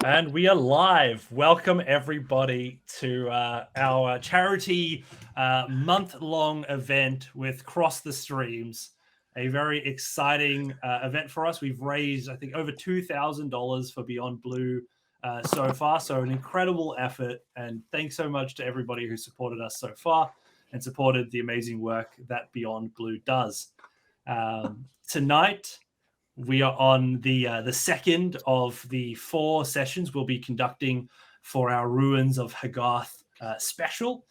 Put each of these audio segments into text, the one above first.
And we are live. Welcome, everybody, to our charity month-long event with Cross the Streams. A very exciting event for us. We've raised, I think, over $2,000 for Beyond Blue so far. So an incredible effort. And thanks so much to everybody who supported us so far and supported the amazing work that Beyond Blue does. Tonight, we are on the second of the 4 sessions we'll be conducting for our Ruins of Hagarth special,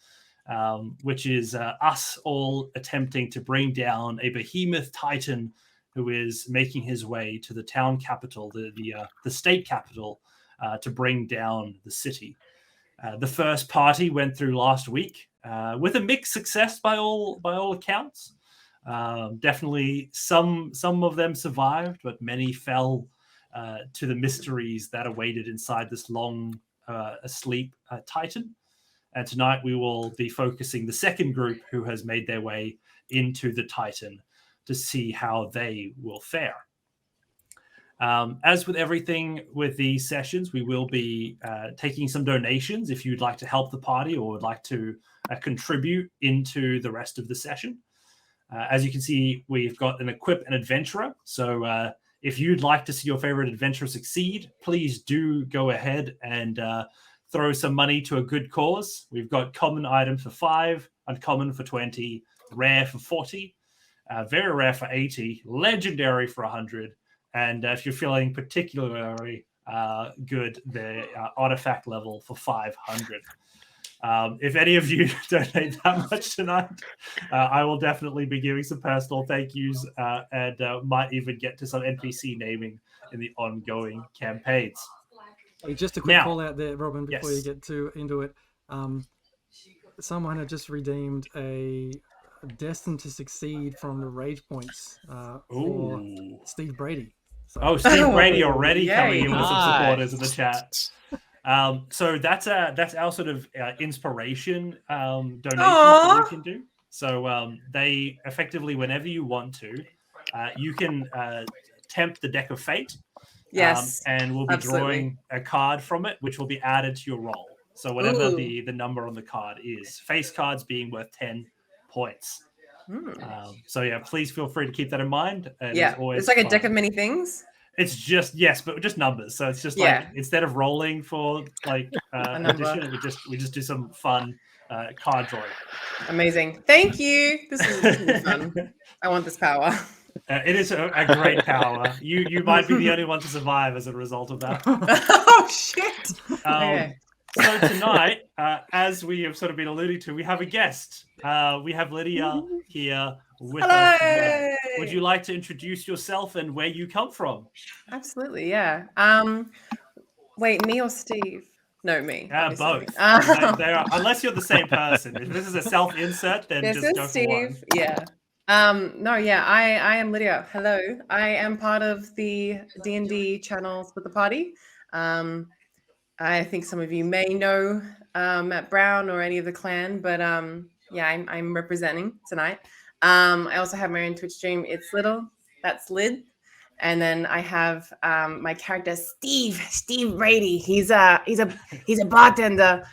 which is us all attempting to bring down a behemoth titan who is making his way to the town capital, the state capital, to bring down the city. The first party went through last week with a mixed success by all accounts. Definitely some of them survived, but many fell to the mysteries that awaited inside this long asleep titan. And tonight we will be focusing the second group who has made their way into the titan to see how they will fare. As with everything with these sessions, we will be taking some donations if you'd like to help the party or would like to contribute into the rest of the session. As you can see, we've got an Equip and Adventurer. So if you'd like to see your favorite adventurer succeed, please do go ahead and throw some money to a good cause. We've got common items for 5, uncommon for 20, rare for 40, very rare for 80, legendary for 100. And if you're feeling particularly good, the artifact level for 500. If any of you donate that much tonight, I will definitely be giving some personal thank yous and might even get to some NPC naming in the ongoing campaigns. Hey, just a quick call out there, Robin, before you get into it. Someone had just redeemed a Destined to Succeed from the Rage Points for Steve Brady. So, Steve Brady already coming in with some supporters in the chat. So that's our sort of inspiration donations that we can do. So they effectively, whenever you want to, you can tempt the deck of fate. Yes. And we'll be drawing a card from it, which will be added to your roll. So whatever the number on the card is, face cards being worth 10 points. So yeah, please feel free to keep that in mind. And it's like a deck of many things. It's just but just numbers. So it's just like instead of rolling for like addition, we just do some fun card drawing. Amazing, thank you. This is fun. I want this power. It is a great power. You might be the only one to survive as a result of that. Oh shit! Okay. So tonight, as we have sort of been alluding to, we have a guest. We have Lydia here with us. Would you like to introduce yourself and where you come from? Absolutely, yeah. Wait, me or Steve? No, me. Both. Unless you're the same person. If this is a self-insert, then just go Steve. For one. Yeah. I am Lydia. Hello. I am part of the D&D channels with the party. I think some of you may know Matt Brown or any of the clan, but I'm representing tonight. I also have my own Twitch stream. It's Little. That's Lid. And then I have my character Steve Brady. He's a bartender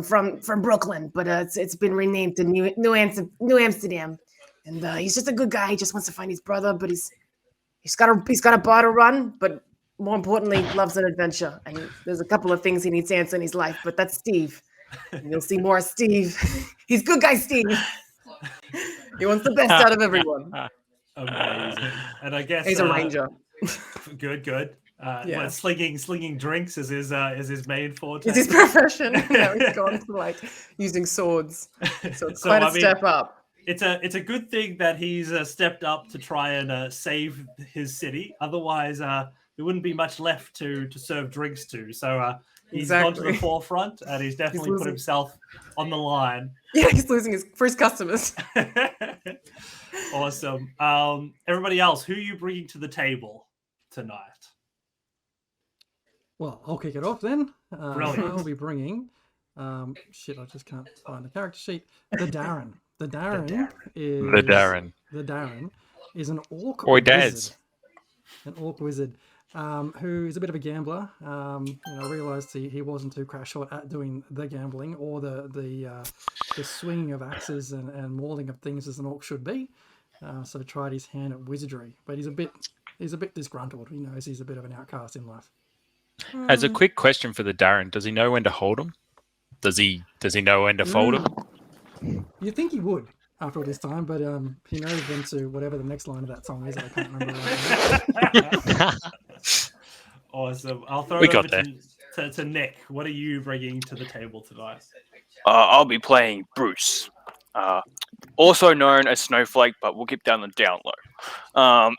from Brooklyn, but it's been renamed to New Amsterdam. And he's just a good guy. He just wants to find his brother, but he's got a bar to run, but more importantly, loves an adventure. And there's a couple of things he needs to answer in his life, but that's Steve. And you'll see more of Steve. He's good guy, Steve. He wants the best out of everyone. Amazing. And I guess he's a ranger. Good. What, slinging drinks is his main forte. It's his profession. He's gone to like using swords. So it's quite a step up. It's a good thing that he's stepped up to try and save his city. Otherwise, there wouldn't be much left to serve drinks to. So he's gone to the forefront, and he's definitely put himself on the line. Yeah, he's losing his first customers. Awesome. Everybody else, who are you bringing to the table tonight? Well, I'll kick it off then. Brilliant. I'll be bringing. I just can't find the character sheet. The Darren. The Darren is an orc wizard. An orc wizard. who is a bit of a gambler. Realised he wasn't too crash shot at doing the gambling or the swinging of axes and mauling of things as an orc should be. So tried his hand at wizardry, but he's a bit disgruntled. He knows he's a bit of an outcast in life. As a quick question for the Darren, does he know when to hold him? Does he know when to fold him? You'd think he would after all this time, but he knows when to whatever the next line of that song is. I can't remember right now. Awesome. I'll throw it over to Nick. What are you bringing to the table tonight? I'll be playing Bruce, also known as Snowflake, but we'll keep down the down low.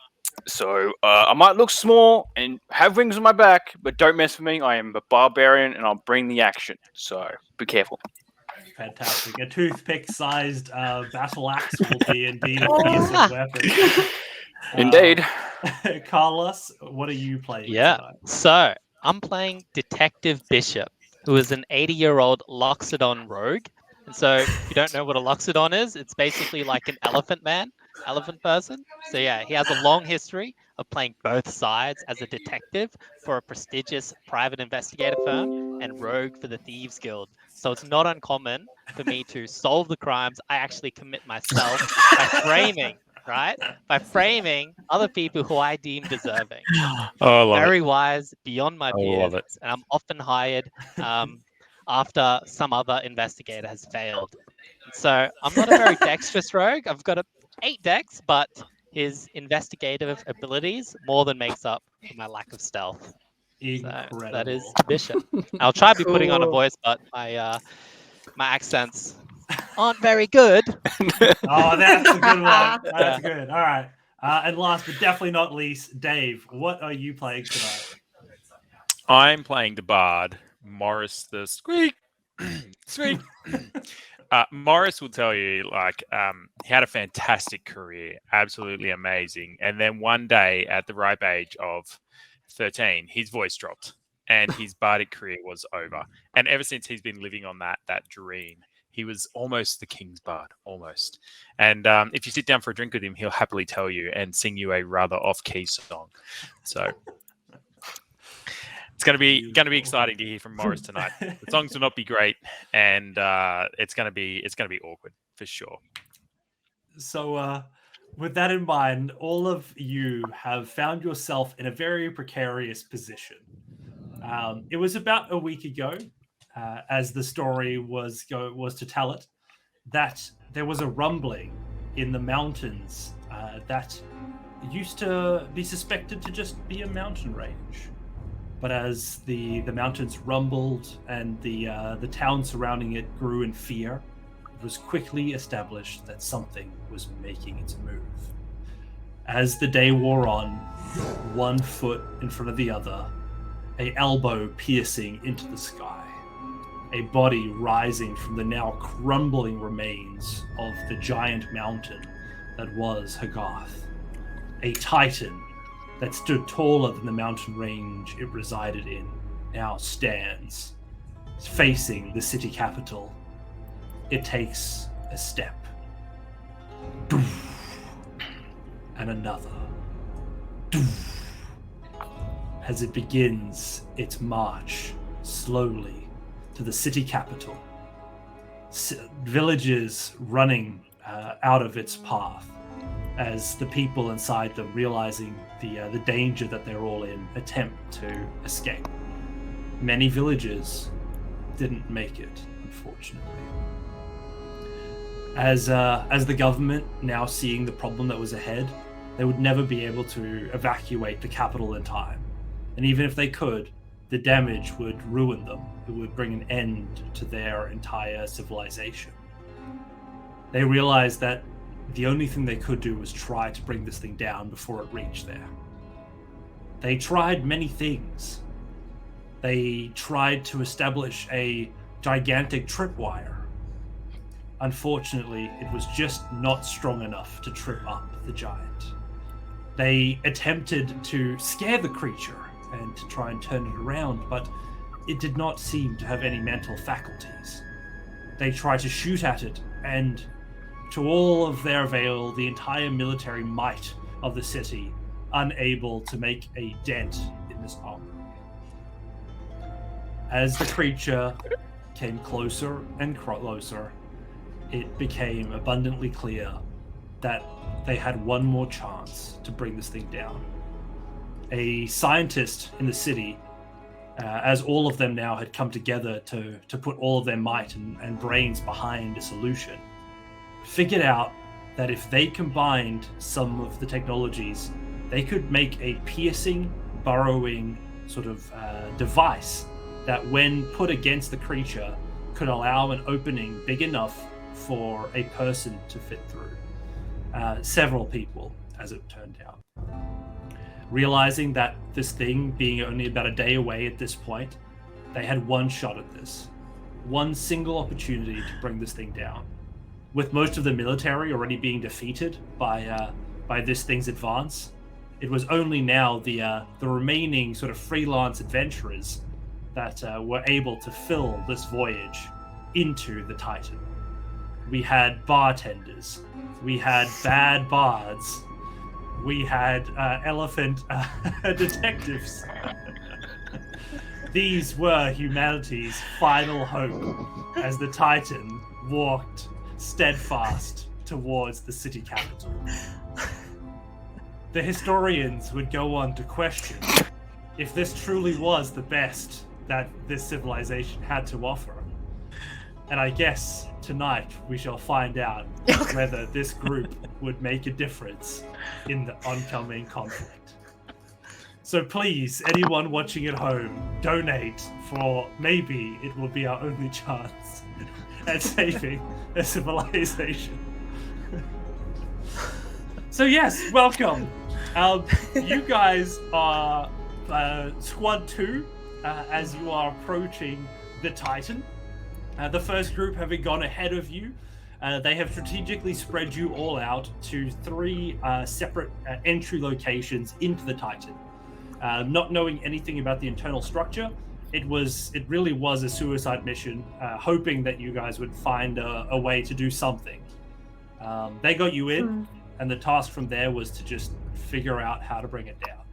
So I might look small and have wings on my back, but don't mess with me. I am a barbarian, and I'll bring the action. So be careful. Fantastic. A toothpick-sized battle axe will be indeed a fearsome weapon. Indeed. Carlos, what are you playing? Yeah. Tonight? So I'm playing Detective Bishop, who is an 80-year-old Luxodon rogue. And so if you don't know what a Luxodon is, it's basically like an elephant person. So yeah, he has a long history of playing both sides as a detective for a prestigious private investigator firm and rogue for the Thieves Guild. So it's not uncommon for me to solve the crimes I actually commit myself by framing other people who I deem deserving. Very wise, beyond my peers, and I'm often hired after some other investigator has failed. So I'm not a very dexterous rogue. I've got 8 dex, but his investigative abilities more than makes up for my lack of stealth. Incredible. So that is Bishop. I'll try to be putting on a voice, but my accents aren't very good. Oh, that's a good one. That's good. All right. And last but definitely not least, Dave, what are you playing tonight? I'm playing the Bard, Morris the Sqeak. Sqeak. Morris will tell you, he had a fantastic career, absolutely amazing. And then one day, at the ripe age of 13, his voice dropped, and his bardic career was over. And ever since, he's been living on that dream. He was almost the King's Bard, almost. And if you sit down for a drink with him, he'll happily tell you and sing you a rather off-key song. So it's going to be exciting to hear from Morris tonight. The songs will not be great, and it's going to be awkward for sure. So, with that in mind, all of you have found yourself in a very precarious position. It was about a week ago, as the story was to tell it, that there was a rumbling in the mountains that used to be suspected to just be a mountain range. But as the mountains rumbled and the town surrounding it grew in fear, it was quickly established that something was making its move. As the day wore on, one foot in front of the other, an elbow piercing into the sky, a body rising from the now crumbling remains of the giant mountain that was Ragarth, a titan that stood taller than the mountain range it resided in, now stands, facing the city capital. It takes a step. And another. As it begins its march slowly to the city capital. Villages running out of its path, as the people inside them, realizing the danger that they're all in, attempt to escape. Many villages didn't make it, unfortunately. As the government, now seeing the problem that was ahead, they would never be able to evacuate the capital in time. And even if they could, the damage would ruin them. It would bring an end to their entire civilization. They realized that the only thing they could do was try to bring this thing down before it reached there. They tried many things. They tried to establish a gigantic tripwire. Unfortunately, it was just not strong enough to trip up the giant. They attempted to scare the creature and to try and turn it around, but it did not seem to have any mental faculties. They tried to shoot at it, and to all of their avail, the entire military might of the city, unable to make a dent this armor. As the creature came closer and closer, it became abundantly clear that they had one more chance to bring this thing down. A scientist in the city, as all of them now had come together to put all of their might and brains behind a solution, figured out that if they combined some of the technologies, they could make a piercing, burrowing sort of device that, when put against the creature, could allow an opening big enough for a person to fit through. Several people, as it turned out. Realizing that this thing being only about a day away at this point, they had one shot at this. One single opportunity to bring this thing down. With most of the military already being defeated by this thing's advance, it was only now the remaining sort of freelance adventurers that were able to fill this voyage into the Titan. We had bartenders, we had bad bards, we had elephant detectives. These were humanity's final hope as the Titan walked steadfast towards the city capital. The historians would go on to question if this truly was the best that this civilization had to offer. And I guess tonight we shall find out whether this group would make a difference in the oncoming conflict. So please, anyone watching at home, donate, for maybe it will be our only chance at saving a civilization. So yes, welcome. You guys are Squad 2 as you are approaching the Titan. The first group having gone ahead of you, they have strategically spread you all out to 3 separate entry locations into the Titan. Not knowing anything about the internal structure, it really was a suicide mission, hoping that you guys would find a way to do something. They got you in, and the task from there was to just figure out how to bring it down.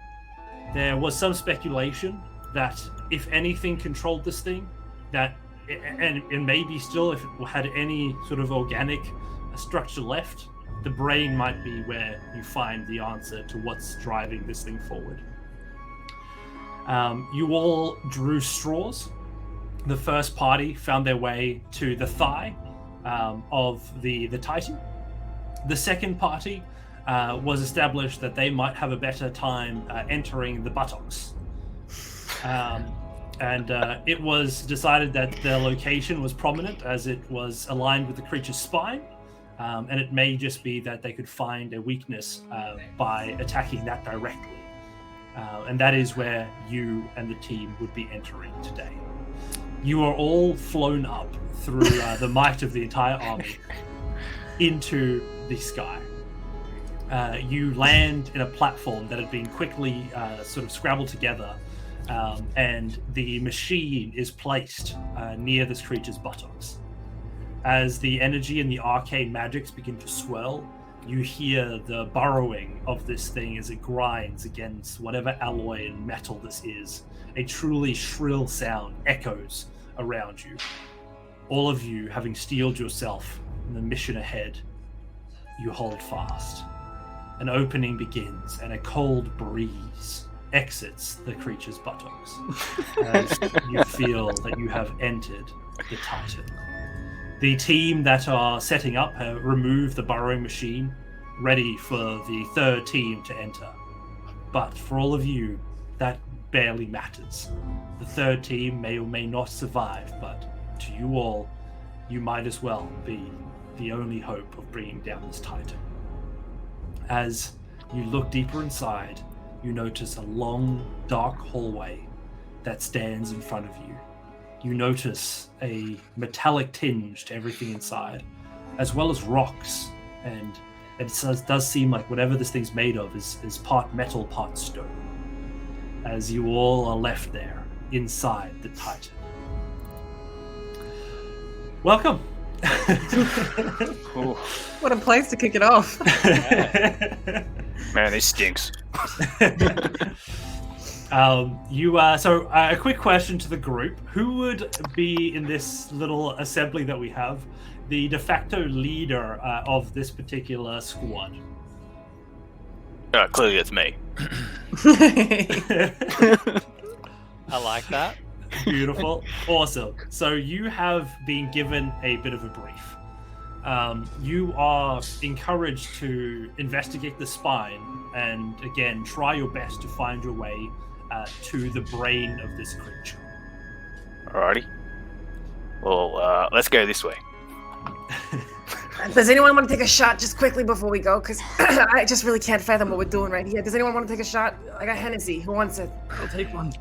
There was some speculation that if anything controlled this thing, that and maybe still if it had any sort of organic structure left, the brain might be where you find the answer to what's driving this thing forward. You all drew straws. The first party found their way to the thigh of the Titan. The second party was established that they might have a better time entering the buttocks. And it was decided that the location was prominent as it was aligned with the creature's spine, and it may just be that they could find a weakness by attacking that directly. And that is where you and the team would be entering today. You are all flown up through the might of the entire army into the sky. You land in a platform that had been quickly sort of scrabbled together, and the machine is placed near this creature's buttocks. As the energy and the arcane magics begin to swirl, you hear the burrowing of this thing as it grinds against whatever alloy and metal this is. A truly shrill sound echoes around you. All of you, having steeled yourself in the mission ahead, you hold fast. An opening begins, and a cold breeze exits the creature's buttocks as you feel that you have entered the Titan. The team that are setting up have removed the burrowing machine, ready for the third team to enter. But for all of you, that barely matters. The third team may or may not survive, but to you all, you might as well be the only hope of bringing down this Titan. As you look deeper inside, you notice a long, dark hallway that stands in front of you. You notice a metallic tinge to everything inside, as well as rocks, and it does seem like whatever this thing's made of is part metal, part stone. As you all are left there, inside the Titan. Welcome! What a place to kick it off. Man, it stinks. So a quick question to the group: who would be in this little assembly that we have the de facto leader of this particular squad? Clearly, it's me. I like that. Beautiful. Awesome. So you have been given a bit of a brief. You are encouraged to investigate the spine and, again, try your best to find your way to the brain of this creature. Alrighty. Well, let's go this way. Does anyone want to take a shot just quickly before we go? Because I just really can't fathom what we're doing right here. Does anyone want to take a shot? I got Hennessy. Who wants it? I'll take one.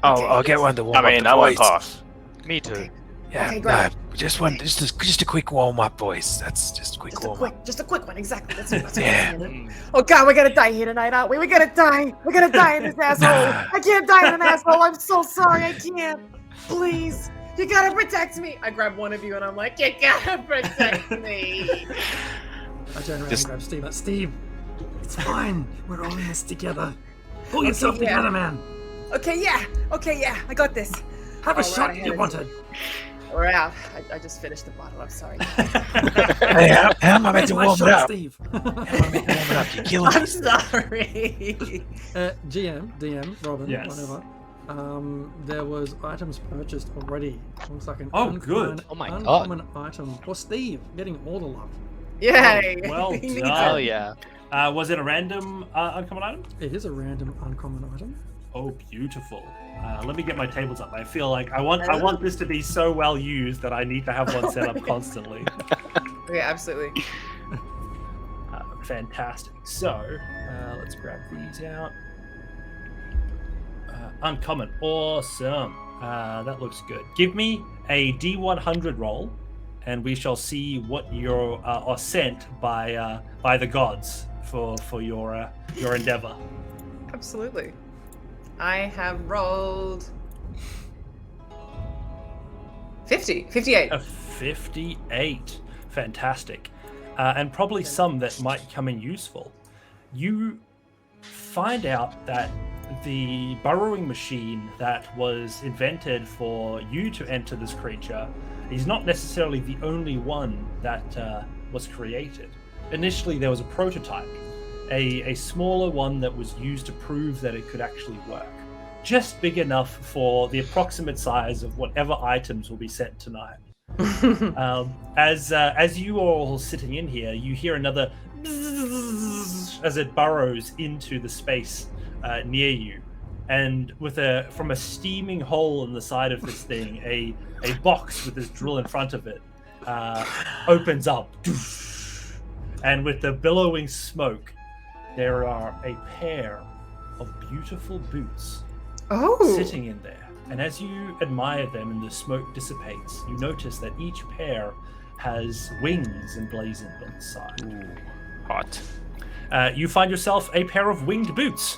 I'll get one to warm up the I won't boys. pass. Me too. Yeah, Okay, great. just a quick warm up, boys. That's just a quick warm up. Just a quick one, exactly. That's Yeah. what I'm saying. Oh God, we're gonna die here tonight, aren't we? We're gonna die. We're gonna die in this asshole. I can't die in an asshole. I'm so sorry. I can't. Please, you gotta protect me. I grab one of you and I'm like, you gotta protect me. I turn around and grab Steve. Steve, it's fine. We're all in this together. Pull yourself together, man. Okay, yeah. I got this. Have a shot if you wanted. We're out. I just finished the bottle. I'm sorry. Hey, how am I meant to warm it up? Steve. How am I meant to warm it up? You're killing I'm me. sorry. GM, DM, Robin, Yes. whatever. There was items purchased already. Looks like an good. Oh my God. uncommon item for Steve, getting all the love. Yay. Well He needs done. it. Hell yeah. Was it a random uncommon item? It is a random uncommon item. Oh, beautiful. Let me get my tables up. I feel like I want this to be so well used that I need to have one set up constantly. Okay, absolutely. Fantastic. So, let's grab these out. Uncommon. Awesome. That looks good. Give me a D100 roll, and we shall see what you are sent by the gods for your endeavor. Absolutely. I have rolled 58. A 58. Fantastic. And probably some that might come in useful. You find out that the burrowing machine that was invented for you to enter this creature is not necessarily the only one that was created. Initially, there was a prototype, a smaller one that was used to prove that it could actually work. Just big enough for the approximate size of whatever items will be sent tonight. As you are all sitting in here, you hear another bzzz as it burrows into the space near you, and from a steaming hole in the side of this thing, a box with this drill in front of it opens up, and with the billowing smoke, there are a pair of beautiful boots sitting in there. And as you admire them and the smoke dissipates, you notice that each pair has wings emblazoned on the side. Ooh, hot. You find yourself a pair of winged boots.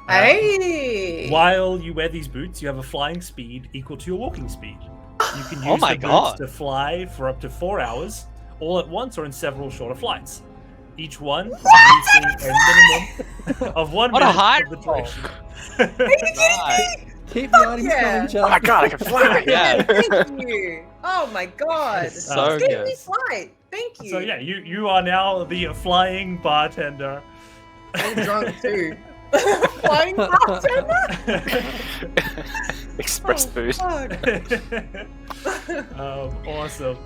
Hey! While you wear these boots, you have a flying speed equal to your walking speed. You can use Oh my the God. boots to fly for up to 4 hours, all at once or in several shorter flights. Each one producing a minimum of 1 What a minute high of the duration. Nice. Keep the items yeah. coming, Oh my Chuck. god, I can fly! Yeah. Thank you. Oh my God. So Gave good. me flight. Thank you. So yeah, you are now the flying bartender. I'm drunk too. Flying bartender? Express boost. Fuck. Awesome.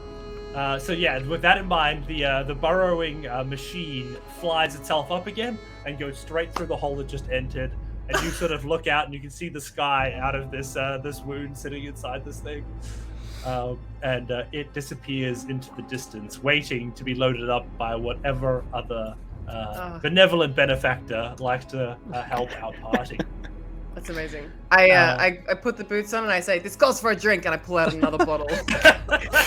So yeah, with that in mind, the burrowing machine flies itself up again and goes straight through the hole it just entered. And you sort of look out and you can see the sky out of this wound sitting inside this thing. And it disappears into the distance, waiting to be loaded up by whatever other benevolent benefactor likes to help our party. That's amazing. I put the boots on and I say, "This calls for a drink," and I pull out another bottle.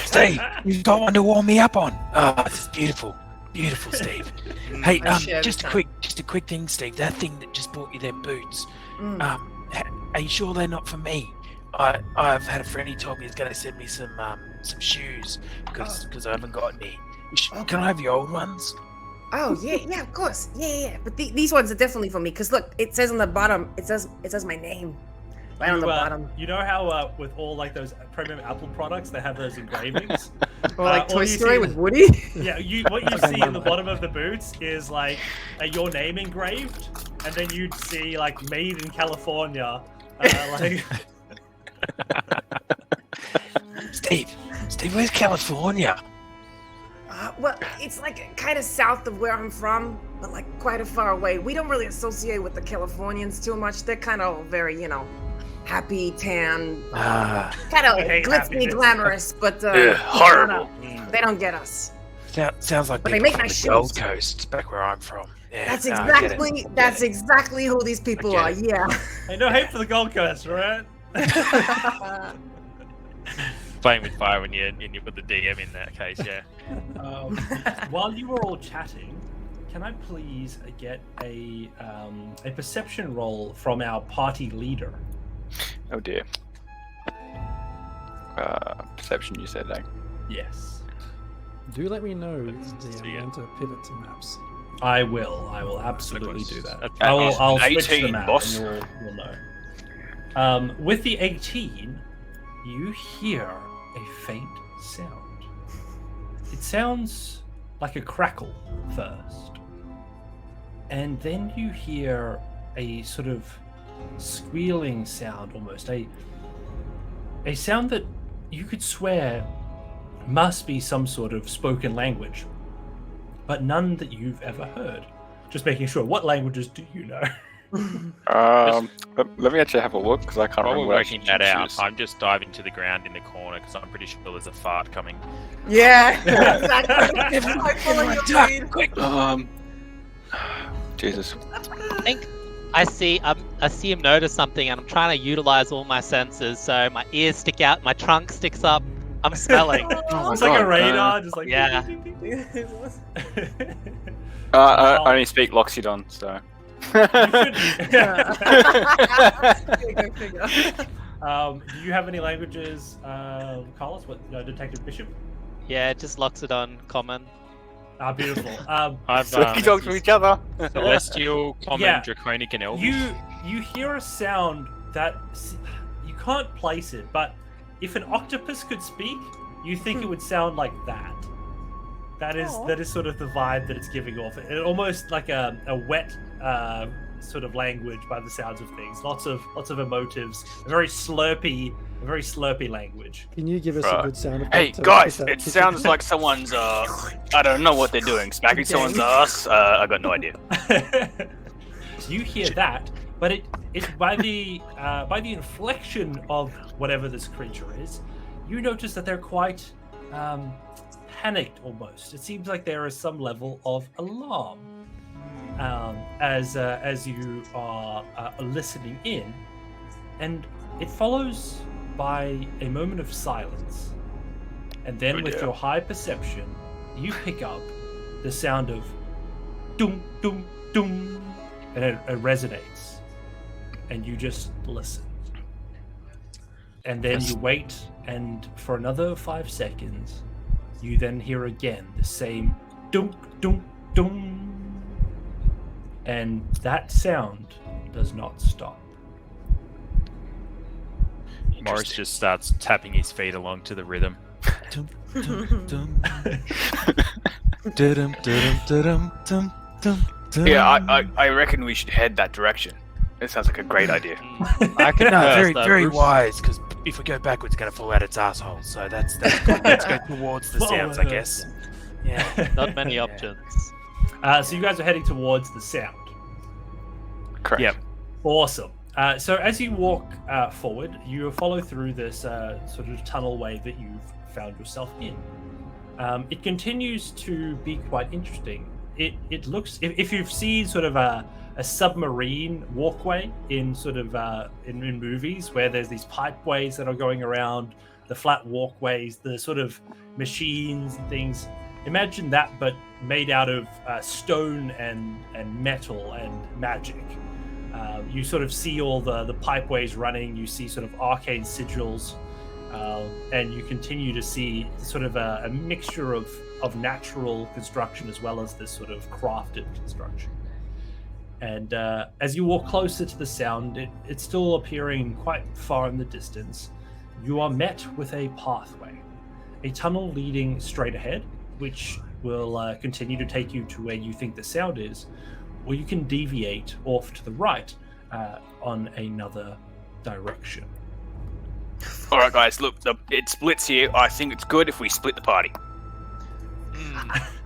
Steve, you've got one to warm me up on. Oh, this is beautiful. Beautiful, Steve. Hey, I share just this a quick thing, Steve. That thing that just bought you them boots. Are you sure they're not for me? I've had a friend. He told me he's going to send me some shoes because I haven't got any. Can I have your old ones? Oh yeah, of course, yeah. But these ones are definitely for me because look, it says on the bottom. It says my name right on the bottom. You know how with all like those premium Apple products, they have those engravings, or like Toy Story with Woody. Yeah, what you see in the bottom of the boots is like your name engraved, and then you'd see like "Made in California." Like Steve, where's California? Well, it's like kind of south of where I'm from, but like quite a far away. We don't really associate with the Californians too much. They're kind of very, happy, tan, kind of glitzy, glamorous, but horrible. They don't get us. Sounds like they make nice shoes. Gold Coast, back where I'm from. Yeah, that's exactly who these people are. Yeah. Hey, no hate for the Gold Coast, right? Playing with fire when you put the DM in that case, yeah. While you were all chatting, can I please get a perception roll from our party leader? Oh dear. Perception, you said, eh? Yes. Do let me know when to pivot to maps. I will absolutely do that. I'll switch the map boss. And you'll know. With the 18, you hear a faint sound. It sounds like a crackle first, and then you hear a sort of squealing sound, almost a sound that you could swear must be some sort of spoken language, but none that you've ever heard. Just making sure, what languages do you know? Let me actually have a look because I can't remember. While we're working that out, I'm just diving to the ground in the corner because I'm pretty sure there's a fart coming. Yeah, exactly. Quick. Jesus. I think I see him notice something, and I'm trying to utilize all my senses. So my ears stick out, my trunk sticks up. I'm smelling. It's like a radar, just like yeah. I only speak Luxodon, so. Do you have any languages, Carlos? What, Detective Bishop? Yeah, just Luxodon common. Ah, beautiful. We talk to each other. Celestial, common, draconic, and elvish. You hear a sound that you can't place it, but if an octopus could speak, you think it would sound like that. That is sort of the vibe that it's giving off. It almost like a wet sort of language by the sounds of things. Lots of emotives. A very slurpy language. Can you give us a good sound effect? Hey guys, it sounds like someone's I don't know what they're doing. Smacking someone's ass. I got no idea. So you hear that, but it by the inflection of whatever this creature is, you notice that they're quite panicked almost. It seems like there is some level of alarm as you are listening in, and it follows by a moment of silence, and then with your high perception, you pick up the sound of dum dum dum, and it resonates, and you just listen, and then you wait, and for another 5 seconds. You then hear again the same dunk, dunk, dunk. And that sound does not stop. Morris just starts tapping his feet along to the rhythm. Yeah, I reckon we should head that direction. It sounds like a great idea. I can very wise, because if we go backwards, it's going to fall out its asshole. So that's good. Let's go towards the sounds, I guess. Yeah. Not many options. So you guys are heading towards the sound. Correct. Yep. Awesome. So as you walk forward, you follow through this sort of tunnel way that you've found yourself in. It continues to be quite interesting. It looks, if you've seen sort of a submarine walkway in sort of in movies where there's these pipeways that are going around, the flat walkways, the sort of machines and things. Imagine that, but made out of stone and metal and magic. You sort of see all the pipeways running. You see sort of arcane sigils, and you continue to see sort of a mixture of natural construction as well as this sort of crafted construction. And as you walk closer to the sound, it's still appearing quite far in the distance. You are met with a pathway, a tunnel leading straight ahead, which will continue to take you to where you think the sound is, or you can deviate off to the right on another direction. All right, guys, look, it splits here. I think it's good if we split the party.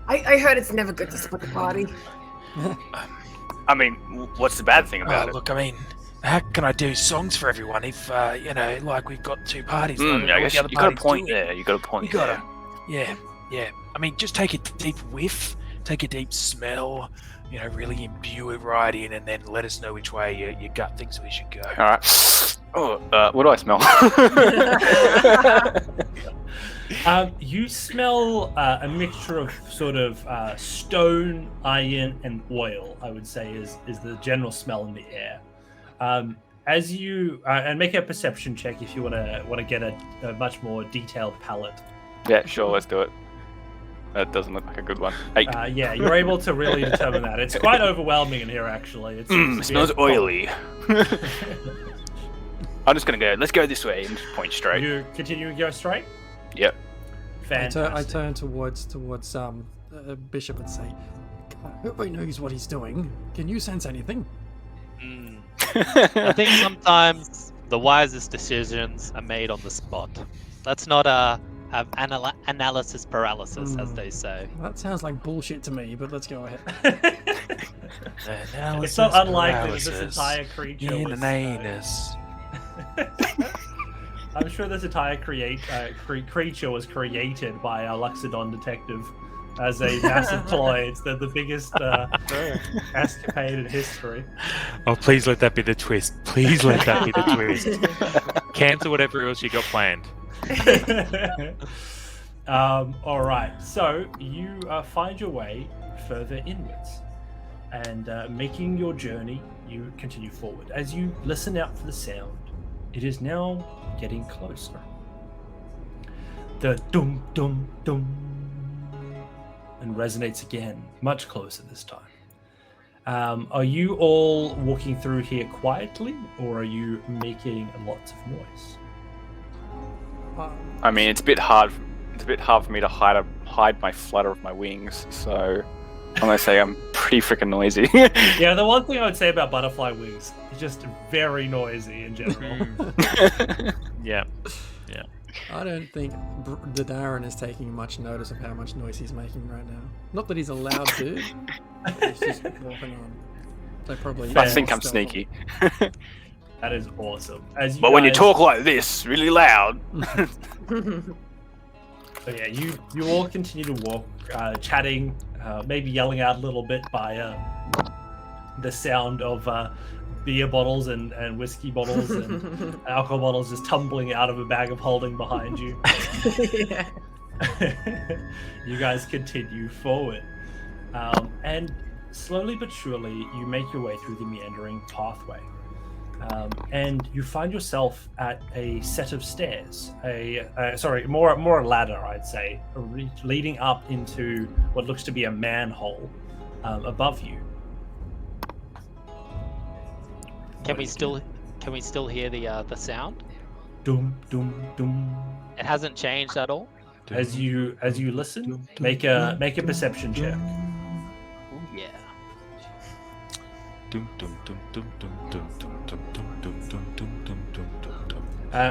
I heard it's never good to split the party. I mean, what's the bad thing about it? Look, I mean, how can I do songs for everyone if, like we've got two parties? I guess you got a point there. You got a point there. Yeah. I mean, just take a deep whiff, take a deep smell, really imbue it right in, and then let us know which way your gut thinks we should go. All right. Oh, what do I smell? You smell a mixture of sort of stone, iron, and oil, I would say is the general smell in the air. As you and make a perception check if you want to get a much more detailed palette. Yeah, sure, let's do it. That doesn't look like a good one. 8. Yeah, you're able to really determine that. It's quite overwhelming in here, actually. It smells oily. I'm just gonna go. Let's go this way and just point straight. You continue to go straight? Yep. Fantastic. I turn towards Bishop and say, I hope he knows what he's doing. Can you sense anything? I think sometimes the wisest decisions are made on the spot. Let's not have analysis paralysis, as they say. That sounds like bullshit to me, but let's go ahead. It's not unlikely that this entire creature was... I'm sure this entire creature was created by a Luxodon detective as a massive ploy. It's the biggest escapade in history. Oh, please let that be the twist. Please let that be the twist. Cancel whatever else you got planned. All right, so you find your way further inwards, and making your journey, you continue forward. As you listen out for the sound, it is now getting closer. The dum dum dum, and resonates again, much closer this time. Are you all walking through here quietly, or are you making lots of noise? I mean, it's a bit hard. It's a bit hard for me to hide my flutter of my wings. So I'm gonna say I'm pretty freaking noisy. Yeah, the one thing I would say about butterfly wings is just very noisy in general. Yeah. I don't think the Darren is taking much notice of how much noise he's making right now. Not that he's allowed to. He's just walking on. They probably. I think I'm sneaky. That is awesome. But when you talk like this, really loud. So yeah, you all continue to walk, chatting, maybe yelling out a little bit by the sound of beer bottles and whiskey bottles and alcohol bottles just tumbling out of a bag of holding behind you. Yeah. You guys continue forward, and slowly but surely you make your way through the meandering pathway. And you find yourself at a set of stairs, more a ladder, I'd say, leading up into what looks to be a manhole above you. Can we still hear the sound? Dum dum dum. It hasn't changed at all. As you listen, make a perception check. Ooh, yeah.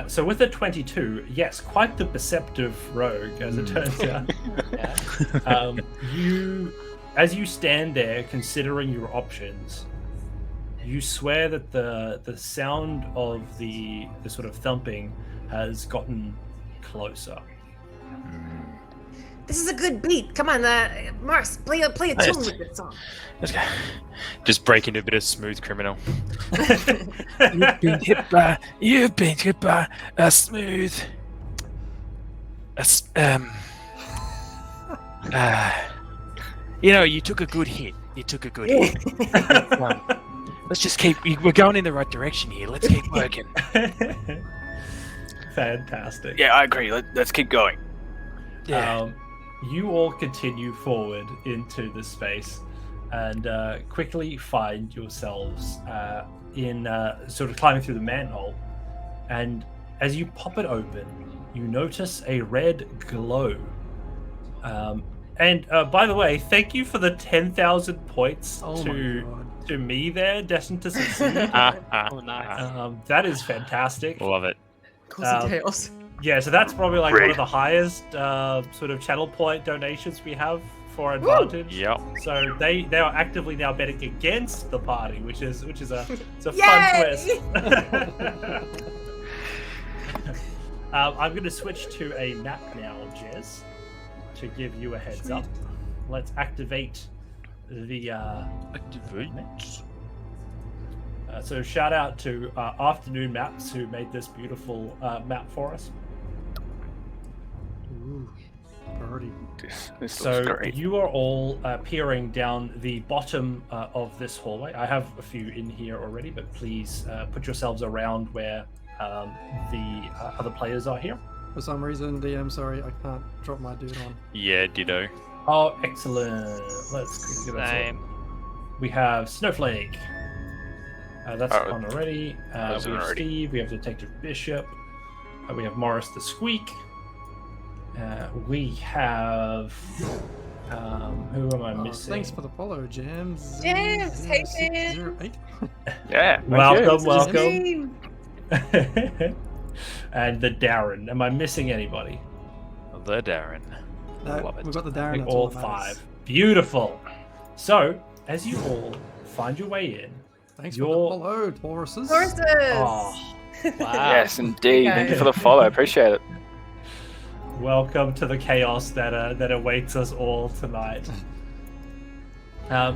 So with a 22, yes, quite the perceptive rogue, as it turns out. As you stand there considering your options, you swear that the sound of the sort of thumping has gotten closer. This is a good beat. Come on, Mars, play a tune with this song. Just break into a bit of Smooth Criminal. You've been hit by a smooth. You took a good hit. Let's just we're going in the right direction here. Let's keep working. Fantastic. Yeah, I agree. Let's keep going. Yeah. You all continue forward into the space and quickly find yourselves in sort of climbing through the manhole. And as you pop it open, you notice a red glow. And by the way, thank you for the 10,000 points to me there, Destined to Succeed. Oh, nice. That is fantastic. Love it. Causing chaos. Yeah, so that's probably like one Great. of the highest sort of channel point donations we have for Advantage. Yep. So they are actively now betting against the party, which is it's a fun Yay! twist. I'm going to switch to a map now, Jez, to give you a heads up. Let's activate the so shout out to Afternoon Maps who made this beautiful map for us. Ooh, party. This So looks great. you are all peering down the bottom of this hallway. I have a few in here already, but please put yourselves around where the other players are here. For some reason, DM, sorry, I can't drop my dude on. Yeah, ditto. Oh, excellent. Let's get that sorted. Same. We have Snowflake. That's Oh, on already. We have already. Steve. We have Detective Bishop. We have Morris the Sqeak. We have... who am I missing? Thanks for the follow, Jams. Jams, hey, Jams. 0608. Yeah. Welcome. And the Darren. Am I missing anybody? The Darren. Love it. We've got the I Darren. think That's all that matters. 5. Beautiful. So, as you all find your way in, Thanks Your- for the follow, Tauruses. Horses. oh, Wow. Yes, indeed. Thank you for the follow. I appreciate it. welcome to the chaos that awaits us all tonight.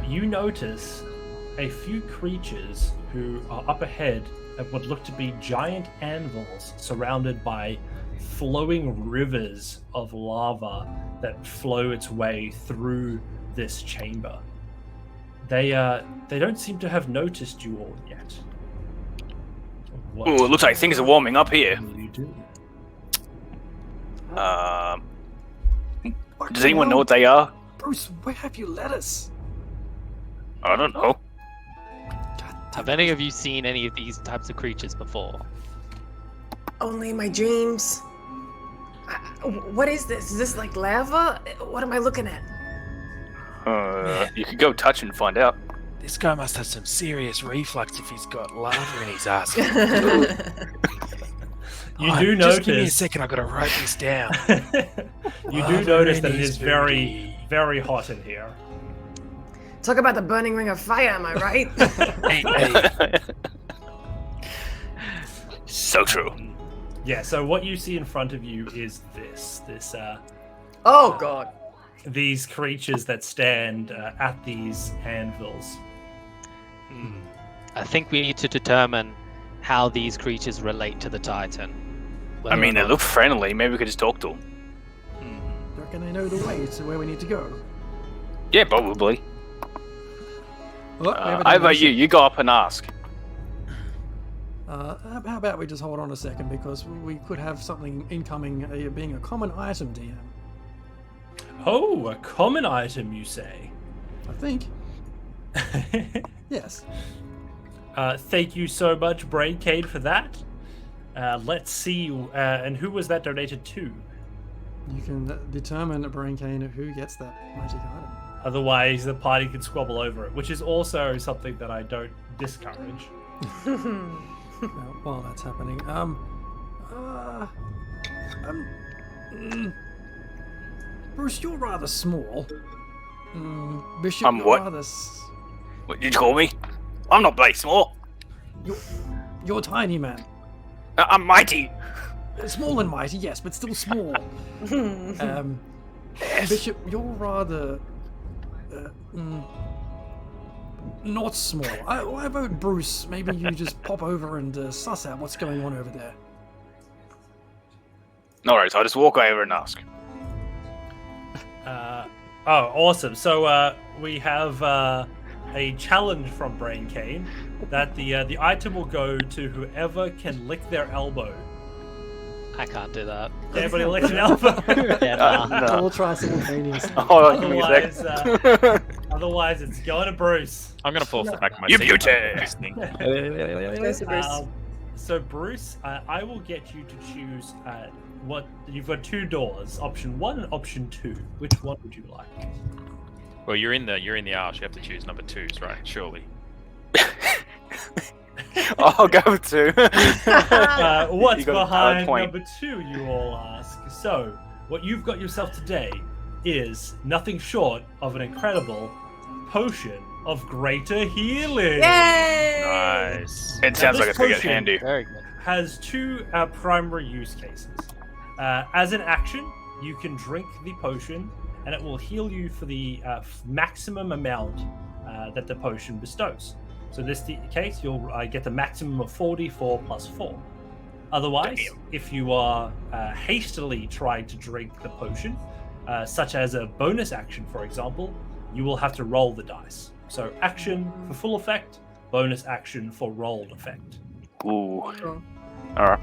You notice a few creatures who are up ahead at what look to be giant anvils surrounded by flowing rivers of lava that flow its way through this chamber. They don't seem to have noticed you all yet. What Ooh, it looks like things are warming up here. will you do? Does anyone know what they are? Bruce, where have you led us? I don't know. Have any of you seen any of these types of creatures before? Only my dreams. What is this? Is this like lava? What am I looking at? You could go touch and find out. This guy must have some serious reflux if he's got lava in his ass. You do Just give me a notice. second, I've got to write this down. You do Lava notice in that it his is very, booty. very hot in here. Talk about the burning ring of fire, am I right? Hey, So true. Yeah. So what you see in front of you is this Oh god. these creatures that stand at these anvils. I think we need to determine how these creatures relate to the Titan. I mean, they look friendly. Maybe we could just talk to them. Do you reckon they know the way to where we need to go? Yeah, probably. Oh, we have a How about donation. you? You go up and ask. How about we just hold on a second because we could have something incoming being a common item, DM. Oh, a common item, you say? I think. Yes. Thank you so much, Braincade, for that. Let's see. And who was that donated to? You can determine, Braincane, who gets that magic item. Otherwise, the party can squabble over it, which is also something that I don't discourage. Now, while that's happening, Bruce, you're rather small. Bishop, I'm you're what? rather What did you call me? I'm not bloody small. you're tiny, man. I'm mighty. Small and mighty, yes, but still small. Bishop, you're rather not small. I vote Bruce. Maybe you just pop over and suss out what's going on over there. No worries. I'll just walk over and ask. Oh, awesome. So we have a challenge from Braincane that the item will go to whoever can lick their elbow. I can't do that. Everybody elect an alpha. Yeah, nah. No. We'll try simultaneously. Hold on, give me a sec. Otherwise, it's going to Bruce. I'm gonna fall off the back of my You seat. beauty! Goes to Bruce. So Bruce, I will get you to choose what you've got 2 doors, option 1 and option 2. Which one would you like? Well, you're in the arch. You have to choose number 2s, right? Surely. I'll go with 2. What's You got a valid behind point. number 2, you all ask? So, what you've got yourself today is nothing short of an incredible potion of greater healing. Yay! Nice. It sounds this like it's gonna get potion- handy. Very good. Has 2 primary use cases. As an action, you can drink the potion, and it will heal you for the maximum amount that the potion bestows. So in this case, you'll get the maximum of 4d4 plus 4. Otherwise, if you are hastily trying to drink the potion, such as a bonus action, for example, you will have to roll the dice. So action for full effect, bonus action for rolled effect. Ooh. Cool. Alright.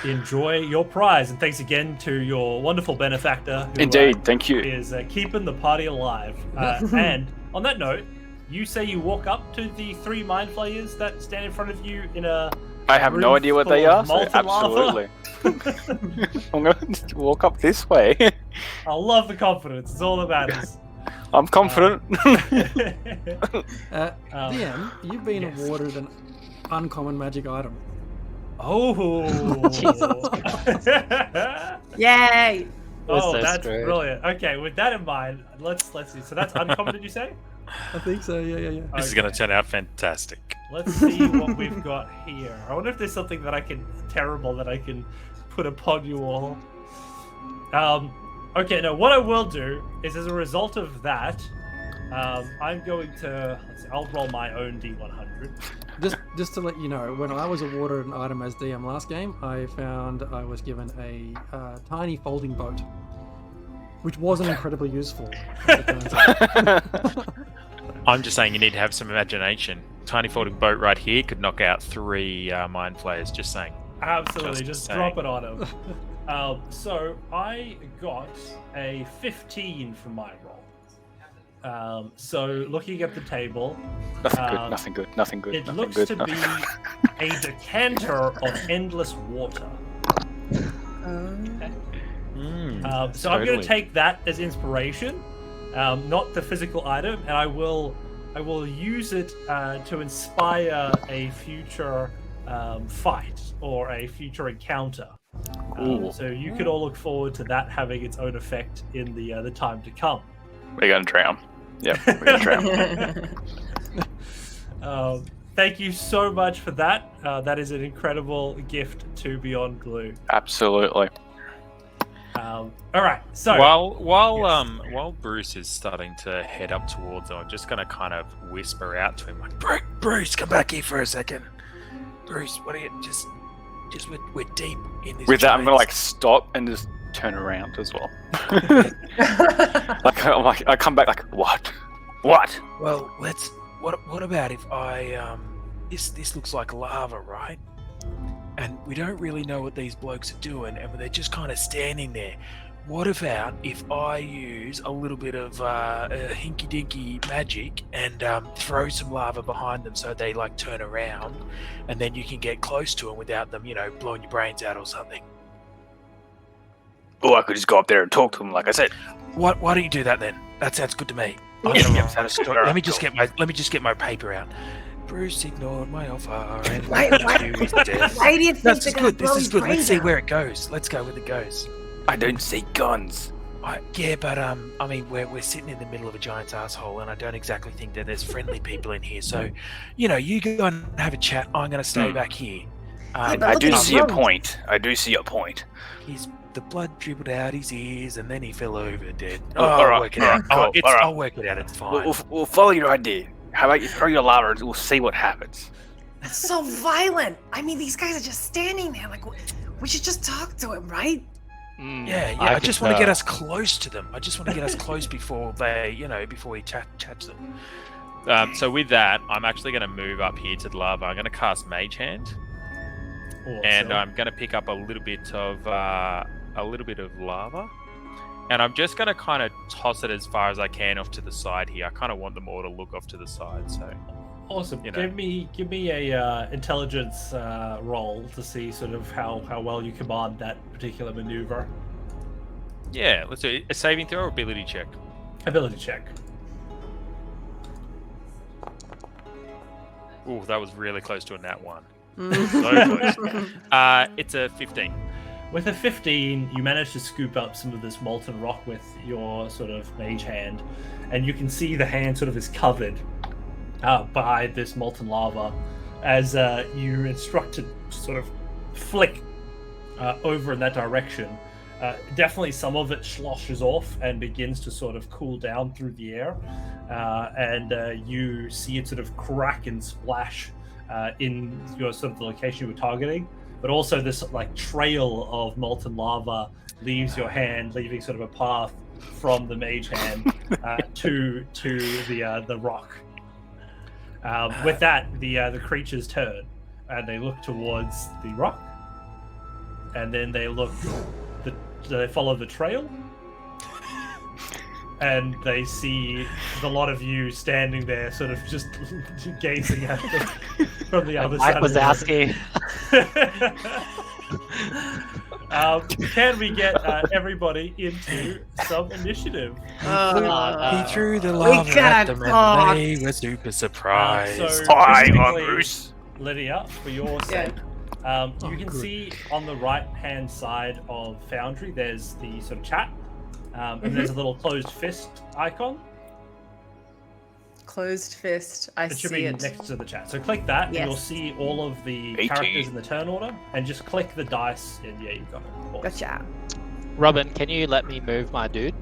Enjoy your prize, and thanks again to your wonderful benefactor who Indeed, thank you. is keeping the party alive. And on that note, you say you walk up to the 3 mind flayers that stand in front of you in a I have no room idea what full they of are, so molten lava. absolutely. I'm going to walk up this way. I love the confidence. It's all that matters. I'm confident. DM, you've been yes. awarded an uncommon magic item. Oh. Yay! Oh, so that's screwed. brilliant. Okay, with that in mind, let's see. So that's uncommon, did you say? I think so, yeah. This is gonna turn out fantastic. Let's see what we've got here. I wonder if there's something that I can put upon you all. Okay, no, what I will do is as a result of that, I'm going to I'll roll my own D100. Just to let you know, when I was awarded an item as DM last game, I found I was given a tiny folding boat, which wasn't incredibly useful. As it turns out. I'm just saying you need to have some imagination. Tiny folding boat right here could knock out 3 mind flayers. Just saying. Absolutely, Just just saying. drop it on him. So I got a 15 for my roll. So looking at the table, Nothing good, nothing good. it nothing looks good, to be a decanter of endless water. So I'm going to take that as inspiration, not the physical item, and I will use it to inspire a future fight or a future encounter. So you could all look forward to that having its own effect in the time to come. We're gonna drown. Yep, we're gonna drown. Thank you so much for that. That is an incredible gift to Beyond Glue. Absolutely. All right, so While Bruce is starting to head up towards them, I'm just gonna kind of whisper out to him like, Bruce, come back here for a second. Bruce, what are you just we're deep in this. With that, I'm gonna giant- like stop and just turn around as well. I come back like, what? Well, let's. What about if I this looks like lava, right? And we don't really know what these blokes are doing, and they're just kind of standing there. What about if I use a little bit of hinky-dinky magic and throw some lava behind them so they like turn around, and then you can get close to them without them, blowing your brains out or something? Oh, I could just go up there and talk to him, like I said. Why don't you do that then? That sounds good to me. I'm Yeah, gonna yeah, write out a story. alright, Let me just cool. get my paper out. Bruce ignored my offer and Why- why do you death. Why do you think This they're is gonna good. This blow is his good. Let's brains see out? where it goes. Let's go with it goes. I don't see guns. Yeah, but I mean, we're sitting in the middle of a giant's asshole, and I don't exactly think that there's friendly people in here. So, you go and have a chat. I'm going to stay back here. but I look do at see a him. point. The blood dribbled out his ears, and then he fell over dead. Oh, I'll alright, work it out. alright, cool, alright. I'll work it out. It's fine. We'll follow your idea. How about you throw your lava and we'll see what happens. That's so violent. I mean, these guys are just standing there. Like, we should just talk to him, right? Yeah. I just want to get us close to them. I just want to get us close before they, before he chats them. So with that, I'm actually going to move up here to the lava. I'm going to cast Mage Hand. and I'm going to pick up a little bit of lava, and I'm just going to kind of toss it as far as I can off to the side here. I kind of want them all to look off to the side. So awesome. You know. Give me a intelligence roll to see sort of how well you command that particular maneuver. Yeah, let's do it. A saving throw or ability check. Ability check. Ooh, that was really close to a nat 1. So close. It's a 15. With a 15, you manage to scoop up some of this molten rock with your sort of mage hand, and you can see the hand sort of is covered by this molten lava as you instructed to sort of flick over in that direction. Definitely some of it sloshes off and begins to sort of cool down through the air, and you see it sort of crack and splash in your sort of the location you were targeting, but also this like trail of molten lava leaves your hand, leaving sort of a path from the mage hand to the rock. With that, the creatures turn and they look towards the rock, and then they follow the trail, and they see the lot of you standing there, sort of just gazing at them from the other side. Mike was asking. Can we get everybody into some initiative? He threw the lava at them and they were super surprised. So Hi, I'm specifically, Bruce. Lydia, for your sake, you can see on the right-hand side of Foundry, there's the sort of chat, and there's a little closed fist icon. Closed fist. I It should see be it. next to the chat. So click that, and you'll Yes. see all of the 18. characters in the turn order, and just click the dice, and yeah, you got it. Awesome. Gotcha. Robin, can you let me move my dude?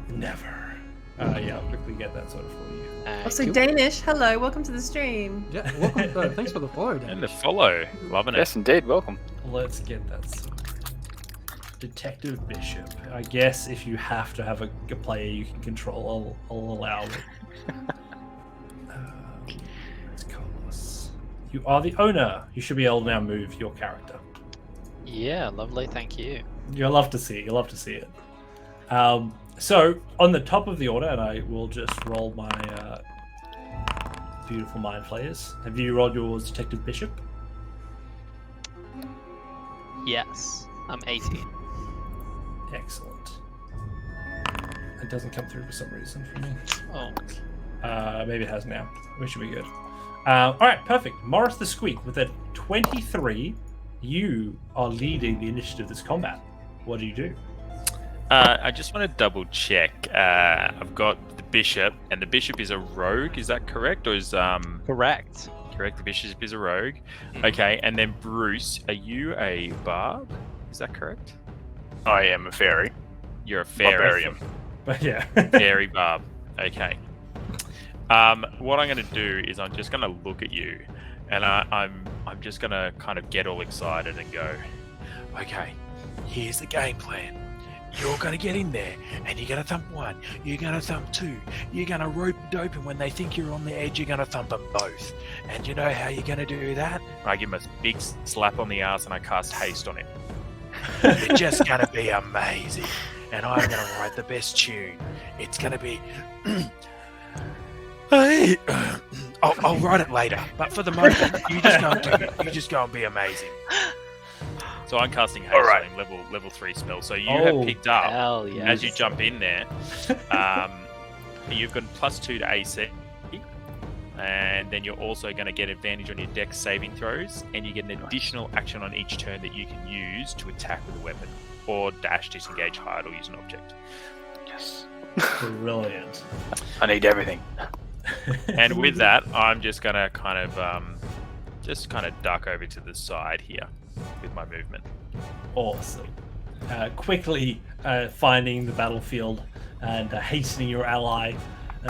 Never. Yeah, I'll quickly get that sorted for you. Thank Also, you. Danish, hello, welcome to the stream. Yeah, welcome. Thanks for the follow, Dan. And the follow. Loving it. Yes, indeed. Welcome. Let's get that sorted. Detective Bishop. I guess if you have to have a player you can control, I'll allow it. Let's call us. You are the owner. You should be able to now move your character. Yeah, lovely. Thank you. You'll love to see it. You'll love to see it. So on the top of the order, and I will just roll my beautiful mind flayers. Have you rolled yours, Detective Bishop? Yes, I'm 18. Excellent. It doesn't come through for some reason for me. Oh, Maybe it has now. We should be good. All right, perfect. Morris the Sqeak with a 23. You are leading the initiative this combat. What do you do? I just want to double check. I've got the bishop, and the bishop is a rogue. Is that correct, or is correct. correct? The bishop is a rogue. Okay, and then Bruce, are you a bard? Is that correct? I am a fairy. You're a fairy. Barbarian. But yeah. Fairy barb. Okay. What I'm going to do is I'm just going to look at you, and I'm just going to kind of get all excited and go, Okay, here's the game plan. You're going to get in there, and you're going to thump one, you're going to thump two, you're going to rope dope, and when they think you're on the edge, you're going to thump them both. And you know how you're going to do that? I give him a big slap on the ass and I cast haste on him. You're just going to be amazing. And I'm going to write the best tune. It's going to be... Hey, I'll write it later, but for the moment, you just go and be amazing. So I'm casting haste All right. on him, level 3 spell. So you have picked up Hell yes. as you jump in there. You've got +2 to AC, and then you're also going to get advantage on your dex saving throws, and you get an additional action on each turn that you can use to attack with a weapon, or dash, disengage, hide, or use an object. Yes. Brilliant. I need everything. And with that, I'm just going to kind of duck over to the side here with my movement. Awesome. Quickly finding the battlefield and hastening your ally.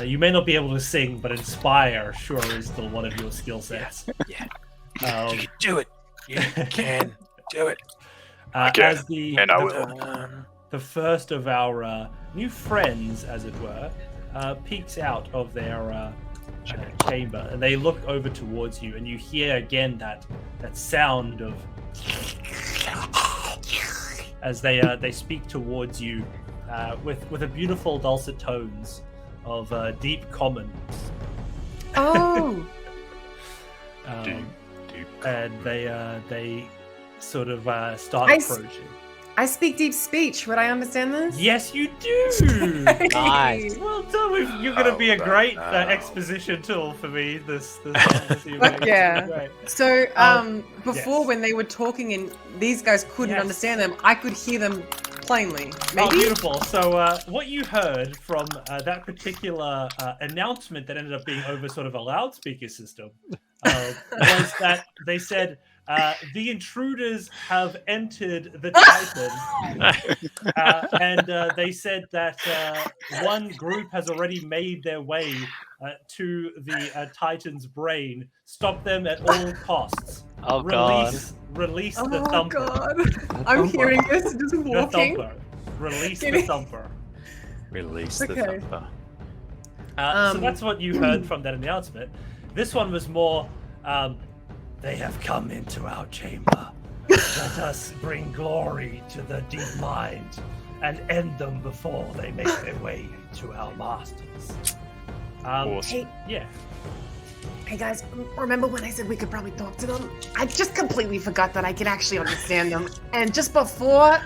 You may not be able to sing, but inspire sure is still one of your skill sets. Yeah. Um, You can do it. You can do it. as the, and I the, will. the first of our new friends, as it were, peeks out of their chamber, and they look over towards you, and you hear again that sound of as they speak towards you with a beautiful dulcet tones of deep common. Oh. And they sort of start approaching. I speak deep speech. Would I understand this? Yes, you do. Nice. Well done. You're going to be a great exposition tool for me this evening. Fuck yeah. Great. So before, yes. when they were talking and these guys couldn't understand them, I could hear them plainly. Maybe? Oh, beautiful. So what you heard from that particular announcement that ended up being over sort of a loudspeaker system was that they said, the intruders have entered the Titan, and they said that one group has already made their way to the Titan's brain. Stop them at all costs. Oh, Release the thumper. God. I'm hearing this just walking. The thumper. Release the thumper. Release the thumper. So that's what you heard from that announcement. This one was more, they have come into our chamber. Let us bring glory to the deep mind and end them before they make their way to our masters. Awesome. Hey guys, remember when I said we could probably talk to them? I just completely forgot that I could actually understand them. And just before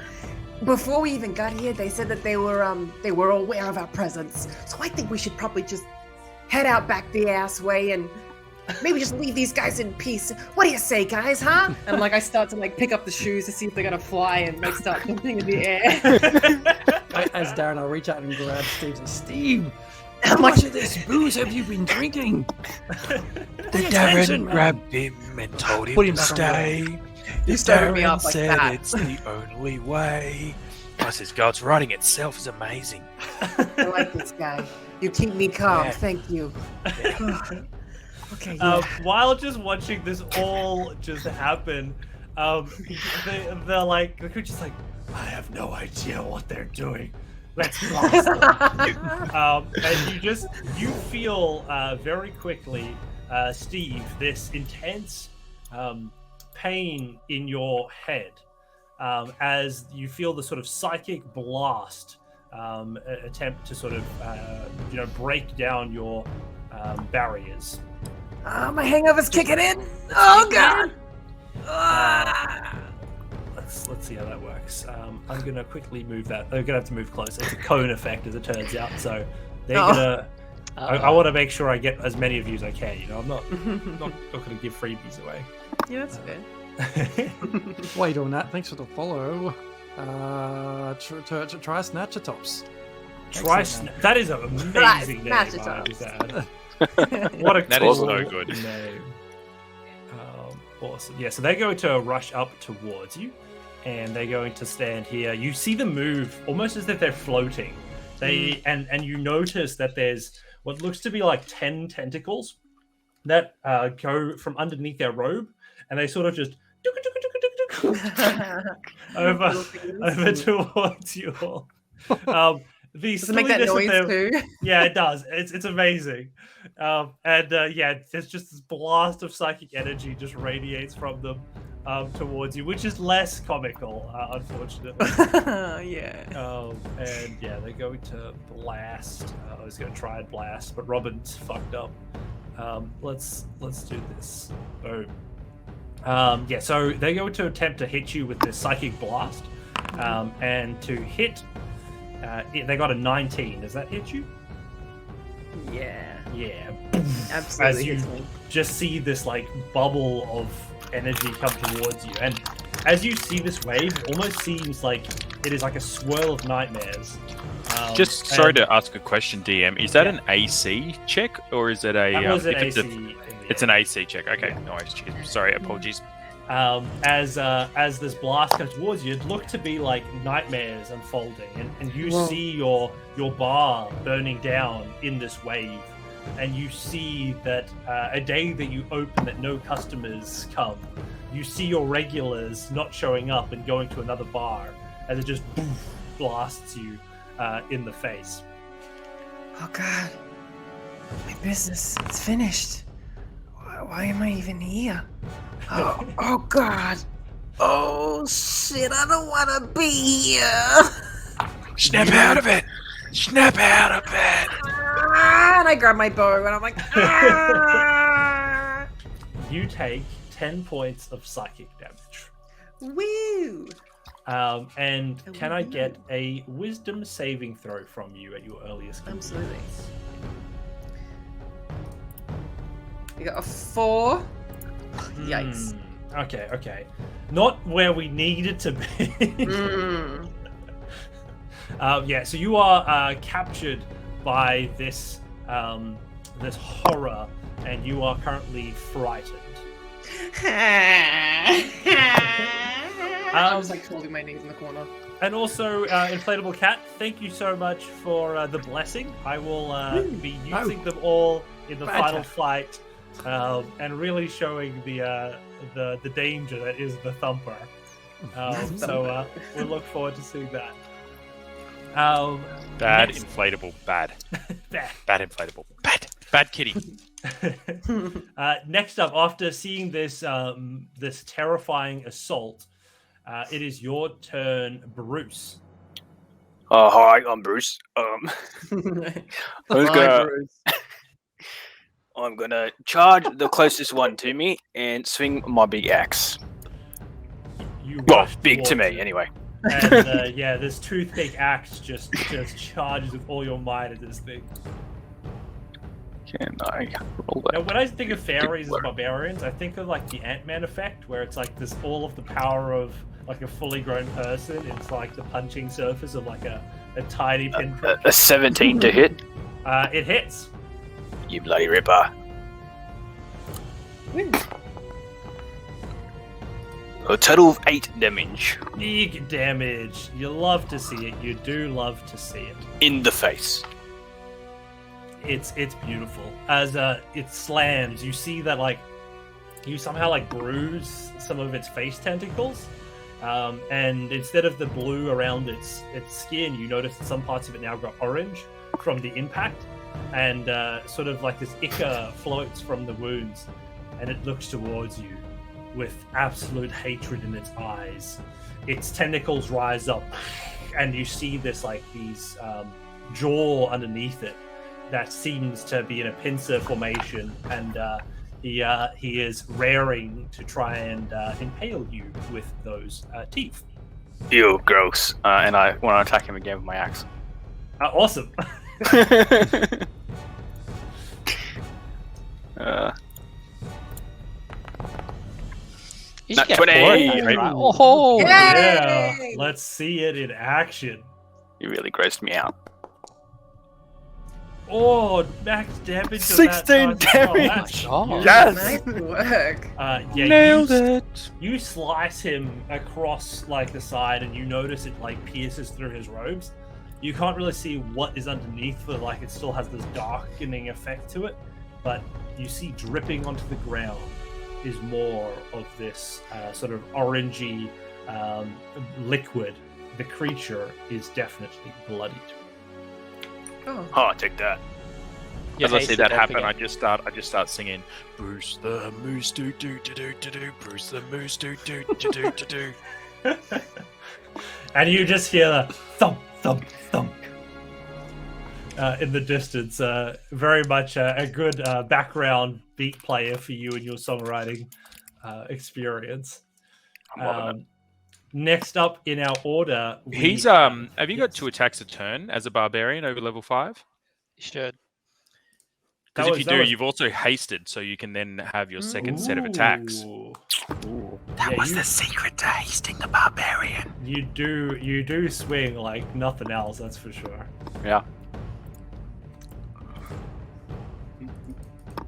we even got here, they said that they were aware of our presence. So I think we should probably just head out back the ass way and maybe just leave these guys in peace. What do you say, guys, huh? And I start to pick up the shoes to see if they're gonna fly and start jumping in the air. As Darren, I'll reach out and grab Steve. Steve, how much of this booze have you been drinking? Darren grabbed him and told him to stay. You started me off like said that. It's the only way. I says, God's writing itself is amazing. I like this guy. You keep me calm. Yeah. Thank you. Okay. While just watching this all just happen, they're like, the creature's like, I have no idea what they're doing. Let's blast them. And you feel very quickly, Steve, this intense pain in your head as you feel the sort of psychic blast attempt to sort of break down your barriers. My hangover's kicking in. Oh God. Let's see how that works. I'm gonna quickly move that. I'm gonna have to move closer. It's a cone effect, as it turns out. So they're gonna. I want to make sure I get as many of you as I can. I'm not gonna give freebies away. Yeah, that's fair. While you're doing that, thanks for the follow. Try Snatcher Tops. That is an amazing name. Snatcher Tops. What a That cool is so good. name. Awesome. Yeah, so they're going to rush up towards you, and they're going to stand here. You see them move almost as if they're floating. And you notice that there's what looks to be like 10 tentacles that go from underneath their robe, and they sort of just over towards you all. Does it make that noise too? Yeah, it does. It's amazing. There's just this blast of psychic energy just radiates from them towards you, which is less comical, unfortunately. Yeah. They're going to blast. I was going to try and blast, but Robin's fucked up. Let's do this. Boom. So they're going to attempt to hit you with this psychic blast, and to hit. They got a 19. Does that hit you? Yeah. Yeah. Absolutely. As you just see this bubble of energy come towards you, and as you see this wave, it almost seems like it is like a swirl of nightmares. Sorry to ask a question, DM. Is that an AC check or is it a? That was an AC. It's an AC check. Okay, no worries. Sorry, apologies. As this blast comes towards you, it looked to be like nightmares unfolding, and you see your bar burning down in this wave, and you see that a day that you open that no customers come, you see your regulars not showing up and going to another bar, as it just blasts you in the face. Oh God. My business, it's finished. Why am I even here? Oh God. Oh shit, I don't want to be here. Snap out of it. Snap out of it. And I grab my bow and I'm like, You take 10 points of psychic damage. Woo! And can I get a wisdom saving throw from you at your earliest convenience? Absolutely. You got a 4. Yikes. Okay. Not where we needed to be. So you are captured by this this horror, and you are currently frightened. I was like holding my knees in the corner. And also, Inflatable Cat, thank you so much for the blessing. I will be using them all in the final fight, and really showing the danger that is the Thumper. So we look forward to seeing that. Bad next- inflatable. Bad. Bad. Bad inflatable. Bad. Bad kitty. Next up, after seeing this this terrifying assault, it is your turn, Bruce. Hi, I'm Bruce. I'm gonna charge the closest one to me and swing my big axe. Well, rush big to towards me it. anyway. And this toothpick axe just charges with all your might at this thing. Can I roll that? Now, when I think of fairies as barbarians, I think of like the Ant-Man effect, where it's like this all of the power of like a fully grown person. It's like the punching surface of like a tiny pinprick. A 17 to hit. It hits. You bloody ripper. A total of 8 damage. Big damage. You love to see it. You do love to see it. In the face. It's beautiful. As it slams, you see that like you somehow like bruise some of its face tentacles, and instead of the blue around its skin, you notice that some parts of it now got orange from the impact, and sort of like this ichor floats from the wounds, and it looks towards you with absolute hatred in its eyes. Its tentacles rise up, and you see this like these jaw underneath it that seems to be in a pincer formation, and he is raring to try and impale you with those teeth. Ew, gross. And I want to attack him again with my axe. Awesome. You should get 20. 4 of them, right? Oh, Yeah, let's see it in action. You really grossed me out. Oh, max damage. 16 damage. God. Yes! Nice work. Nailed it. You slice him across like the side, and you notice it like pierces through his robes. You can't really see what is underneath, but like it still has this darkening effect to it. But you see dripping onto the ground is more of this sort of orangey liquid. The creature is definitely bloodied. Oh. Oh, take that. Your As I see hatred, that don't happen, forget. I just start singing Bruce the Moose do do do do do do Bruce the Moose do do do do do do. And you just hear the thump, thump, thump in the distance. Very much a good background beat player for you and your songwriting experience. I'm loving it. Next up in our order, He's have you got 2 attacks a turn as a barbarian over level 5? You should. Because if you do, you've also hasted, so you can then have your second set of attacks. That was the secret to hasting the barbarian. You do swing like nothing else, that's for sure. Yeah.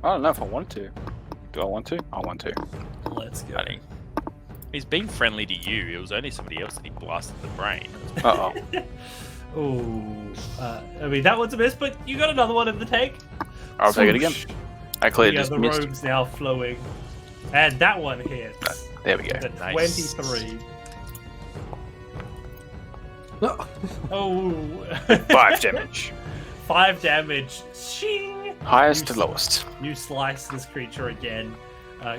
I don't know if I want to. Do I want to? I want to. Let's go. He's being friendly to you. It was only somebody else that he blasted the brain. Uh-oh. I mean, that one's a miss, but you got another one in the tank. I'll take it again. I clearly Yeah, just the missed. robe's now flowing. And that one hits. There we go. The Nice. 23. No. Oh. 5 damage. 5 damage. Shing! Highest to lowest. You slice this creature again.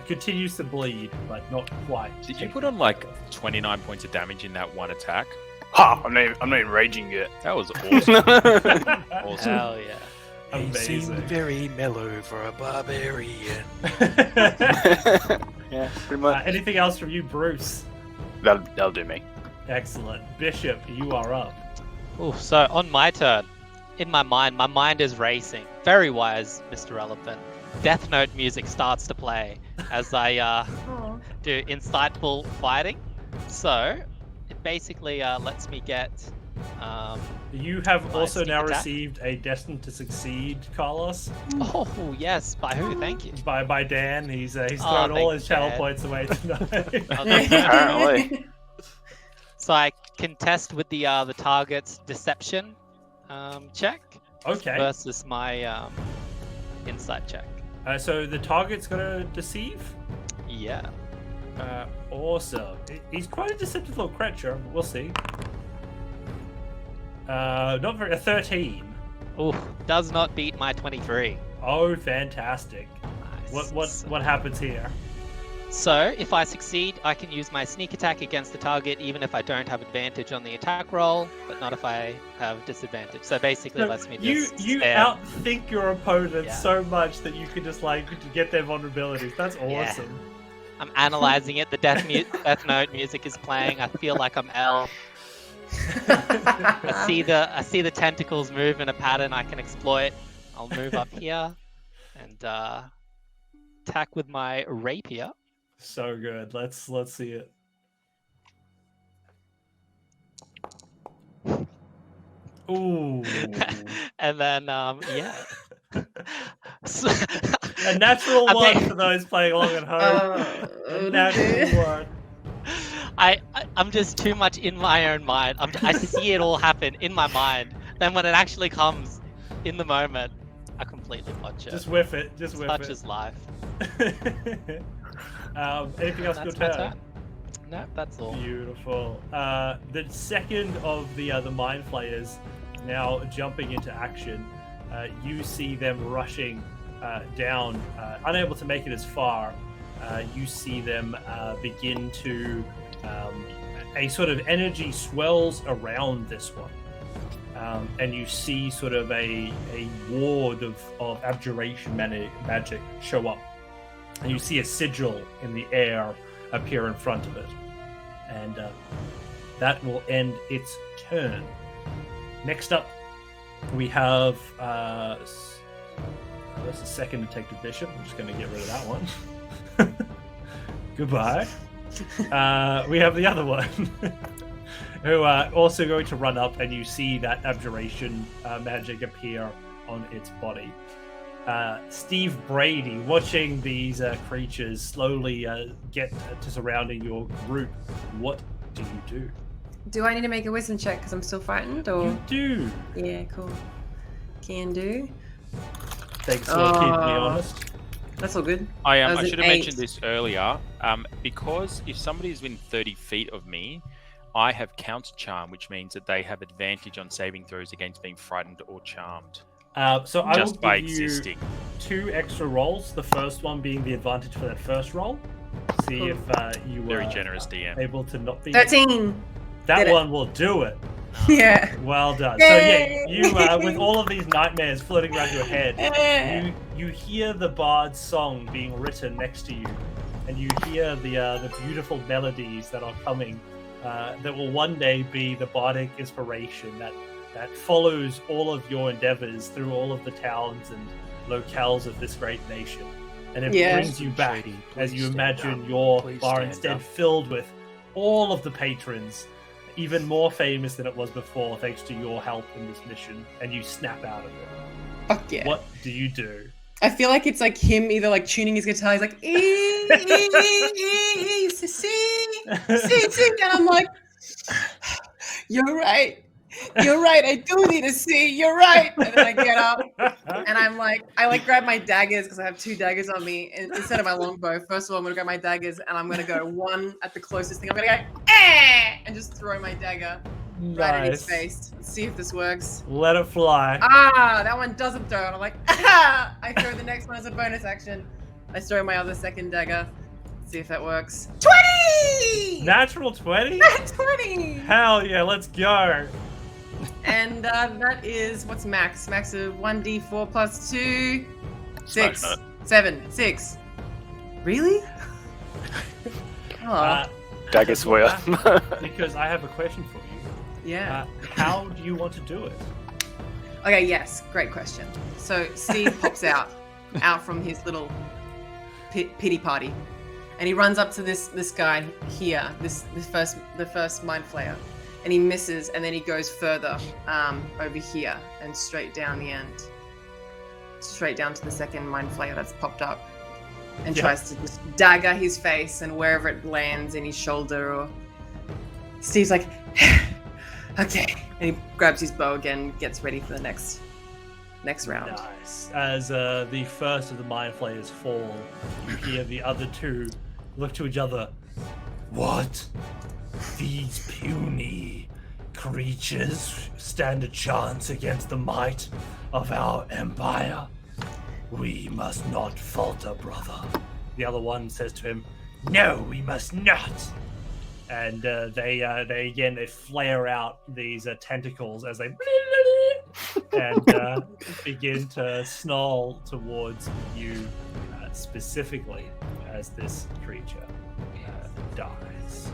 Continues to bleed, but not quite. Did you put on like 29 points of damage in that one attack? Ha! I'm not even raging yet. That was awesome. Awesome. Hell yeah. He Amazing. seemed very mellow for a barbarian. Yeah, pretty much. Anything else from you, Bruce? That'll do me. Excellent. Bishop, you are up. Ooh, so on my turn, in my mind is racing. Very wise, Mr. Elephant. Death Note music starts to play as I do insightful fighting. So it basically lets me get. You have also now attack. received a Destined to Succeed, Carlos. Oh yes, by who? Thank you. By Dan. He's thrown all his channel Dan. points away tonight. Apparently. So I contest with the target's deception check Okay. versus my insight check. So the target's gonna deceive. Yeah. Awesome. He's quite a deceptive little creature. But we'll see. Not very. A 13. Ooh, does not beat my 23. Oh, fantastic. Nice. What happens here? So, if I succeed, I can use my sneak attack against the target even if I don't have advantage on the attack roll, but not if I have disadvantage. So basically it lets me just You spare- outthink your opponent Yeah. so much that you can just like get their vulnerabilities. That's Yeah. awesome. I'm analyzing it, the Death Note music is playing, I feel like I'm L. I see the tentacles move in a pattern I can exploit. I'll move up here and attack with my rapier. So good. Let's see it. Ooh. And then yeah. So- A natural I one think- for those playing along at home. A natural one. I'm just too much in my own mind. I see it all happen in my mind. Then when it actually comes in the moment, I completely botch it. Just whiff it. Just whiff Such it. is life. Anything else That's your my turn? turn. No, that's all. Beautiful. The second of the mind flayers now jumping into action. You see them rushing down, unable to make it as far. You see them begin to a sort of energy swells around this one, and you see sort of a ward of abjuration magic show up, and you see a sigil in the air appear in front of it, and that will end its turn. Next up, we have that's the second Detective Bishop. I'm just going to get rid of that one. Goodbye. We have the other one, who are also going to run up, and you see that abjuration magic appear on its body. Steve Brady, watching these creatures slowly get to surrounding your group, what do you do? Do I need to make a wisdom check because I'm still frightened, or? You do. Yeah, cool. Can do. Thanks for keeping me honest. That's all good. I That was should an have mentioned 8. this earlier. Because if somebody's within 30 feet of me, I have counter charm, which means that they have advantage on saving throws against being frightened or charmed. So I Just will by give existing. you 2 extra rolls. The first one being the advantage for that first roll. See Cool. if you were Very generous DM. able to not be. 13. That Did it. one will do it. Yeah. Well done. Yay! So yeah, you with all of these nightmares floating around your head, you hear the bard's song being written next to you, and you hear the beautiful melodies that are coming, that will one day be the bardic inspiration that follows all of your endeavors through all of the towns and locales of this great nation, and it Yeah. brings you back Shady, as please you stand imagine up. your Please bar stand instead up. filled with all of the patrons, even more famous than it was before thanks to your help in this mission, and you snap out of it. Fuck yeah. What do you do? I feel like it's like him either like tuning his guitar. He's like, see, and I'm like, you're right. I do need to see. You're right. And then I get up and I'm like, I grab my daggers because I have 2 daggers on me instead of my longbow. First of all, I'm gonna grab my daggers and I'm gonna go one at the closest thing. I'm gonna go and just throw my dagger Right in his Nice. face. Let's see if this works. Let it fly. Ah, that one doesn't throw. And I'm like, ah! I throw the next one as a bonus action. I throw my other second dagger. Let's see if that works. 20! Natural 20? 20! Hell yeah, let's go. And that is, what's max? Max of 1d4 plus 2. 6. 7. 6. Really? Oh. Dagger swear. Because I have a question for you. Yeah. How do you want to do it? Okay, yes. Great question. So Steve pops out from his little pity party. And he runs up to this guy here, the first mind flayer. And he misses, and then he goes further over here and straight down the end. Straight down to the second mind flayer that's popped up. And tries to just dagger his face, and wherever it lands, in his shoulder, or Steve's like, okay, and he grabs his bow again, gets ready for the next round. Nice. As the first of the mind flayers fall, you hear the other two look to each other. What? These puny creatures stand a chance against the might of our empire? We must not falter, brother. The other one says to him, no, we must not. And they flare out these tentacles as they and begin to snarl towards you specifically as this creature dies.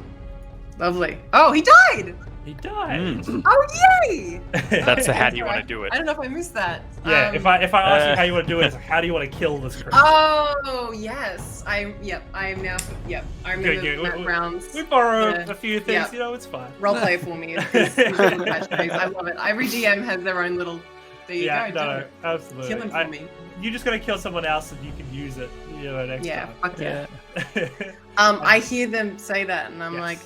Lovely. Oh, he died! He died. Oh, yay! That's how do you want to do it? I don't know if I missed that. Yeah, if I ask you how you want to do it, it's how do you want to kill this creature? Oh, yes. I am now. Yep. I remember that rounds. We borrowed a few things, it's fine. Roleplay for me. It's really catchphrase. I love it. Every GM has their own little. There you go. No, absolutely. Kill him for me. You just gotta kill someone else and you can use it, next time. Fuck yeah. I hear them say that, and I'm like,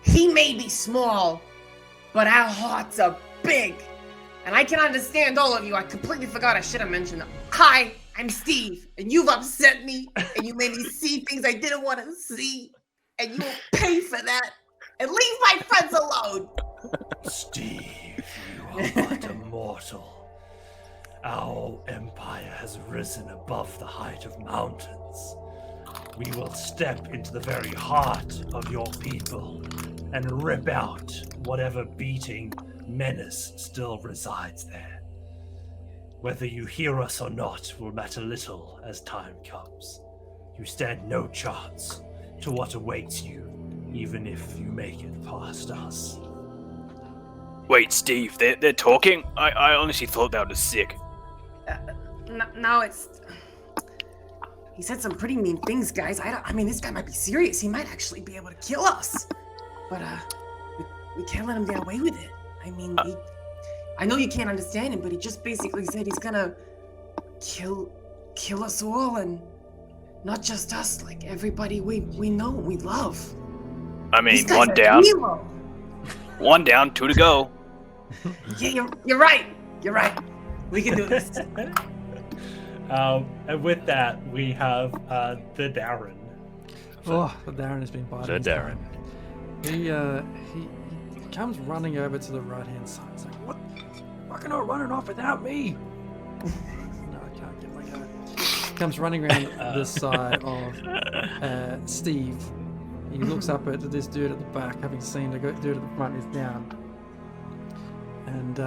He may be small, but our hearts are big. And I can understand all of you. I completely forgot I should have mentioned them. Hi, I'm Steve, and you've upset me, and you made me see things I didn't want to see, and you will pay for that. And leave my friends alone. Steve, you are but a mortal. Our empire has risen above the height of mountains. We will step into the very heart of your people and rip out whatever beating menace still resides there. Whether you hear us or not will matter little as time comes. You stand no chance to what awaits you, even if you make it past us. Wait, Steve, they're talking? I honestly thought that was sick. No, it's... He said some pretty mean things, guys. I mean, this guy might be serious. He might actually be able to kill us. But, we can't let him get away with it. I mean, I know you can't understand him, but he just basically said he's gonna kill us all, and not just us, like everybody we know and we love. I mean, one down. One down, 2 to go. Yeah, you're right. You're right. We can do this. And with that, we have the Darren. Oh, the Darren has been biting. The Darren. He comes running over to the right-hand side. He's like, "What? Fucking not running off without me!" No, I can't get my guy. Comes running around this side of Steve. He looks up at this dude at the back, having seen the dude at the front is down, and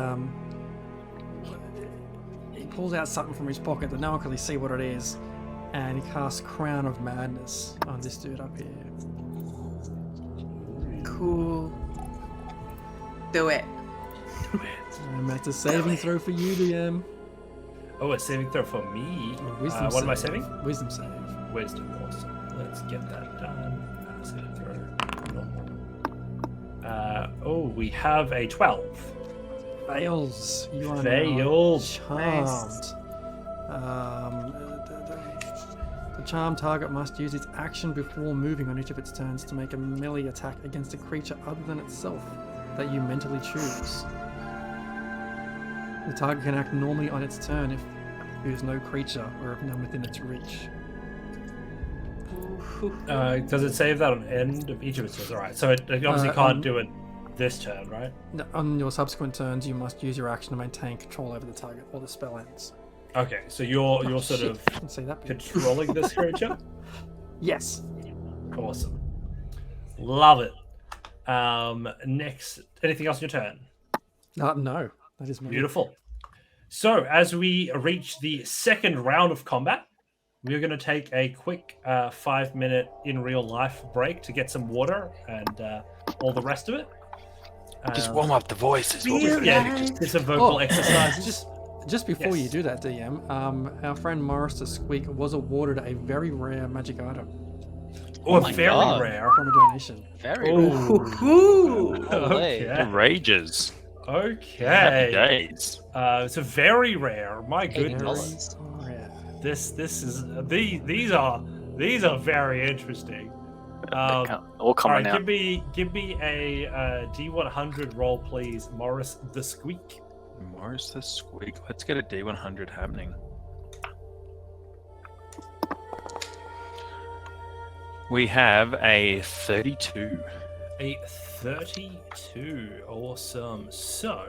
he pulls out something from his pocket that no one can really see what it is, and he casts Crown of Madness on this dude up here. cool. Do it. And that's a saving throw for you, DM. Oh, a saving throw for me. Wisdom What am I save. saving? Wisdom save. Wisdom. Awesome. Let's get that done. Saving throw. Normal. We have a 12. Fails. You are Failed. now charmed. The charmed target must use its action before moving on each of its turns to make a melee attack against a creature other than itself that you mentally choose. The target can act normally on its turn if there is no creature or if none within its reach. Does it save that on end of each of its turns? Alright, so it obviously can't do it this turn, right? On your subsequent turns, you must use your action to maintain control over the target or the spell ends. Okay, so you're sort shit. of I didn't see that bit. controlling this creature. Yes. Awesome, love it. Next, anything else on your turn? No, that is me. Beautiful. So as we reach the second round of combat, we're going to take a quick 5-minute in real life break to get some water and all the rest of it. Just warm up the voices. It's a vocal exercise. Just before you do that, DM, our friend Morris the Sqeak was awarded a very rare magic item. Oh, very rare. From a donation. Very Okay. The rages. Okay. Happy days. It's a very rare. My goodness. $8. Rare. This is these are very interesting. All coming out. Give me a D100 roll, please, Morris the Sqeak. Morris the Sqeak. Let's get a D100 happening. We have a 32. A 32. Awesome. So,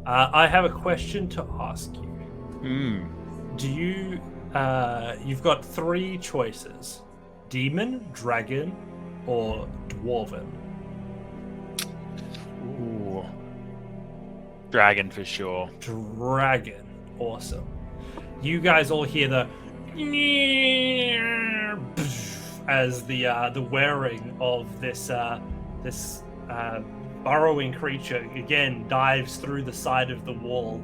I have a question to ask you. Do you? You've got 3 choices: demon, dragon, or dwarven. Ooh. Dragon for sure. Dragon. Awesome. You guys all hear the as the wearing of this burrowing creature again dives through the side of the wall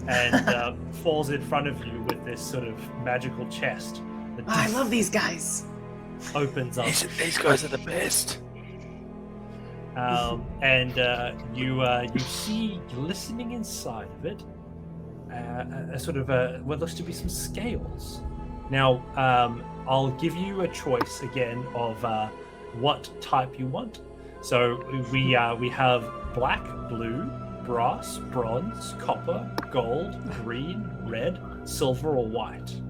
and falls in front of you with this sort of magical chest that I love these guys. opens up. These guys are the best. And you see glistening inside of it a sort of what looks to be some scales. Now, I'll give you a choice again of what type you want. So we have black, blue, brass, bronze, copper, gold, green, red, silver, or white.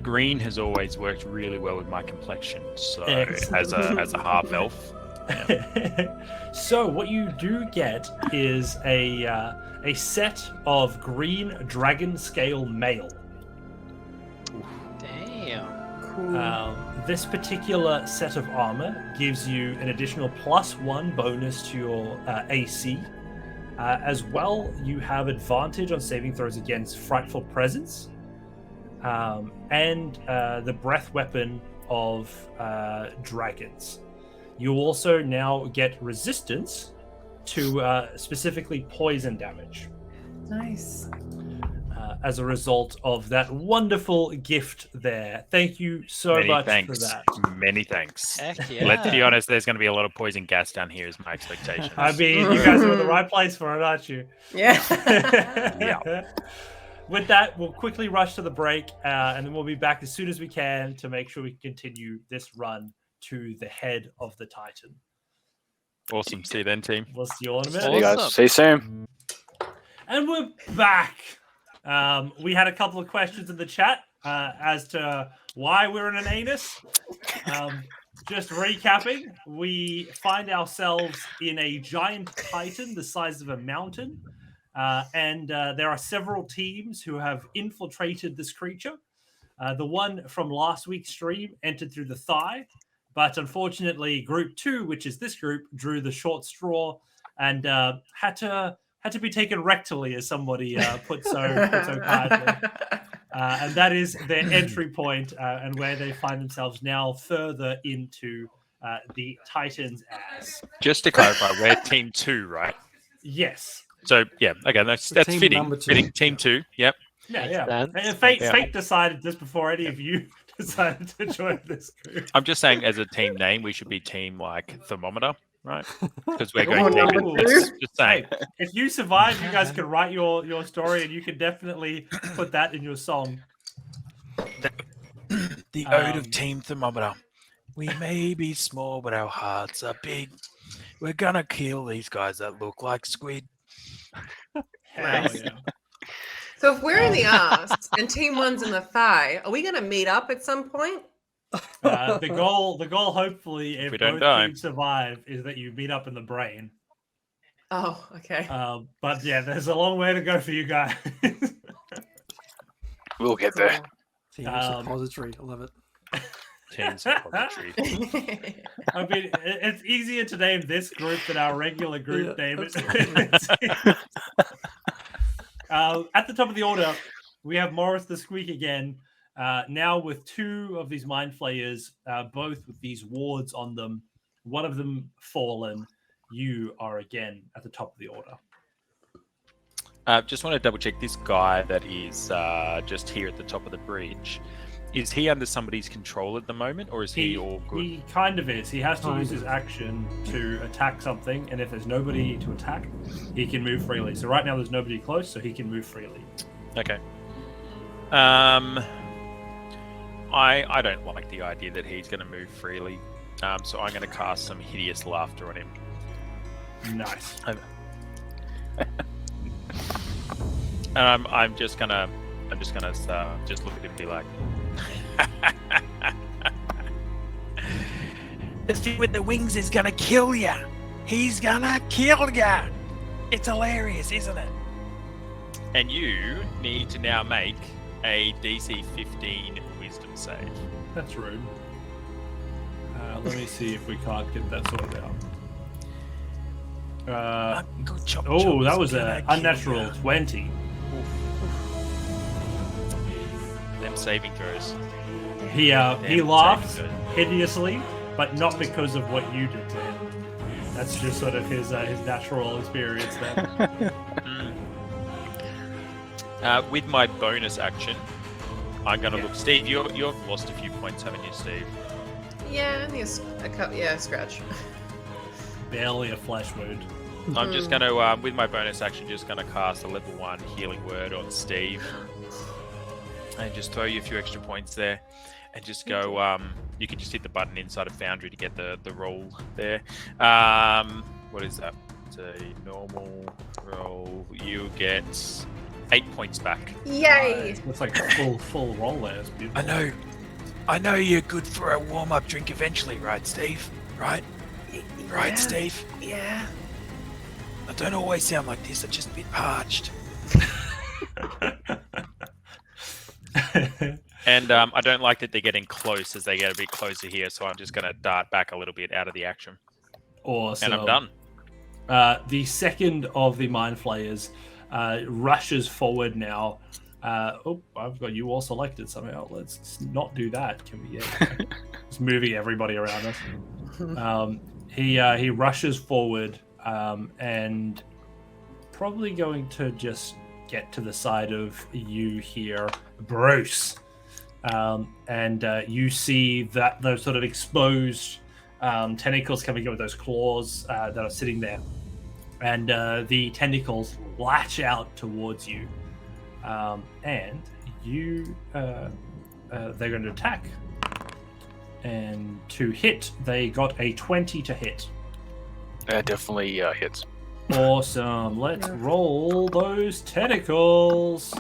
Green has always worked really well with my complexion, so Excellent. as a half elf. So what you do get is a set of green dragon scale mail. Damn. This particular set of armor gives you an additional +1 bonus to your AC. As well, you have advantage on saving throws against Frightful Presence and the breath weapon of dragons. You also now get resistance to specifically poison damage. Nice. As a result of that wonderful gift there. Thank you so much for that. Many thanks. Heck yeah. Let's be honest, there's going to be a lot of poison gas down here is my expectation. I mean, you guys are in the right place for it, aren't you? Yeah. Yeah. With that, we'll quickly rush to the break, and then we'll be back as soon as we can to make sure we can continue this run to the head of the Titan. Awesome. See you then, team. We'll see you all in a minute. See you guys. See you soon. And we're back. We had a couple of questions in the chat as to why we're in an anus. Just recapping, we find ourselves in a giant Titan the size of a mountain. And there are several teams who have infiltrated this creature. The one from last week's stream entered through the thigh, but unfortunately, Group 2, which is this group, drew the short straw and had to be taken rectally, as somebody put so kindly. And that is their entry point, and where they find themselves now further into the Titan's ass. Just to clarify, we're team 2, right? Yes. So yeah, okay, that's team fitting. number 2. Fitting team 2. Yep. Yeah. And Fate decided this before any of you decided to join this group. I'm just saying, as a team name, we should be team like thermometer, right? Because we're Oh, going no. deep. Just saying. Hey, if you survive, you guys can write your story, and you can definitely put that in your song. The ode of Team Thermometer. We may be small, but our hearts are big. We're gonna kill these guys that look like squid. Hell yeah. So if we're in the ass and Team 1's in the thigh, are we going to meet up at some point? The goal, hopefully, if we don't both die. teams survive, is that you meet up in the brain. Oh, okay. But yeah, there's a long way to go for you guys. We'll get there. Team suppository. I love it. Team suppository. I mean, it's easier to name this group than our regular group name. At the top of the order, we have Morris the Sqeak again. Now with two of these mind flayers, both with these wards on them, one of them fallen. You are again at the top of the order. Just want to double check this guy that is just here at the top of the bridge. Is he under somebody's control at the moment, or is he all good? He kind of is. He has to use his action to attack something, and if there's nobody to attack, he can move freely. So right now there's nobody close, so he can move freely. Okay. I don't like the idea that he's going to move freely, so I'm going to cast some hideous laughter on him. Nice. And I'm just gonna just look at him and be like, "This dude with the wings is gonna kill ya. He's gonna kill ya. It's hilarious, isn't it?" and you need to now make a DC 15 Wisdom save. That's rude. Let me see if we can't get that sorted out. Good job. Oh, that was an unnatural 20. Them saving throws. He Them laughed saving throws. hideously, but not because of what you did to him. That's just sort of his natural experience there. With my bonus action, I'm gonna look. Steve, you've lost a few points, haven't you, Steve? Yeah, I think it's a scratch. Barely a flesh wound. I'm just gonna, with my bonus action, just gonna cast a level 1 healing word on Steve, and just throw you a few extra points there, and just go. You can just hit the button inside of Foundry to get the roll there. What is that? It's a normal roll. You get 8 points back. Yay! It's like a full roll there. It's beautiful. I know you're good for a warm-up drink eventually, right, Steve? Right? Right, Steve? Yeah. I don't always sound like this. I'm just a bit parched. And I don't like that they're getting close as they get a bit closer here, so I'm just going to dart back a little bit out of the action. Awesome. And I'm done. The second of the mind flayers rushes forward now. I've got you all selected somehow. Let's not do that. Can we? Yeah. Just moving everybody around us. He rushes forward and probably going to just get to the side of you here, Bruce. And you see that those sort of exposed tentacles coming in with those claws that are sitting there. And the tentacles latch out towards you. And you, they're going to attack. And to hit, they got a 20 to hit. That definitely hits. Awesome. Let's roll those tentacles.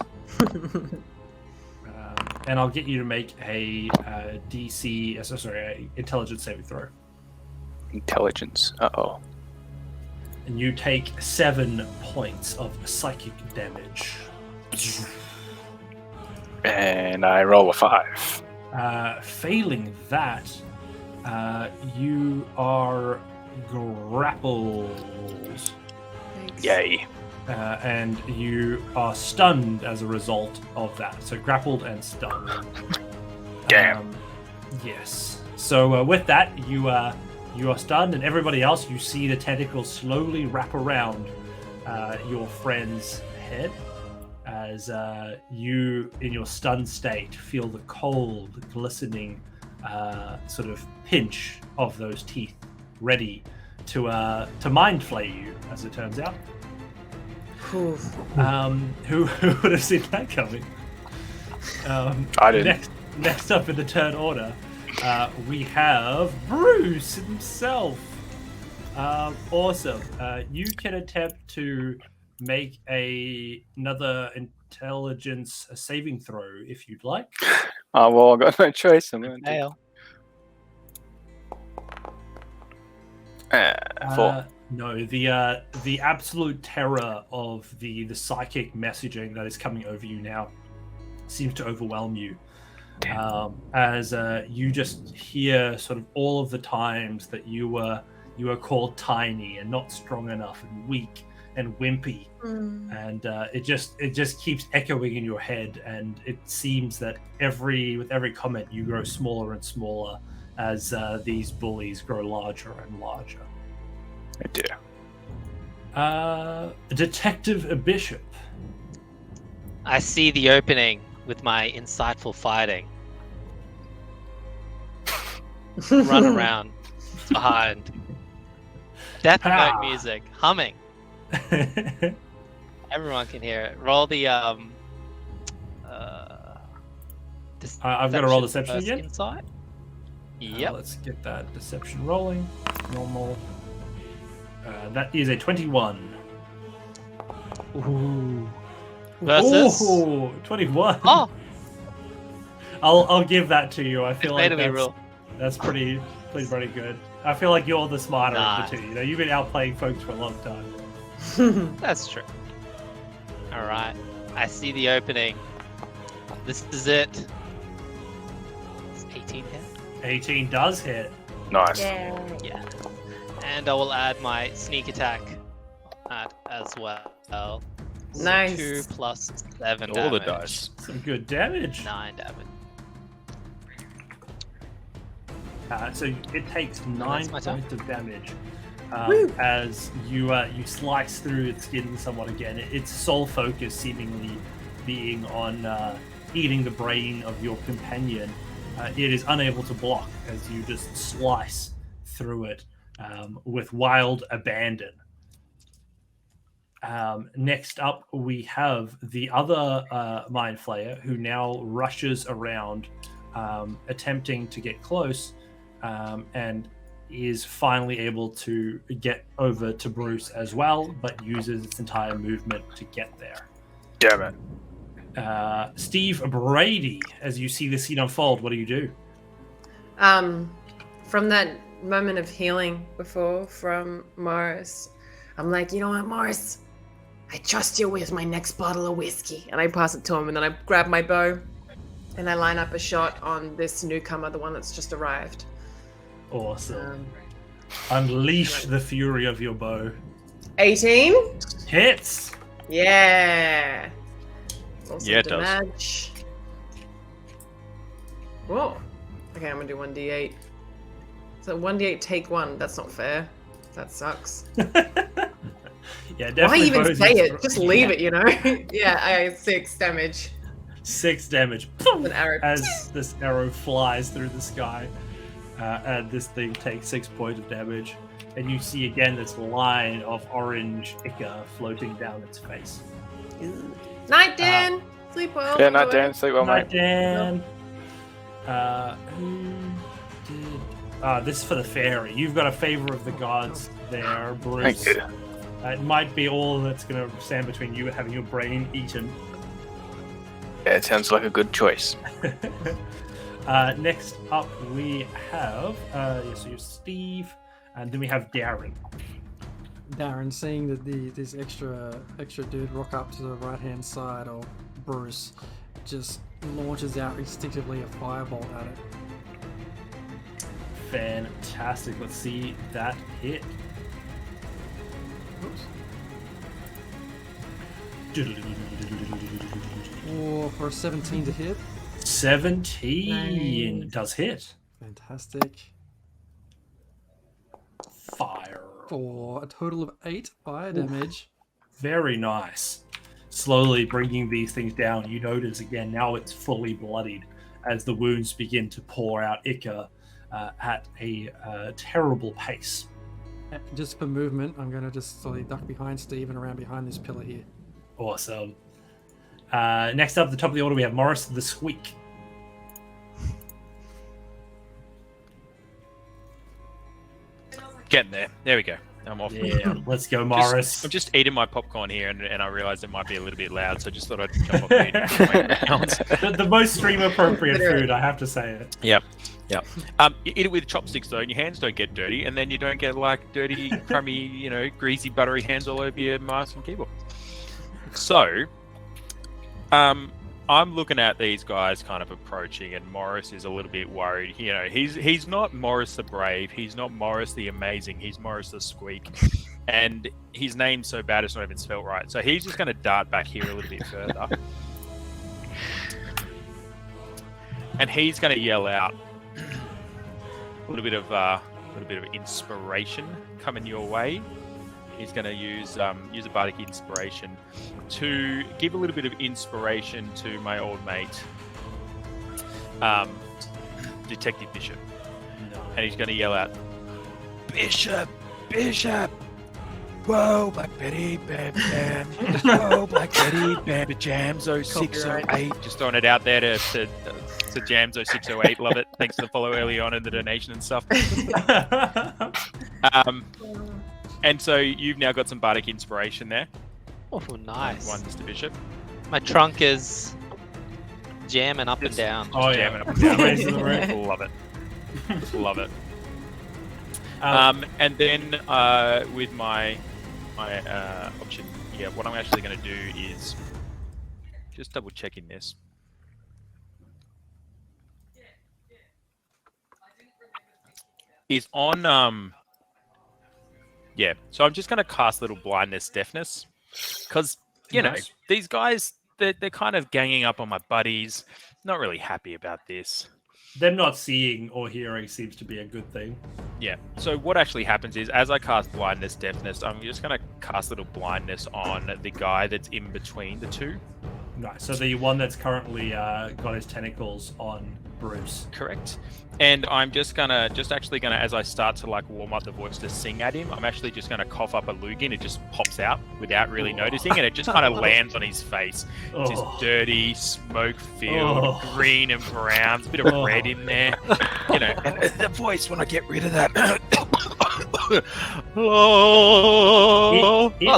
And I'll get you to make a intelligence saving throw. Intelligence. Uh-oh. And you take 7 points of psychic damage. And I roll a 5. Failing that, you are grappled. Yay. And you are stunned as a result of that. So grappled and stunned. Damn. Yes. So with that, you are stunned, and everybody else, you see the tentacles slowly wrap around your friend's head as you, in your stunned state, feel the cold, glistening sort of pinch of those teeth, ready to mind flay you, as it turns out. Who would have seen that coming? I didn't. Next up in the turn order, we have Bruce himself. Awesome. You can attempt to make another intelligence saving throw if you'd like. Oh, well, I got no choice. I'm going to Fail. No, the absolute terror of the psychic messaging that is coming over you now seems to overwhelm you. As you just hear sort of all of the times that you were called tiny and not strong enough and weak and wimpy, and it just keeps echoing in your head, and it seems that with every comment you grow smaller and smaller as these bullies grow larger and larger. Oh dear. Detective Bishop. I see the opening with my insightful fighting. Run around behind. Death note music humming. Everyone can hear it. Roll the I've got to roll deception again. Insight. Yep. Let's get that deception rolling. Normal. That is a 21. Ooh. Versus. Ooh, 21. Oh. I'll give that to you. I feel like that's pretty good. I feel like you're the smarter of the two. You know, you've been outplaying folks for a long time. That's true. All right. I see the opening. This is it. It's 18 hit. 18 does hit. Nice. Yeah. And I will add my sneak attack as well. Nice. 2 plus 7 All damage. the dice. Some good damage. 9 damage. So it takes 9 my turn. points of damage as you slice through its skin somewhat again. Its sole focus seemingly being on eating the brain of your companion. It is unable to block as you just slice through it with wild abandon. Next up, we have the other Mind Flayer who now rushes around, attempting to get close, and is finally able to get over to Bruce as well, but uses its entire movement to get there. Damn it. Steve Brady, as you see the scene unfold, what do you do? From that moment of healing before from Morris, I'm like, you know what, Morris? I trust you with my next bottle of whiskey. And I pass it to him, and then I grab my bow, and I line up a shot on this newcomer, the one that's just arrived. Awesome. Unleash the fury of your bow. 18? Hits! Yeah! Also Yeah, it does. damage. Whoa. Okay, I'm gonna do 1d8. So 1d8 take 1. That's not fair. That sucks. Yeah, definitely. Why even say it? Just leave it, you know? Yeah, I have 6 damage. 6 damage. An arrow. As this arrow flies through the sky. And this thing takes 6 points of damage. And you see again this line of orange ichor floating down its face. Night, Dan! Sleep well. Yeah, night, Dan. Sleep well, Night, mate. Dan. Who did... this is for the fairy. You've got a favor of the gods there, Bruce. Thank you. It might be all that's going to stand between you and having your brain eaten. Yeah, it sounds like a good choice. Next up, we have so you're Steve, and then we have Darren. Darren, seeing that this extra dude rock up to the right hand side of Bruce, just launches out instinctively a firebolt at it. Fantastic. Let's see that hit. Oops. Oh, for a 17 to hit. 17 does hit. Fantastic. Fire. For a total of 8 fire damage. Very nice. Slowly bringing these things down, you notice again now it's fully bloodied as the wounds begin to pour out ichor at a terrible pace. Just for movement, I'm going to just slowly duck behind Steve and around behind this pillar here. Awesome. Next up, at the top of the order, we have Morris the Sqeak. Getting there. There we go. I'm off. Yeah, let's go, Morris. I'm just eating my popcorn here, and I realized it might be a little bit loud, so I just thought I'd jump off mute. The most stream appropriate food, I have to say it. Yep. Yeah. Eat it with chopsticks though, and your hands don't get dirty, and then you don't get like dirty, crummy, greasy, buttery hands all over your mouse and keyboard. So, I'm looking at these guys kind of approaching, and Morris is a little bit worried. He's not Morris the Brave, he's not Morris the Amazing, he's Morris the Sqeak, and his name's so bad it's not even spelled right. So he's just going to dart back here a little bit further, and he's going to yell out a little bit of inspiration coming your way. He's going to use a bardic inspiration to give a little bit of inspiration to my old mate, Detective Bishop. And he's going to yell out, "Bishop! Bishop! Whoa, Black Betty, bam, bam. Whoa, Black Betty, bam, Jamzo 608." Just throwing it out there to Jamzo 608. Love it. Thanks for the follow early on in the donation and stuff. And so you've now got some bardic inspiration there. Oh, nice. One, Mr. Bishop. My trunk is jamming up and down. Jamming up and down. Love it. Love it. And then with my option, what I'm actually going to do is just double checking this. Is on so I'm just going to cast little blindness deafness, because these guys, they're kind of ganging up on my buddies. Not really happy about this. Them not seeing or hearing seems to be a good thing. Yeah. So what actually happens is, as I cast blindness deafness, I'm just going to cast little blindness on the guy that's in between the two. Nice. So the one that's currently got his tentacles on Bruce. Correct. And I'm just actually gonna, as I start to like warm up the voice to sing at him, I'm actually just gonna cough up a loogie, and it just pops out without really noticing, and it just kind of lands on his face. It's just dirty, smoke-filled, green and brown, a bit of red in there. And the voice, when I get rid of that,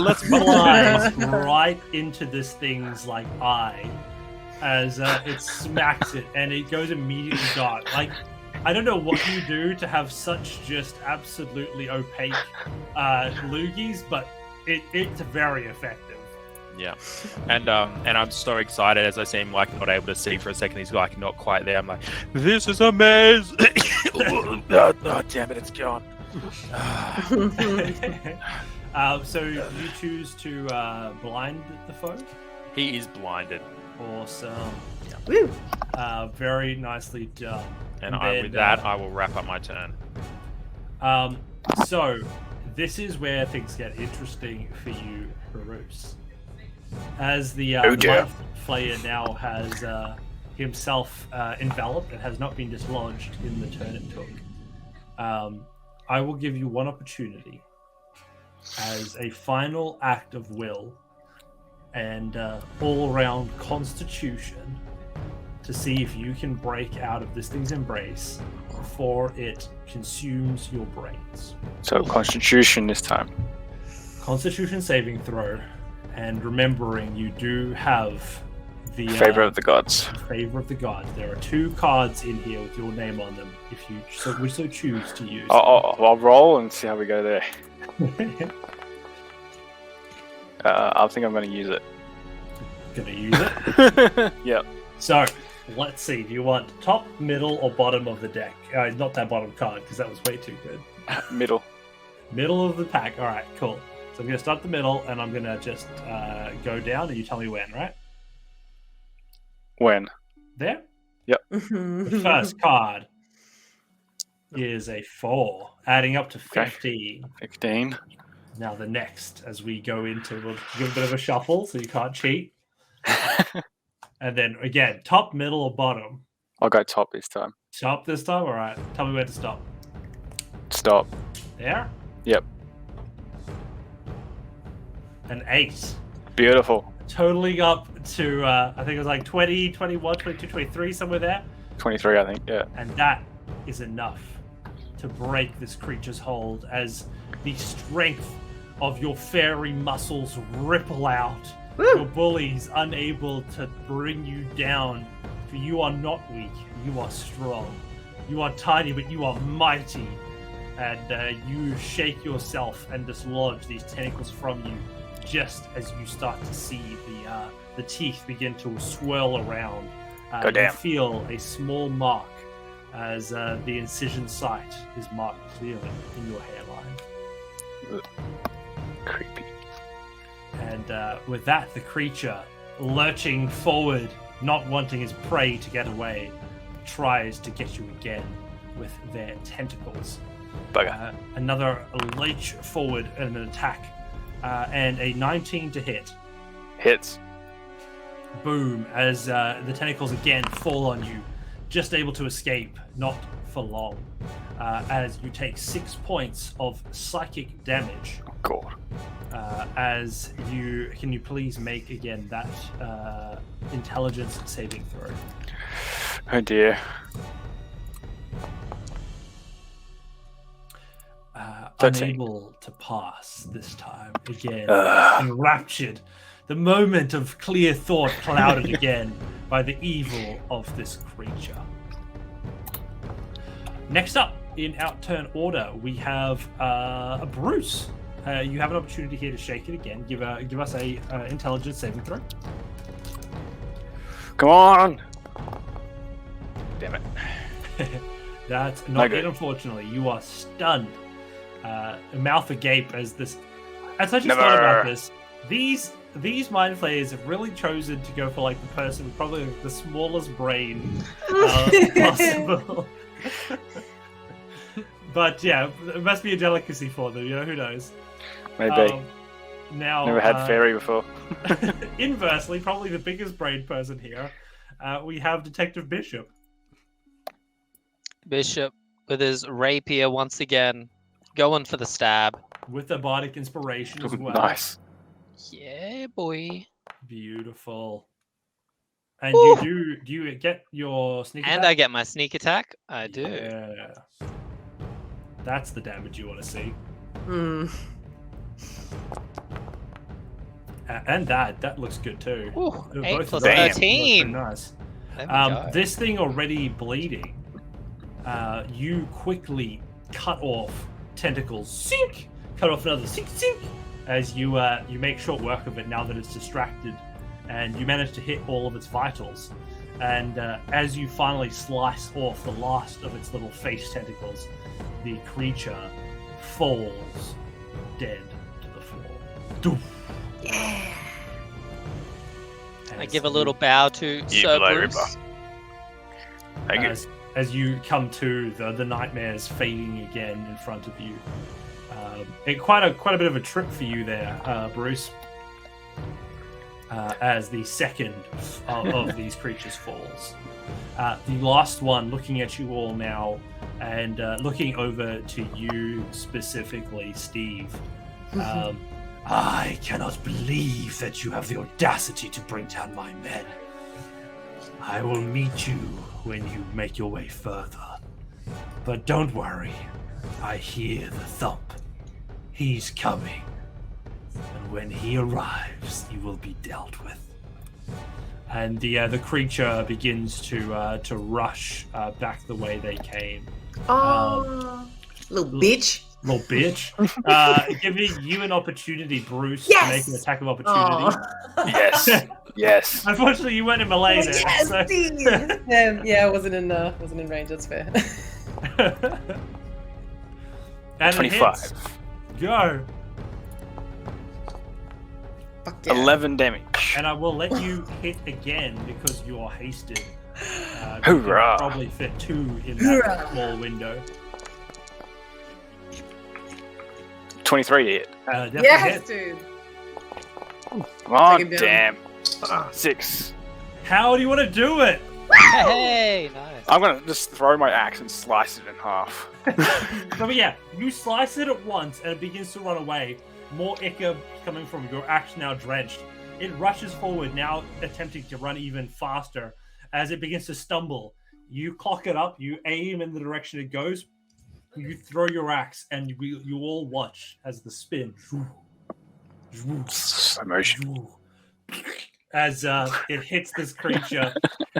let's flies right into this thing's like eye as it smacks it, and it goes immediately dark. Like, I don't know what you do to have such just absolutely opaque loogies, but it's very effective. Yeah, and I'm so excited as I seem like not able to see for a second. He's like not quite there. I'm like, this is amazing. Oh, damn it, it's gone. So you choose to blind the foe? He is blinded. Awesome. Woo! Very nicely done. And with that, I will wrap up my turn. So this is where things get interesting for you, Bruce. As the Mind Flayer now has himself enveloped and has not been dislodged in the turn it took, I will give you one opportunity as a final act of will and all-around constitution to see if you can break out of this thing's embrace before it consumes your brains. So constitution this time. Constitution saving throw, and remembering you do have the favor of the gods. Favor of the gods. There are 2 cards in here with your name on them if you so choose to use. I'll roll and see how we go there. I think I'm going to use it. Gonna use it? Yep. So, let's see. Do you want top, middle, or bottom of the deck? Not that bottom card, because that was way too good. Middle. Middle of the pack. All right, cool. So I'm going to start the middle, and I'm going to just go down, and you tell me when, right? When? There? Yep. The first card is a 4, adding up to 15. 15. Now the next, as we go into, we'll give a bit of a shuffle, so you can't cheat. And then again, top, middle, or bottom? I'll go top this time. Top this time? All right. Tell me where to stop. Stop. There? Yep. An 8. Beautiful. Totaling up to, I think it was like 20, 21, 22, 23, somewhere there. 23, I think, yeah. And that is enough to break this creature's hold as the strength of your fairy muscles ripple out. Woo! Your bullies unable to bring you down, for you are not weak, you are strong. You are tiny, but you are mighty. And you shake yourself and dislodge these tentacles from you just as you start to see the teeth begin to swirl around. You feel a small mark as the incision site is marked clearly in your hairline. Creepy. And with that, the creature, lurching forward, not wanting his prey to get away, tries to get you again with their tentacles. Another leech forward and an attack, and a 19 to hit. Hits. Boom, as the tentacles again fall on you, just able to escape, not for long, as you take 6 points of psychic damage. Oh, God. Can you please make again that intelligence saving throw? Oh dear. Unable to pass this time again. Enraptured. The moment of clear thought clouded again by the evil of this creature. Next up, in out-turn order, we have Bruce. You have an opportunity here to shake it again. Give us a intelligence saving throw. Come on! Damn it. That's not it, unfortunately. You are stunned. Mouth agape as this. As I just thought about this, these mind flayers have really chosen to go for like the person with probably the smallest brain possible. But yeah, it must be a delicacy for them. You know, who knows? Maybe. Now, never had fairy before. Inversely, probably the biggest brain person here. We have Detective Bishop. Bishop with his rapier once again, going for the stab. With the bardic inspiration as well. Nice. Yeah, boy. Beautiful. And do you get your sneak attack? And I get my sneak attack. I do. Yeah. That's the damage you want to see. And that looks good too. Ooh, 8 Both plus of those 13. look nice. There we go. This thing already bleeding. You quickly cut off tentacles. Sink! Cut off another sink. As you make short work of it now that it's distracted, and you manage to hit all of its vitals. And as you finally slice off the last of its little face tentacles, the creature falls dead to the floor. Yeah. I give a little bow to Sir Bruce. As you come to, the nightmares fading again in front of you. Quite a bit of a trip for you there, Bruce. As the second of these creatures falls. The last one looking at you all now, and looking over to you specifically, Steve. I cannot believe that you have the audacity to bring down my men. I will meet you when you make your way further. But don't worry, I hear the thump. He's coming. And when he arrives, you will be dealt with. And the creature begins to rush back the way they came. Little bitch. Little bitch. Giving you an opportunity, Bruce, to make an attack of opportunity. Yes. Unfortunately, you weren't in melee there. Yes, so. Yeah, I wasn't in range. That's fair. And 25. Go. Fuck yeah. 11 damage. And I will let you hit again because you are hasted. Hoorah! You can probably fit 2 in that small window. 23 to hit. Definitely Yes, hit. dude. Oh, Take it damn. 6. How do you want to do it? Hey, nice. I'm going to just throw my axe and slice it in half. So yeah, you slice it at once and it begins to run away. More ichor coming from your axe now drenched. It rushes forward, now attempting to run even faster. As it begins to stumble, you clock it up, you aim in the direction it goes, you throw your axe, and you all watch as the spin. Slow motion. as it hits this creature,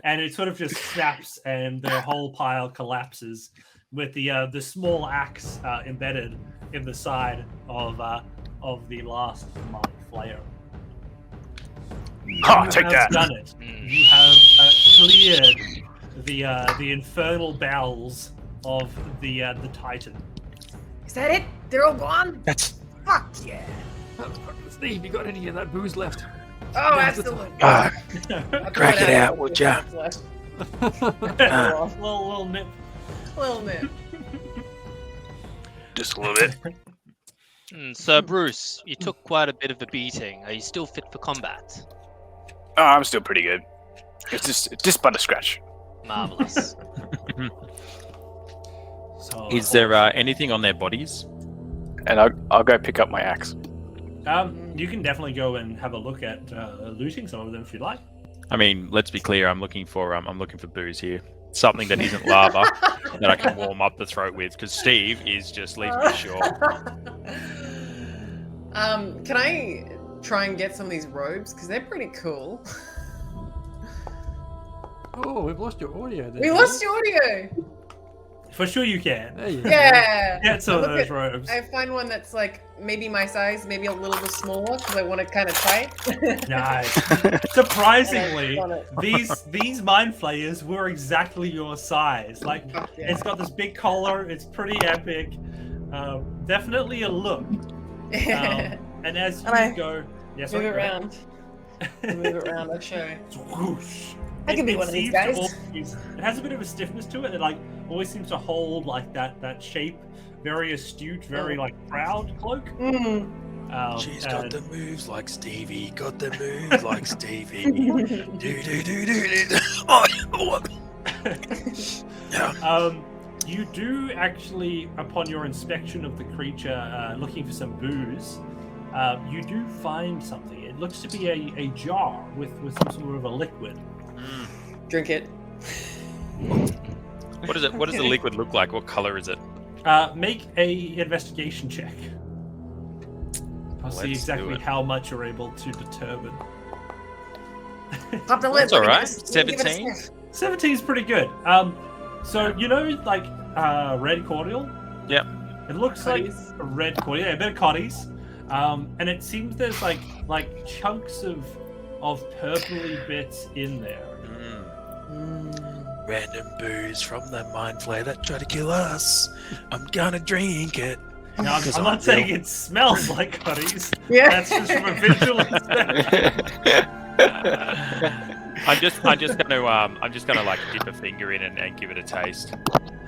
and it sort of just snaps, and the whole pile collapses with the small axe embedded in the side of the last Mind Flayer. Take that! Done it. You have cleared the infernal bowels of the Titan. Is that it? They're all gone? That's Fuck yeah. Steve, you got any of that booze left? Oh, absolutely. crack it out, would ya? little nip. Little nip. Just a little bit. So, Bruce, you took quite a bit of a beating. Are you still fit for combat? Oh, I'm still pretty good. It's just but a scratch. Marvelous. So, Is there anything on their bodies? And I'll go pick up my axe. you can definitely go and have a look at looting some of them if you'd like. I mean, let's be clear. I'm looking for booze here. Something that isn't lava that I can warm up the throat with, because Steve is just leaving me short. Can I try and get some of these robes? Because they're pretty cool. Oh, we've lost your audio there. We lost your audio! For sure you can. There you go. Yeah! Get some of Look those at- robes. I find one that's like maybe my size, maybe a little bit smaller because I want it kind of tight. Nice. Surprisingly, And I got these Mind Flayers were exactly your size. Like, Fuck yeah. it's got this big collar. It's pretty epic. Definitely a look. And as you And I go, yes, Move sorry, it go ahead. around. Move it around, I'll show you. Whoosh. I can be one of these guys. It has a bit of a stiffness to it. It like always seems to hold like that shape. Very astute, very like proud cloak. Mm. She's got the moves like Stevie. Got the moves like Stevie. Do. Oh. Yeah. You do actually, upon your inspection of the creature, looking for some booze, you do find something. It looks to be a jar with some sort of a liquid. Drink it. What is it? What does the liquid look like? What color is it? Make a investigation check. I'll see Let's do exactly it. how much you're able to determine. Pop the lid. That's all right. Let me give it a 17. sniff. 17 is pretty good. So you know, like red cordial. Yep. It looks Cotties. like a red cordial. Yeah, a bit of cotties. And it seems there's like chunks of purpley bits in there. Random booze from the mind flayer that tried to kill us. I'm gonna drink it. Now, Because I'm I'm not saying it smells like cotties. Yeah. That's just from a visual inspection. I'm just gonna like dip a finger in and give it a taste.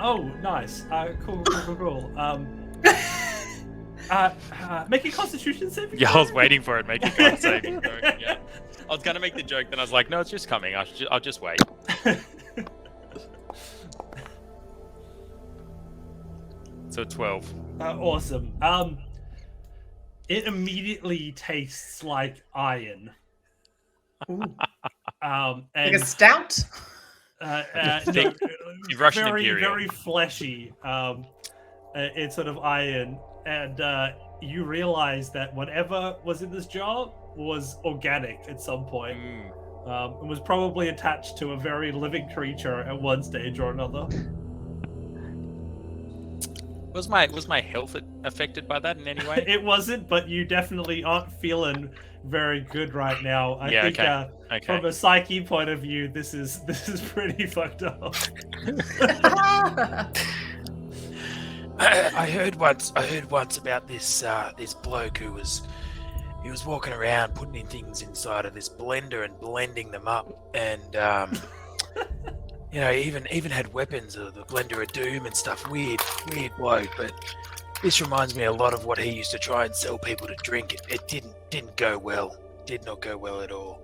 Oh, nice. Cool. Make a Constitution saving. Yeah, I was waiting for it. Make a con saving throw. Yeah. I was gonna make the joke, then I was like, no, it's just coming. I'll just wait. So 12. Awesome. It immediately tastes like iron. Like And a stout? Think- Russian very, Imperial. very fleshy. It's sort of iron, and you realize that whatever was in this jar was organic at some point. It was probably attached to a very living creature at one stage or another. Was my health affected by that in any way? It wasn't, but you definitely aren't feeling very good right now. I think Okay. from a psyche point of view, this is pretty fucked up. I heard once about this bloke who was walking around putting in things inside of this blender and blending them up, and even had weapons, the blender of doom and stuff. Weird bloke, but this reminds me a lot of what he used to try and sell people to drink. It didn't go well. Did not go well at all.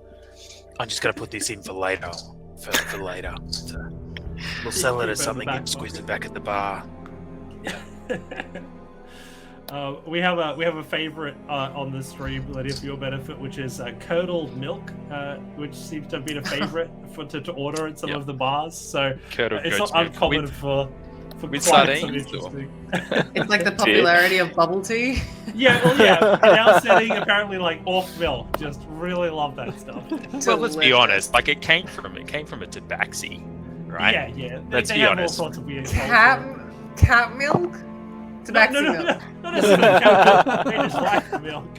I'm just gonna put this in for later. For later. So we'll sell it Keep it in as the something back and squeeze pocket. it back at the bar. We have a favorite on the stream, Lydia, for your benefit, which is curdled milk, which seems to have been a favorite to order at some Yep. of the bars. So Curdled it's goat's not milk uncommon with- for for With quite some sardines, or? interesting. It's like the popularity of bubble tea. Yeah, well, yeah. Now setting apparently like off milk. Just really love that stuff. Well, let's be honest. Like it came from a tabaxi, right? Yeah, yeah. Let's they be have honest. all sorts of weird. Cat milk? Tobacco no, milk. not necessarily cat milk. They just like the milk.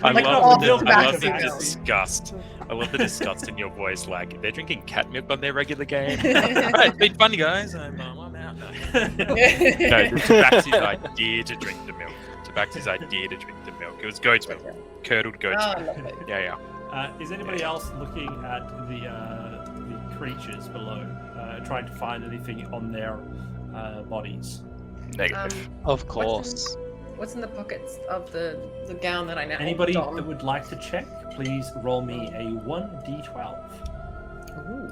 I Like love all the tobacco milk. disgust. I love the disgust in your voice. Like they're drinking cat milk on their regular game. Right, it's been fun, guys. I'm out now. No, Tabaxi's idea to drink the milk. Tabaxi's idea to drink the milk. It was goat's milk, curdled goat's Oh, milk. lovely. Yeah. Is anybody else looking at the creatures below, trying to find anything on their bodies? Negative. Of course. What's in the pockets of the gown that I now Anybody don? that would like to check, please roll me a 1d12. Ooh.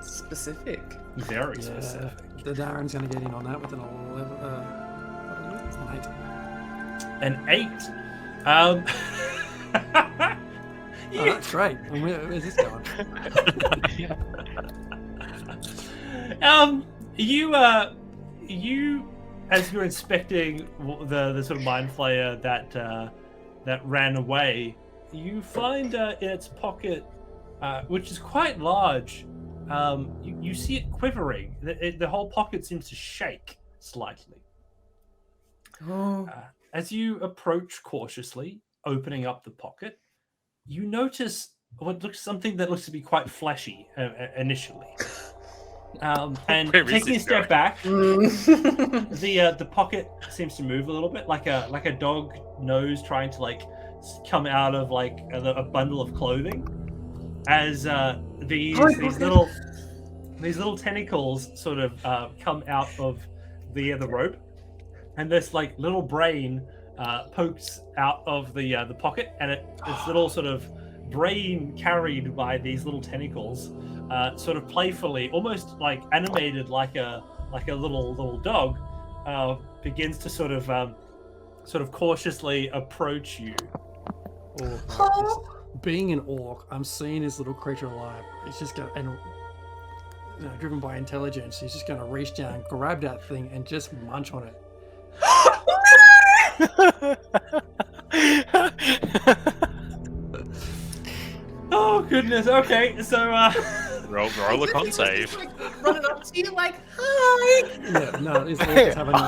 Specific. Very Yeah. specific. The Darren's going to get in on that with an 11. What is it? It's an 8. An 8. Oh, that's great. And where's this going? You, as you're inspecting the sort of mind flayer that ran away, you find in its pocket, which is quite large, you see it quivering. The whole pocket seems to shake slightly. Oh. As you approach cautiously, opening up the pocket, you notice something that looks to be quite fleshy initially. And taking a step back, the pocket seems to move a little bit, like a dog nose trying to like come out of like a bundle of clothing, as these little tentacles sort of come out of the rope, and this like little brain pokes out of the pocket, and this little sort of brain carried by these little tentacles, sort of playfully, almost like animated like a little dog, begins to sort of cautiously approach you. Being an orc, I'm seeing this little creature alive. It's just going, and driven by intelligence, he's just going to reach down, grab that thing, and just munch on it. Oh goodness. Okay, so roll a con save. Like, running up to you like, hi. Yeah, no, it's just having a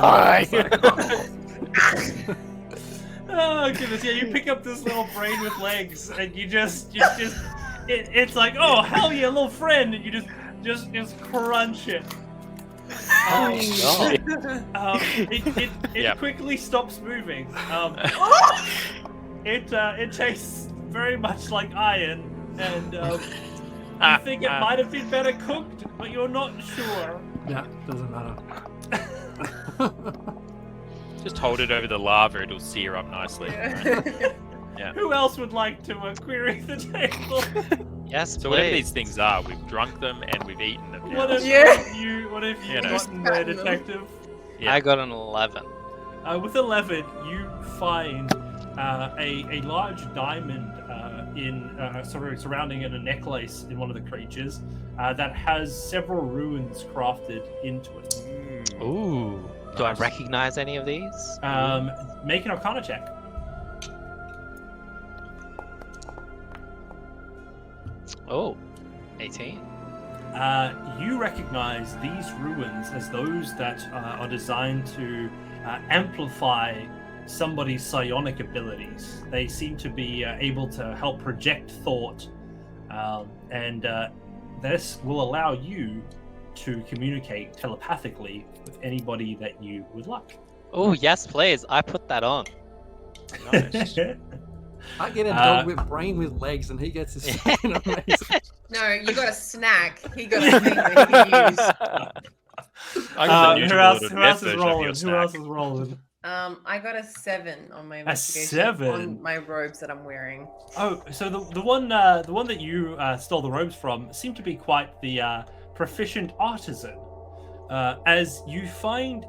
oh goodness, yeah, you pick up this little brain with legs, and you just it's like, oh hell yeah, little friend, and you just crunch it. It quickly stops moving. It tastes very much like iron, and you think it might have been better cooked, but you're not sure. Yeah, doesn't matter. Just hold it over the lava; it'll sear up nicely. Right? Yeah. Who else would like to query the table? Yes, So whatever these things are, we've drunk them and we've eaten them. What now. if you gotten know. there, detective? I got an 11. With 11, you find a large diamond surrounding in a necklace in one of the creatures that has several runes crafted into it. Ooh. Do I recognize any of these? Make an Arcana check. Oh, 18. You recognize these ruins as those that are designed to amplify somebody's psionic abilities. They seem to be able to help project thought, and this will allow you to communicate telepathically with anybody that you would like. Oh, yes, please. I put that on. Nice. I get a dog with brain with legs, and he gets his fucking amazing. No, you got a snack. He got a thing that he can use. Who else is rolling? I got a 7 on my investigation. 7 on my robes that I'm wearing. Oh, so the one that you stole the robes from seemed to be quite the proficient artisan, as you find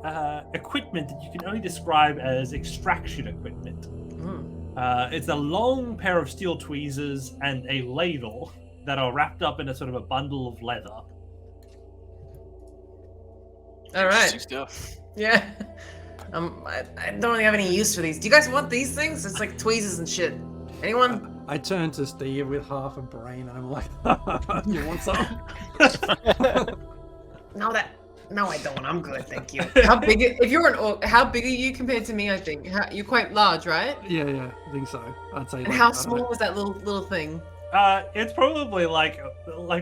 equipment that you can only describe as extraction equipment. It's a long pair of steel tweezers and a ladle that are wrapped up in a sort of a bundle of leather. All right. Interesting stuff. Yeah. I don't really have any use for these. Do you guys want these things? It's like tweezers and shit. Anyone? I turn to Steve with half a brain, and I'm like, "You want some?" No, I don't. I'm good, thank you. How big? If you're an orc, how big are you compared to me? I think you're quite large, right? Yeah, I think so. I'd say. And how small was that little thing? It's probably like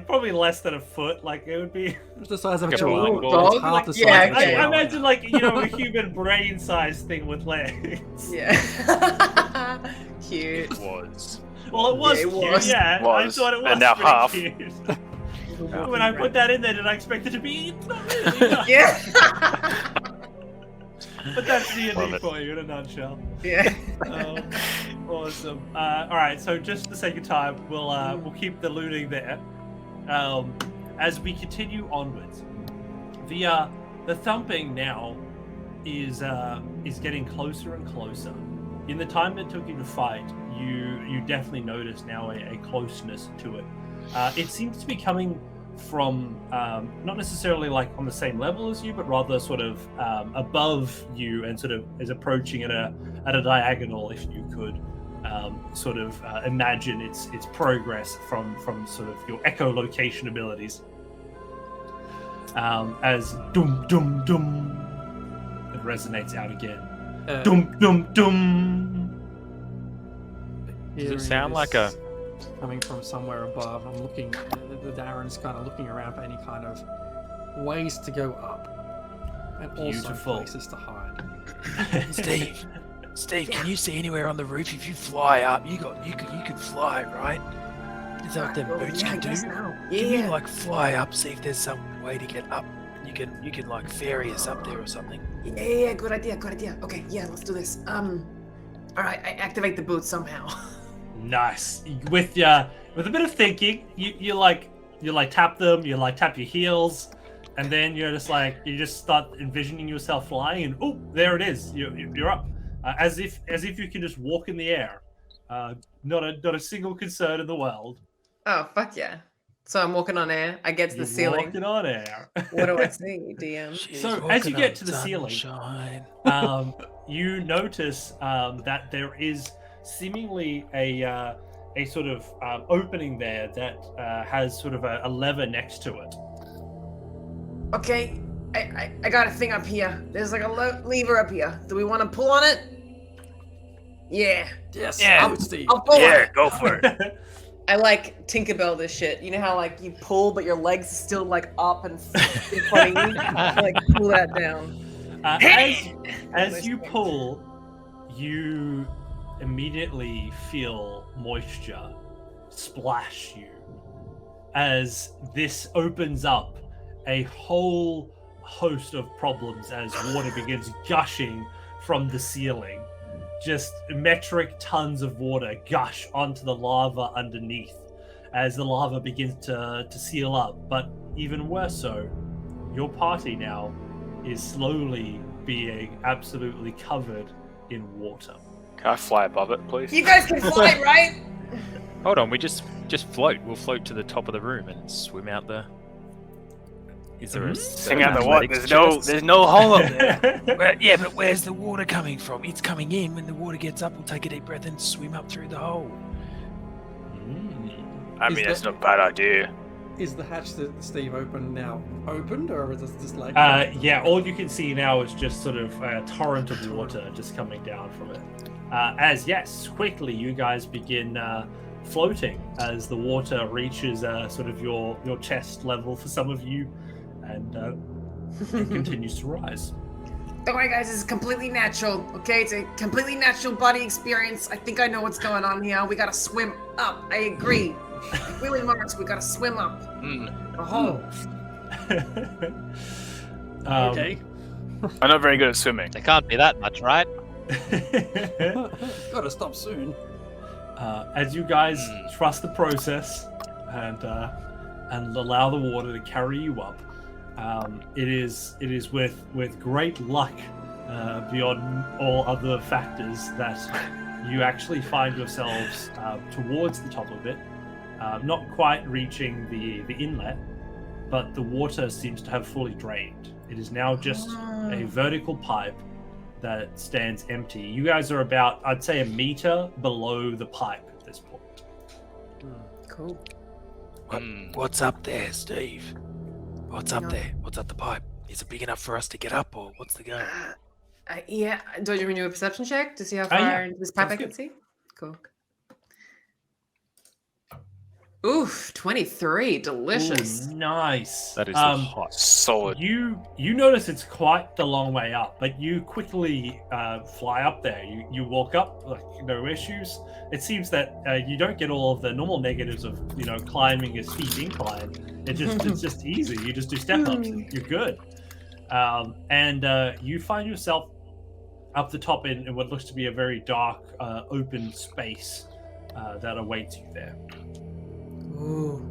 probably less than a foot. Like it would be. It's the size of a Like a chihuahua. bowling ball. It's half the size Yeah, of a okay. I chihuahua. imagine like a human brain size thing with legs. Yeah. Cute. It was. Well, it was Yeah, it cute. was. Yeah, I Was. thought it was And now pretty half. cute. When I put that in there, did I expect it to be? Not really. No. Yeah. But that's D&D Love it. for you in a nutshell. Yeah. Awesome. All right, so just for the sake of time, we'll keep the looting there. As we continue onwards, the thumping now is getting closer and closer. In the time it took you to fight, you definitely notice now a closeness to it. It seems to be coming from not necessarily like on the same level as you, but rather sort of above you, and sort of is approaching at a diagonal, if you could sort of imagine its progress from sort of your echolocation abilities. As dum dum dum, it resonates out again. Dum dum dum. Does it sound like a? coming from somewhere above? I'm looking. The Darren's kind of looking around for any kind of ways to go up, and Beautiful. also places to hide. Steve, can you see anywhere on the roof? If you fly up, you could fly, right? Is that what them boots Yeah, I can do? guess now. Can you Yeah. like fly up, see if there's some way to get up? You can like ferry us up there or something. Yeah. Good idea. Okay. Yeah. Let's do this. All right. I activate the boots somehow. Nice. With a bit of thinking, you tap them, tap your heels, and then you just start envisioning yourself flying, and oh, there it is. You're up, as if you can just walk in the air. Not a single concern in the world. Oh fuck yeah! So I'm walking on air. I get to the ceiling. Walking on air. What do I see, DM? So as you get to the ceiling, you notice that there is seemingly a sort of opening there that has sort of a lever next to it. Okay, I got a thing up here. There's like a lever up here. Do we want to pull on it? Yeah. Yes. Yeah. Steve. I'll pull on Yeah, it. go for it. I like Tinkerbell this shit. You know how like you pull but your legs are still like up and funny. Like pull that down. As you pull, you immediately feel moisture splash you as this opens up a whole host of problems as water begins gushing from the ceiling. Just metric tons of water gush onto the lava underneath as the lava begins to seal up. But even worse so, your party now is slowly being absolutely covered in water. Can I fly above it, please? You guys can fly, right? Hold on, we just float. We'll float to the top of the room and swim out the. Is there a Sing out the what? There's no hole up there. Yeah, but where's the water coming from? It's coming in. When the water gets up, we'll take a deep breath and swim up through the hole. I mean, that's not a bad idea. Is the hatch that Steve opened now opened, or is it just like? Yeah, all you can see now is just sort of a torrent of water just coming down from it. Quickly you guys begin floating as the water reaches sort of your chest level for some of you, and it continues to rise. Don't worry, guys. This is completely natural. Okay, it's a completely natural body experience. I think I know what's going on here. We gotta swim up. I agree. Really, Mars, we gotta swim up. The hole. Okay. I'm not very good at swimming. They can't be that much, right? Gotta stop soon. As you guys trust the process and allow the water to carry you up, it is with great luck, beyond all other factors, that you actually find yourselves towards the top of it, not quite reaching the inlet, but the water seems to have fully drained. It is now just a vertical pipe that stands empty. You guys are about, I'd say, a meter below the pipe at this point. Cool. What's up there, Steve? What's up there? What's up the pipe? Is it big enough for us to get up, or what's the go? Yeah. Don't you want to do a perception check to see how far into this pipe I can see? Cool. Oof, 23. Delicious. Ooh, nice. That is hot. Solid. You notice it's quite the long way up, but you quickly fly up there. You walk up, like no issues. It seems that you don't get all of the normal negatives of climbing a steep incline. It's just easy. You just do step ups. You're good. And you find yourself up the top in what looks to be a very dark, open space that awaits you there. Ooh.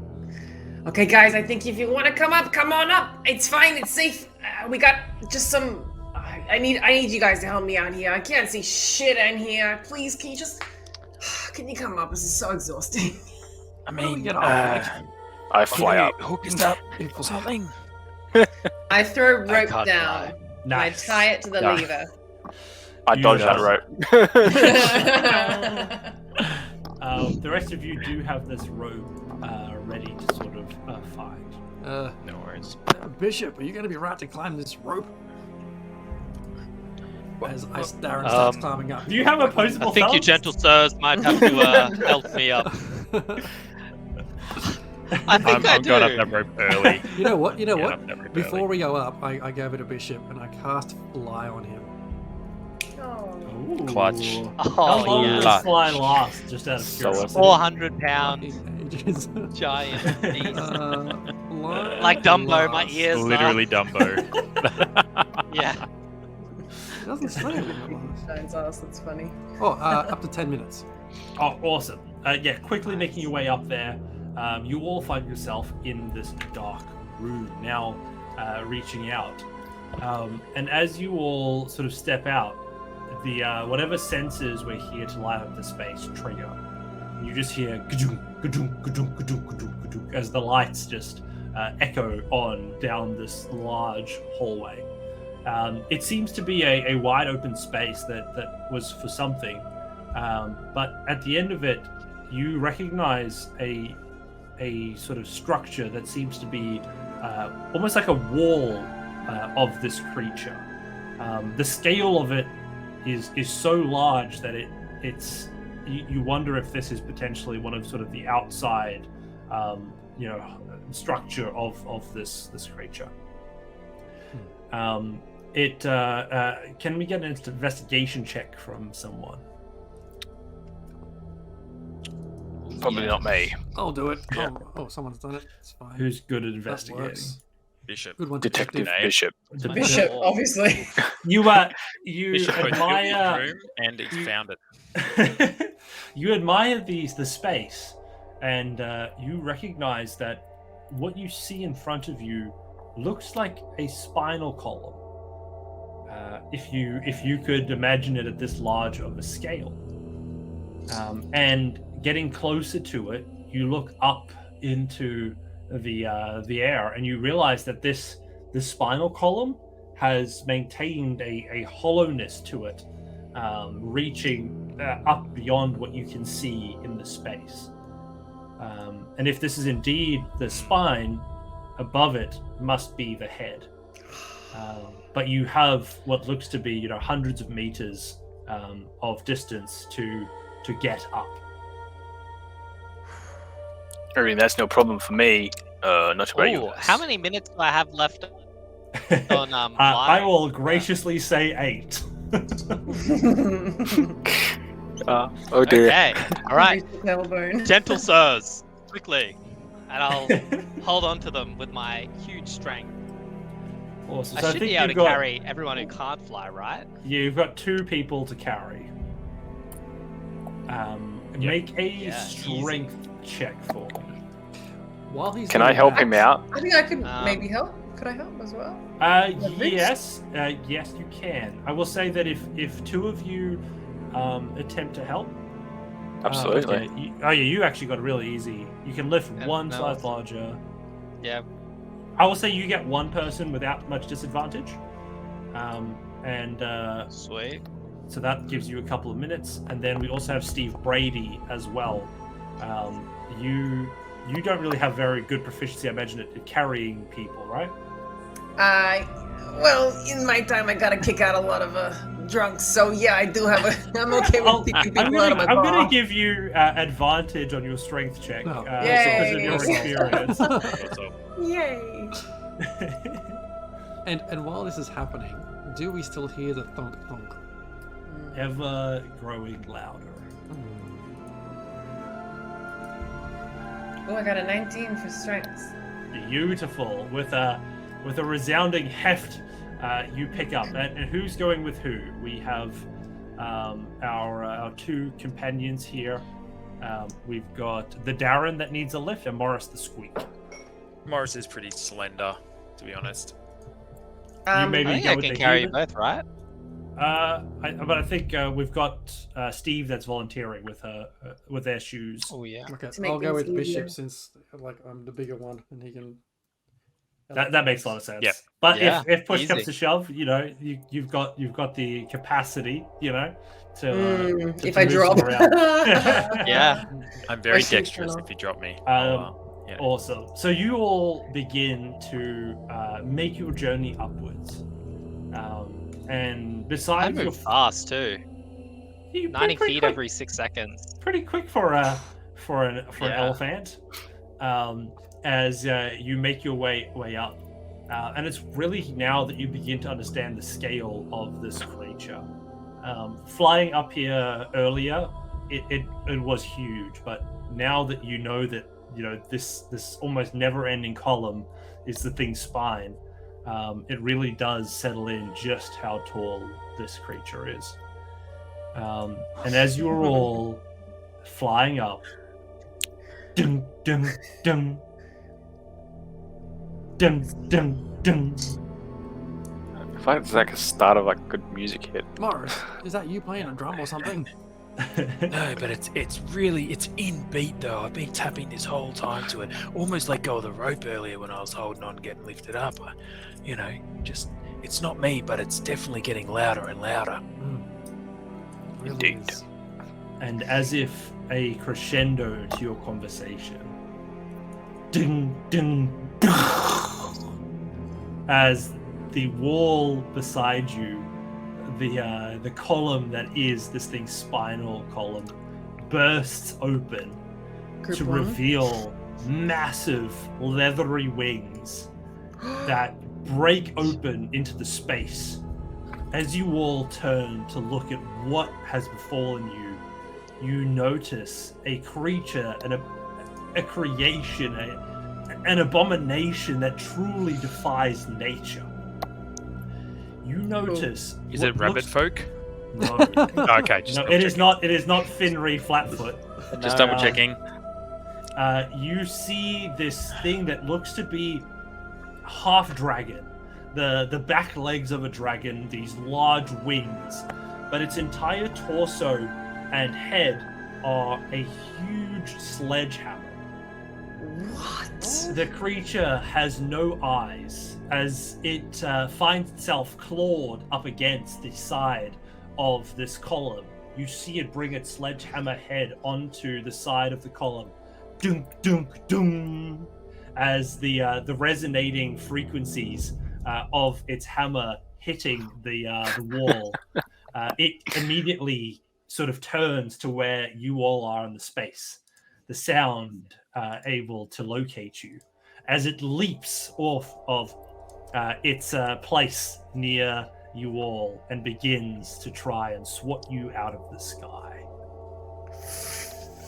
Okay, guys, I think if you want to come up, come on up. It's fine. It's safe. We got just some. I need you guys to help me out here. I can't see shit in here. Please, can you come up? This is so exhausting. I mean, I fly up. Hook us up or something. I throw rope can't down. fly. Nice. And I tie it to the lever. I dodge that rope. The rest of you do have this rope ready to sort of find. No worries. Bishop, are you going to be right to climb this rope? As Darren starts climbing up. Do you have opposable I think you thumbs? gentle sirs might have to help me up. I think I I've do. got up that rope early. You know what? up that rope Before early. we go up, I gave it a bishop and I cast fly on him. Ooh. Clutch. How long yeah. does fly last? Just out of curiosity. 400-pound giant beast. Like Dumbo, my ears are- Literally Dumbo. Yeah. It doesn't say when it lasts. Giant's ass, that's funny. Oh, up to 10 minutes. Oh, awesome. Quickly making your way up there. You all find yourself in this dark room now, reaching out. And as you all sort of step out, the whatever sensors were here to light up the space trigger. You just hear ka-doom, ka-doom, ka-doom, ka-doom, ka-doom, ka-doom, as the lights just echo on down this large hallway. It seems to be a wide open space that was for something, but at the end of it, you recognize a sort of structure that seems to be almost like a wall of this creature. The scale of it is so large that it's you wonder if this is potentially one of sort of the outside structure of this creature. Can we get an investigation check from someone? Probably not me. I'll do it. Yeah. Oh, someone's done it. It's fine. Who's good at That investigating? works. Bishop. Good one, Detective detective. Bishop. The Bishop, obviously. You Bishop was admire built in room and he found it. you admire the space, and you recognize that what you see in front of you looks like a spinal column. If you could imagine it at this large of a scale, and getting closer to it, you look up into the air, and you realize that this spinal column has maintained a hollowness to it, reaching up beyond what you can see in the space. And if this is indeed the spine, above it must be the head. But you have what looks to be, hundreds of meters of distance to get up. I mean, that's no problem for me. Not about you. Ooh, how many minutes do I have left on I fly? will graciously say 8. Oh dear. Okay, all right. Tailbone. Gentle sirs, quickly. And I'll hold on to them with my huge strength. Awesome. I So should think be able to you've got, carry everyone who can't fly, right? You've got 2 people to carry. Make a Yeah, strength check for me. While he's Can doing I help that- him out? I think I could maybe help. Could I help as well? Yes, yes, you can. I will say that if 2 of you attempt to help, Absolutely. you actually got it really easy. You can lift Yeah, one no, size it's- larger. Yeah. I will say you get one person without much disadvantage. Sweet. So that gives you a couple of minutes, and then we also have Steve Brady as well. You don't really have very good proficiency, I imagine, at carrying people, right? Well, in my time, I got to kick out a lot of drunks, so yeah, I do have a. I'm okay with picking people out of my bar. I'm going to give you advantage on your strength check because of your experience. Yay! And while this is happening, do we still hear the thunk thunk? Ever growing louder. Oh, I got a 19 for strength. Beautiful. With a resounding heft, you pick up. And who's going with who? We have our two companions here. We've got the Darren that needs a lift, and Morris the Sqeak. Morris is pretty slender, to be honest. You maybe I think go I with can the carry human? both, right? But I think we've got Steve that's volunteering with their shoes. Oh yeah. Okay, To make I'll go things with easier. Bishop since I'm the bigger one, and he can. That makes a lot of sense. Yeah. But Yeah, if push comes easy. to shove, you've got the capacity, to If to I move drop. some around. Yeah. I'm very Or shoot dexterous tunnel. if you drop me. Yeah. Awesome. So you all begin to make your journey upwards, and I besides your move fast too. 90 pretty feet quick, every 6 seconds. pretty quick for an Yeah. elephant. As you make your way up, and it's really now that you begin to understand the scale of this creature. Flying up here earlier, it was huge, but now that you know that this almost never-ending column is the thing's spine, it really does settle in just how tall this creature is. And as you are all flying up, dum dum dum dum dum dum. I feel like it's like a start of like good music hit. Morris, is that you playing a drum or something? No, but it's in beat though. I've been tapping this whole time to it. Almost let go of the rope earlier when I was holding on, getting lifted up. Just it's not me, but it's definitely getting louder and louder. Really Indeed. is. And as if a crescendo to your conversation, ding ding ding, as the wall beside you, the column that is this thing's spinal column, bursts open Group to one. reveal massive leathery wings that break open into the space. As you all turn to look at what has befallen you, you notice a creature and a creation, an abomination that truly defies nature. You notice. Is what it rabbit looks- folk? No, Okay, just no, double it is checking. not. It is not Finree Flatfoot. Just No. double checking. You see this thing that looks to be half dragon, the back legs of a dragon, these large wings, but its entire torso and head are a huge sledgehammer. What? The creature has no eyes as it finds itself clawed up against the side of this column. You see it bring its sledgehammer head onto the side of the column. Dunk, dunk, dunk, as the resonating frequencies of its hammer hitting the wall. It immediately sort of turns to where you all are in the space. The sound able to locate you as it leaps off of its place near you all and begins to try and swat you out of the sky.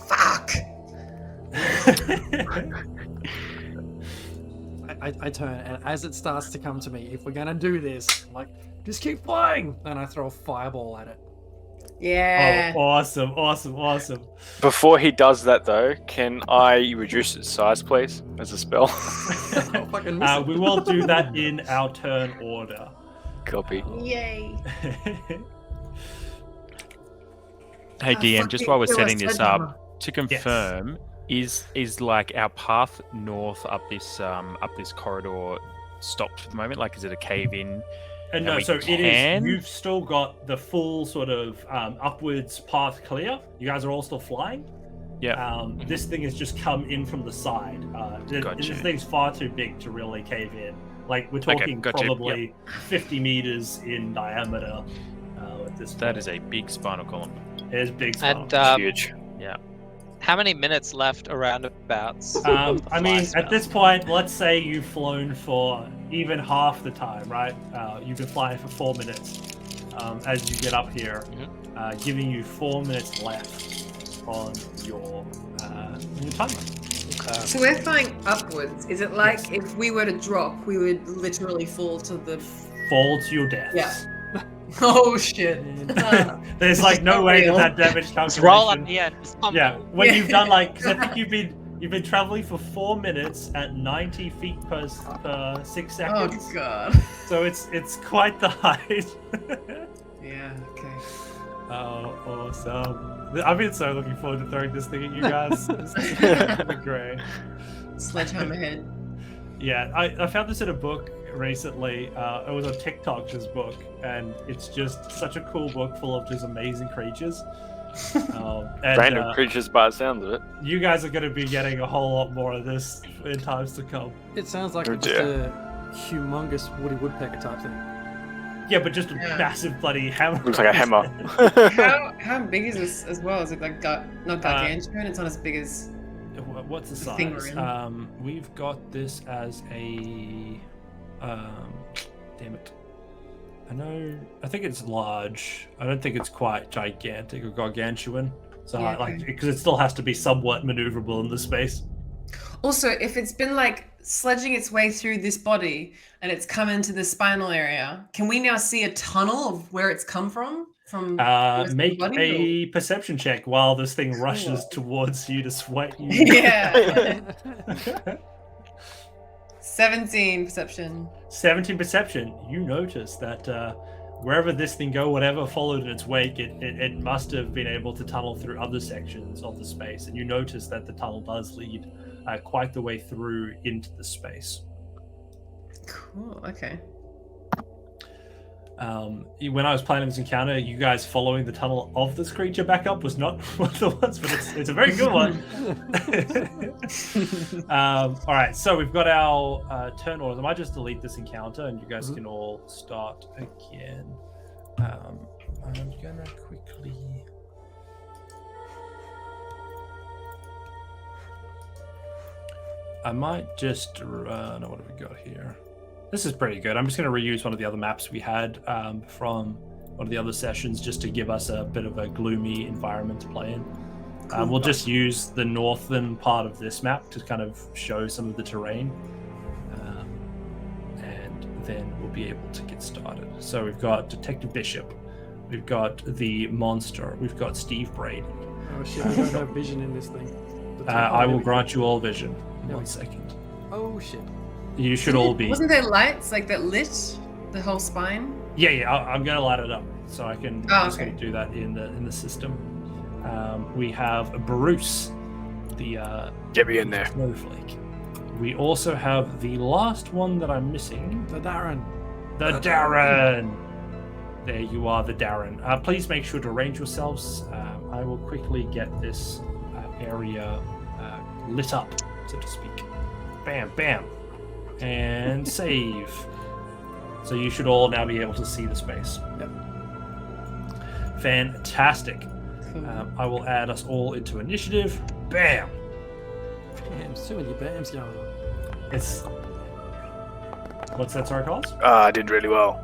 Fuck! I turn, and as it starts to come to me, if we're gonna do this, I'm like, just keep flying. Then I throw a fireball at it. Yeah. Oh, awesome. Before he does that though, can I reduce its size, please, as a spell? I'll fucking miss it. We will do that in our turn order. Copy. Yay. Hey DM, fuck just it, while we're it was setting this sledgehammer. up, to confirm, Is like our path north up this corridor stopped for the moment? Like, is it a cave in? And no, so it is. You've still got the full sort of upwards path clear. You guys are all still flying. Yeah. This thing has just come in from the side. This thing's far too big to really cave in. Like, we're talking probably 50 meters in diameter. At this point. That is a big spinal column. It is big spinal column. Huge. Yeah. How many minutes left around abouts? I mean, at this point, let's say you've flown for even half the time, right? You've been flying for 4 minutes as you get up here, giving you 4 minutes left on your timer. So we're flying upwards. Is it like if we were to drop, we would literally fall to the... Fall to your death. Yeah. Oh shit! There's like no way that damage calculation. Roll up, yeah. When you've done like, because I think you've been traveling for 4 minutes at 90 feet per 6 seconds. Oh god! So it's quite the height. Yeah. Okay. Oh, awesome! I've been so looking forward to throwing this thing at you guys. It's been great. Sledgehammer head. Yeah, I found this in a book recently. It was on TikTok, this book, and it's just such a cool book full of just amazing creatures. Random creatures by the sound of it. You guys are going to be getting a whole lot more of this in times to come. It sounds like just a humongous Woody Woodpecker type thing. Yeah, but just a massive bloody hammer. Looks like a hammer. How big is this as well? Is it like not gargantuan? It's not as big as... What's the size? Thing we're in. We've got this as a... damn it. I think it's large. I don't think it's quite gigantic or gargantuan. So because it still has to be somewhat maneuverable in the space. Also, if it's been like sledging its way through this body and it's come into the spinal area, can we now see a tunnel of where it's come from? Make a perception check while this thing rushes towards you to sweat you. Yeah. 17 perception. 17 perception. You notice that wherever this thing go, whatever followed in its wake, it must have been able to tunnel through other sections of the space. And you notice that the tunnel does lead quite the way through into the space. Cool. Okay. When I was planning this encounter, you guys following the tunnel of this creature back up was not one of the ones, but it's a very good one. All right, so we've got our turn orders. I might just delete this encounter and you guys can all start again. I'm gonna quickly... I might just... no, what have we got here? This is pretty good. I'm just going to reuse one of the other maps we had from one of the other sessions just to give us a bit of a gloomy environment to play in. We'll just use the northern part of this map to kind of show some of the terrain. And then we'll be able to get started. So we've got Detective Bishop. We've got the monster. We've got Steve Brady. Oh shit, we don't have vision in this thing. I will grant you all vision in 1 second. Oh shit. You should all be. Wasn't there lights like that lit the whole spine? Yeah. I'm gonna light it up so I can. Oh, just gonna do that in the system. We have Bruce, the get me in there. Snowflake. We also have the last one that I'm missing. The Darren. The Darren. There you are, the Darren. Please make sure to arrange yourselves. I will quickly get this area lit up, so to speak. Bam, bam. And save. So you should all now be able to see the space. Yep. Fantastic. I will add us all into initiative. Bam. Damn, so many bams going on. It's... What's that, sorry, calls? I did really well.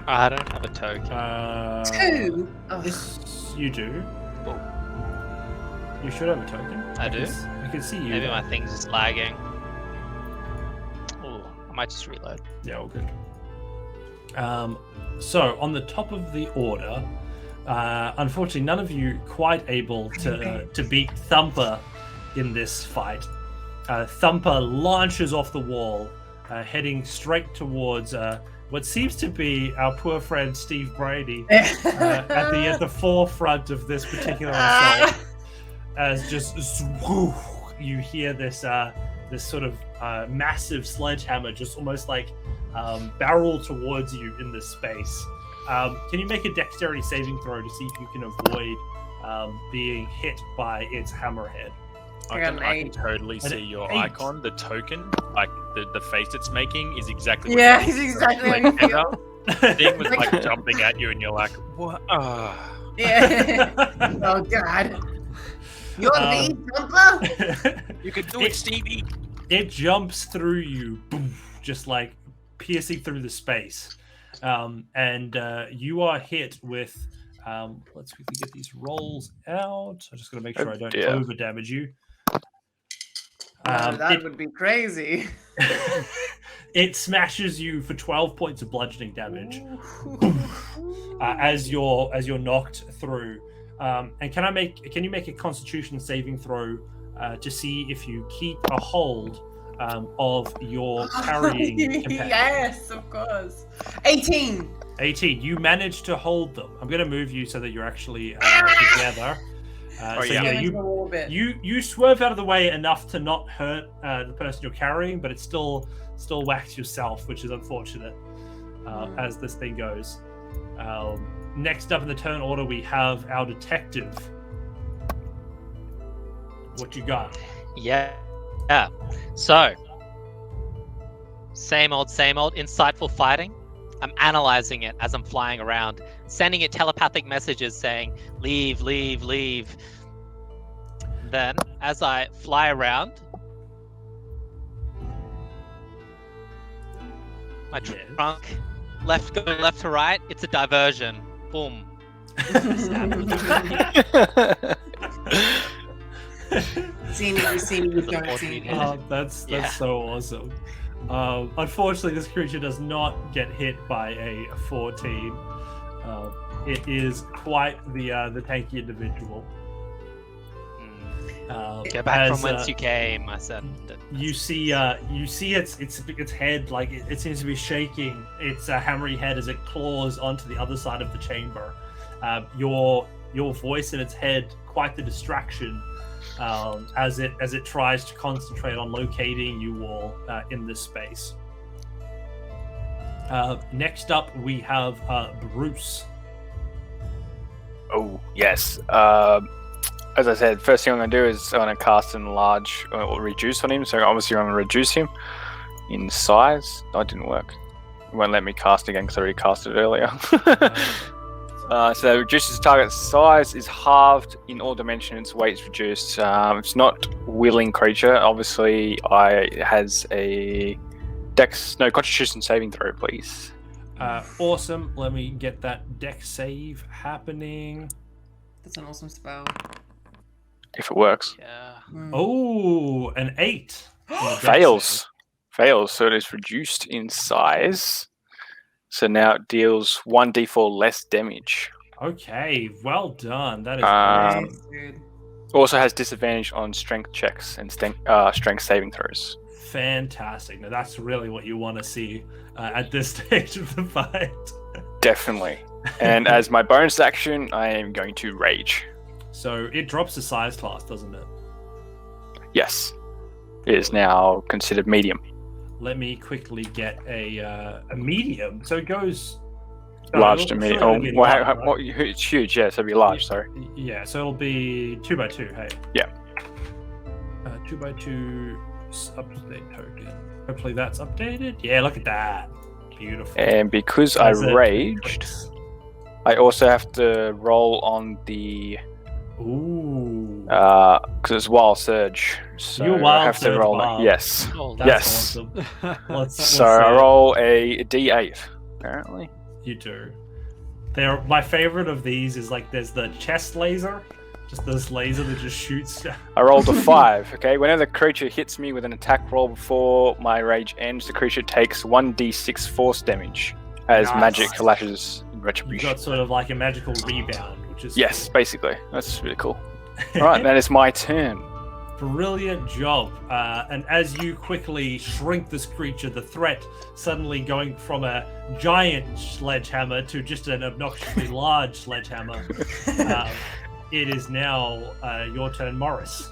I don't have a token. 2. Oh. Yes, you do. You should have a token. I do? I can see you. Maybe my thing's just lagging. Oh, I might just reload. Yeah, all good. So, on the top of the order, unfortunately, none of you quite able to beat Thumper in this fight. Thumper launches off the wall, heading straight towards what seems to be our poor friend Steve Brady at the forefront of this particular assault, as just you hear this this sort of massive sledgehammer just almost like barrel towards you in this space. Can you make a dexterity saving throw to see if you can avoid being hit by its hammerhead? I can totally see your icon, the token, like the face it's making is exactly what he's exactly how you feel. The thing was like jumping at you and you're like, what? Yeah. Oh god. You're the jumper? You can do it, Stevie. It jumps through you, boom, just like piercing through the space. And you are hit with let's quickly get these rolls out. I'm just going to make sure I don't over damage you. That would be crazy. It smashes you for 12 points of bludgeoning damage as you're knocked through. And can you make a Constitution saving throw to see if you keep a hold of your carrying companion? Yes, of course. 18. 18. You managed to hold them. I'm going to move you so that you're actually together. You swerve out of the way enough to not hurt the person you're carrying, but it still whacks yourself, which is unfortunate as this thing goes. Next up in the turn order, we have our detective. What you got? Yeah. So, same old, insightful fighting. I'm analyzing it as I'm flying around, sending it telepathic messages saying, leave, leave, leave. Then, as I fly around, my trunk, going left to right, it's a diversion. Boom. See me, you see me, you don't see me. Oh, that's so awesome. Unfortunately, this creature does not get hit by a 14. It is quite the tanky individual. Go back from whence you came, I said. You see its head, like it seems to be shaking its hammery head as it claws onto the other side of the chamber. Your voice in its head, quite the distraction. As it tries to concentrate on locating you all in this space. Next up, we have Bruce. Oh, yes. As I said, first thing I'm going to do is I'm going to cast enlarge or reduce on him. So obviously I'm going to reduce him in size. That didn't work. It won't let me cast again because I already cast it earlier. So reduces target size, is halved in all dimensions, weight is reduced. It's not willing creature. Obviously, has a Constitution saving throw, please. Awesome. Let me get that dex save happening. That's an awesome spell. If it works. Yeah. Oh, an 8. Fails. So it is reduced in size. So now it deals 1d4 less damage. Okay, well done. That is great. Also has disadvantage on strength checks and strength saving throws. Fantastic. Now that's really what you want to see at this stage of the fight. Definitely. And as my bonus action, I am going to rage. So it drops the size class, doesn't it? Yes. It is now considered medium. Let me quickly get a medium. So it goes large to medium. It's huge, yeah, so it'll be large, sorry. Yeah, so it'll be 2x2, hey? Yeah. 2x2 update token. Hopefully that's updated. Yeah, look at that. Beautiful. And because I raged, I also have to roll on the... Ooh. Because it's Wild Surge. So You're Wild I have to Surge roll wild. it. Yes. That's awesome. So I roll a D8, apparently. You do. My favorite of these is like there's the chest laser. Just this laser that just shoots. I rolled a 5, okay? Whenever the creature hits me with an attack roll before my rage ends, the creature takes 1d6 force damage as magic lashes in retribution. You've got sort of like a magical rebound, which is yes, basically. That's really cool. Alright, that is my turn. Brilliant job. And as you quickly shrink this creature, the threat suddenly going from a giant sledgehammer to just an obnoxiously large sledgehammer. It is now your turn, Morris.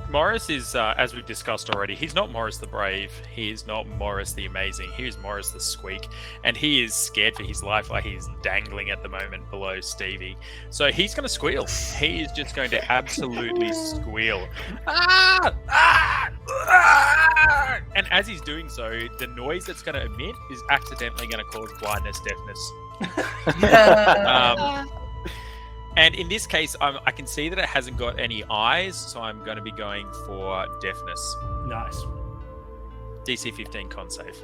Morris is, as we've discussed already, he's not Morris the Brave. He is not Morris the Amazing. He is Morris the Sqeak. And he is scared for his life, like he's dangling at the moment below Stevie. So he's going to squeal. He is just going to absolutely squeal. Ah! Ah! Ah! And as he's doing so, the noise that's going to emit is accidentally going to cause blindness, deafness. And in this case, I can see that it hasn't got any eyes, so I'm going to be going for deafness. Nice. DC 15 con save.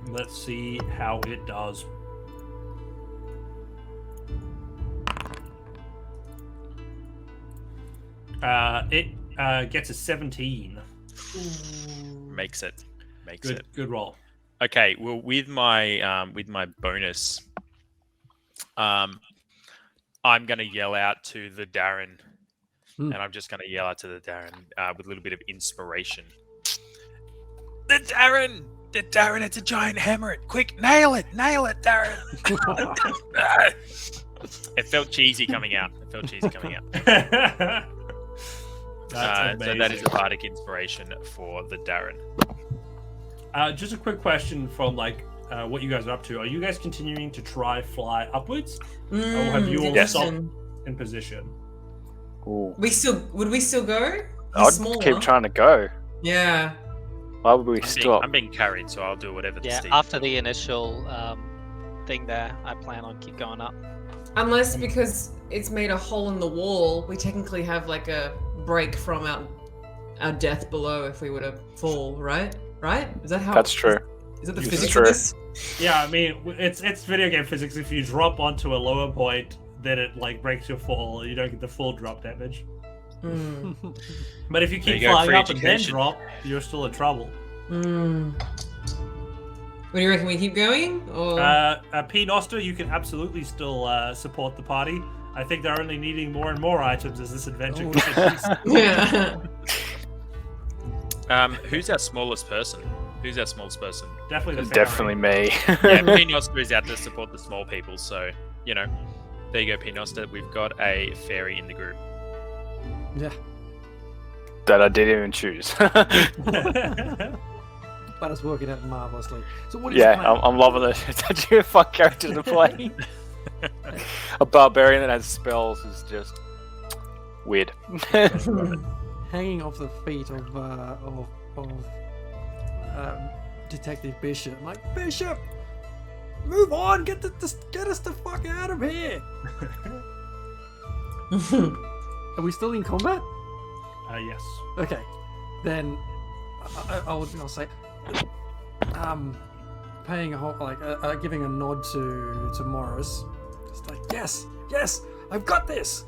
Let's see how it does. It gets a 17. Makes it. Good roll. Okay. Well, with my bonus, I'm going to yell out to the Darren, and I'm just going to yell out to the Darren with a little bit of inspiration. The Darren, it's a giant hammer. Quick, nail it, Darren. It felt cheesy coming out. That's so that is a bardic inspiration for the Darren. Just a quick question from what you guys are up to. Are you guys continuing to try fly upwards, or have you all stopped in position? Ooh. Would we still go? I'd keep trying to go. Yeah. Why would we stop? I'm being carried, so I'll do whatever. After the initial thing there, I plan on keep going up. Unless because it's made a hole in the wall, we technically have like a break from our death below if we were to fall, right? Right? Is that how? That's true. Is that the It's physics true. of this? Yeah, I mean it's video game physics. If you drop onto a lower point, then it breaks your fall. You don't get the full drop damage. But if you keep flying up and then drop, you're still in trouble. What do you reckon? We keep going? Or P. Noster, you can absolutely still support the party. I think they're only needing more and more items as this adventure continues. yeah. Who's our smallest person? Definitely me. Yeah, P. Noster is out to support the small people, so, there you go, P. Noster. We've got a fairy in the group. Yeah. That I didn't even choose. But it's working out marvelously. So what is your plan? I'm loving it. It's actually a fun character to play. A barbarian that has spells is just weird. Hanging off the feet of Detective Bishop. I'm like, Bishop, move on, get us the fuck out of here. Are we still in combat? Yes. Okay, then I'll say, paying a whole giving a nod to Morris, just like yes, I've got this,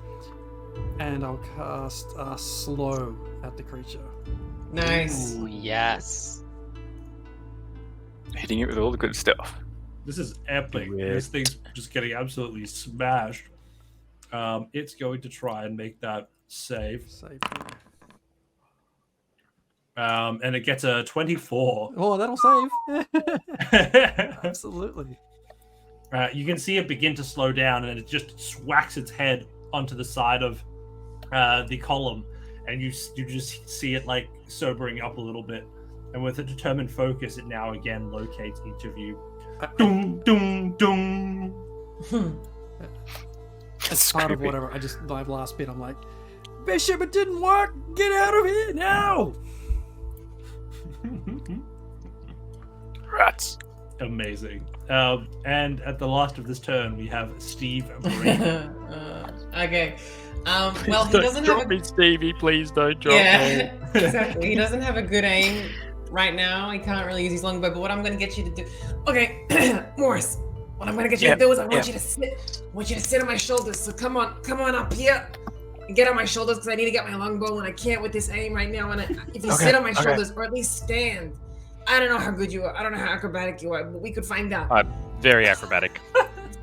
and I'll cast slow at the creature. Nice. Ooh, yes. Hitting it with all the good stuff. This is epic. This thing's just getting absolutely smashed. It's going to try and make that save. And it gets a 24. Oh, that'll save. Absolutely. You can see it begin to slow down, and it just swacks its head onto the side of the column, and you just see it sobering up a little bit. And with a determined focus, it now again locates each of you. Doom, doom, doom. As part of whatever, my last bit, I'm like, Bishop, it didn't work. Get out of here now. Rats. Amazing. And at the last of this turn, we have Steve Brady. Okay. Well, he doesn't drop have me, Stevie. Please don't drop me. Exactly. He doesn't have a good aim right now. He can't really use his longbow. But what I'm going to get you to do, okay, Morris. What I'm going to get you to do is I want you to sit. I want you to sit on my shoulders. So come on up here. And get on my shoulders because I need to get my longbow and I can't with this aim right now. And if you sit on my shoulders or at least stand, I don't know how good you are. I don't know how acrobatic you are, but we could find out. Very acrobatic.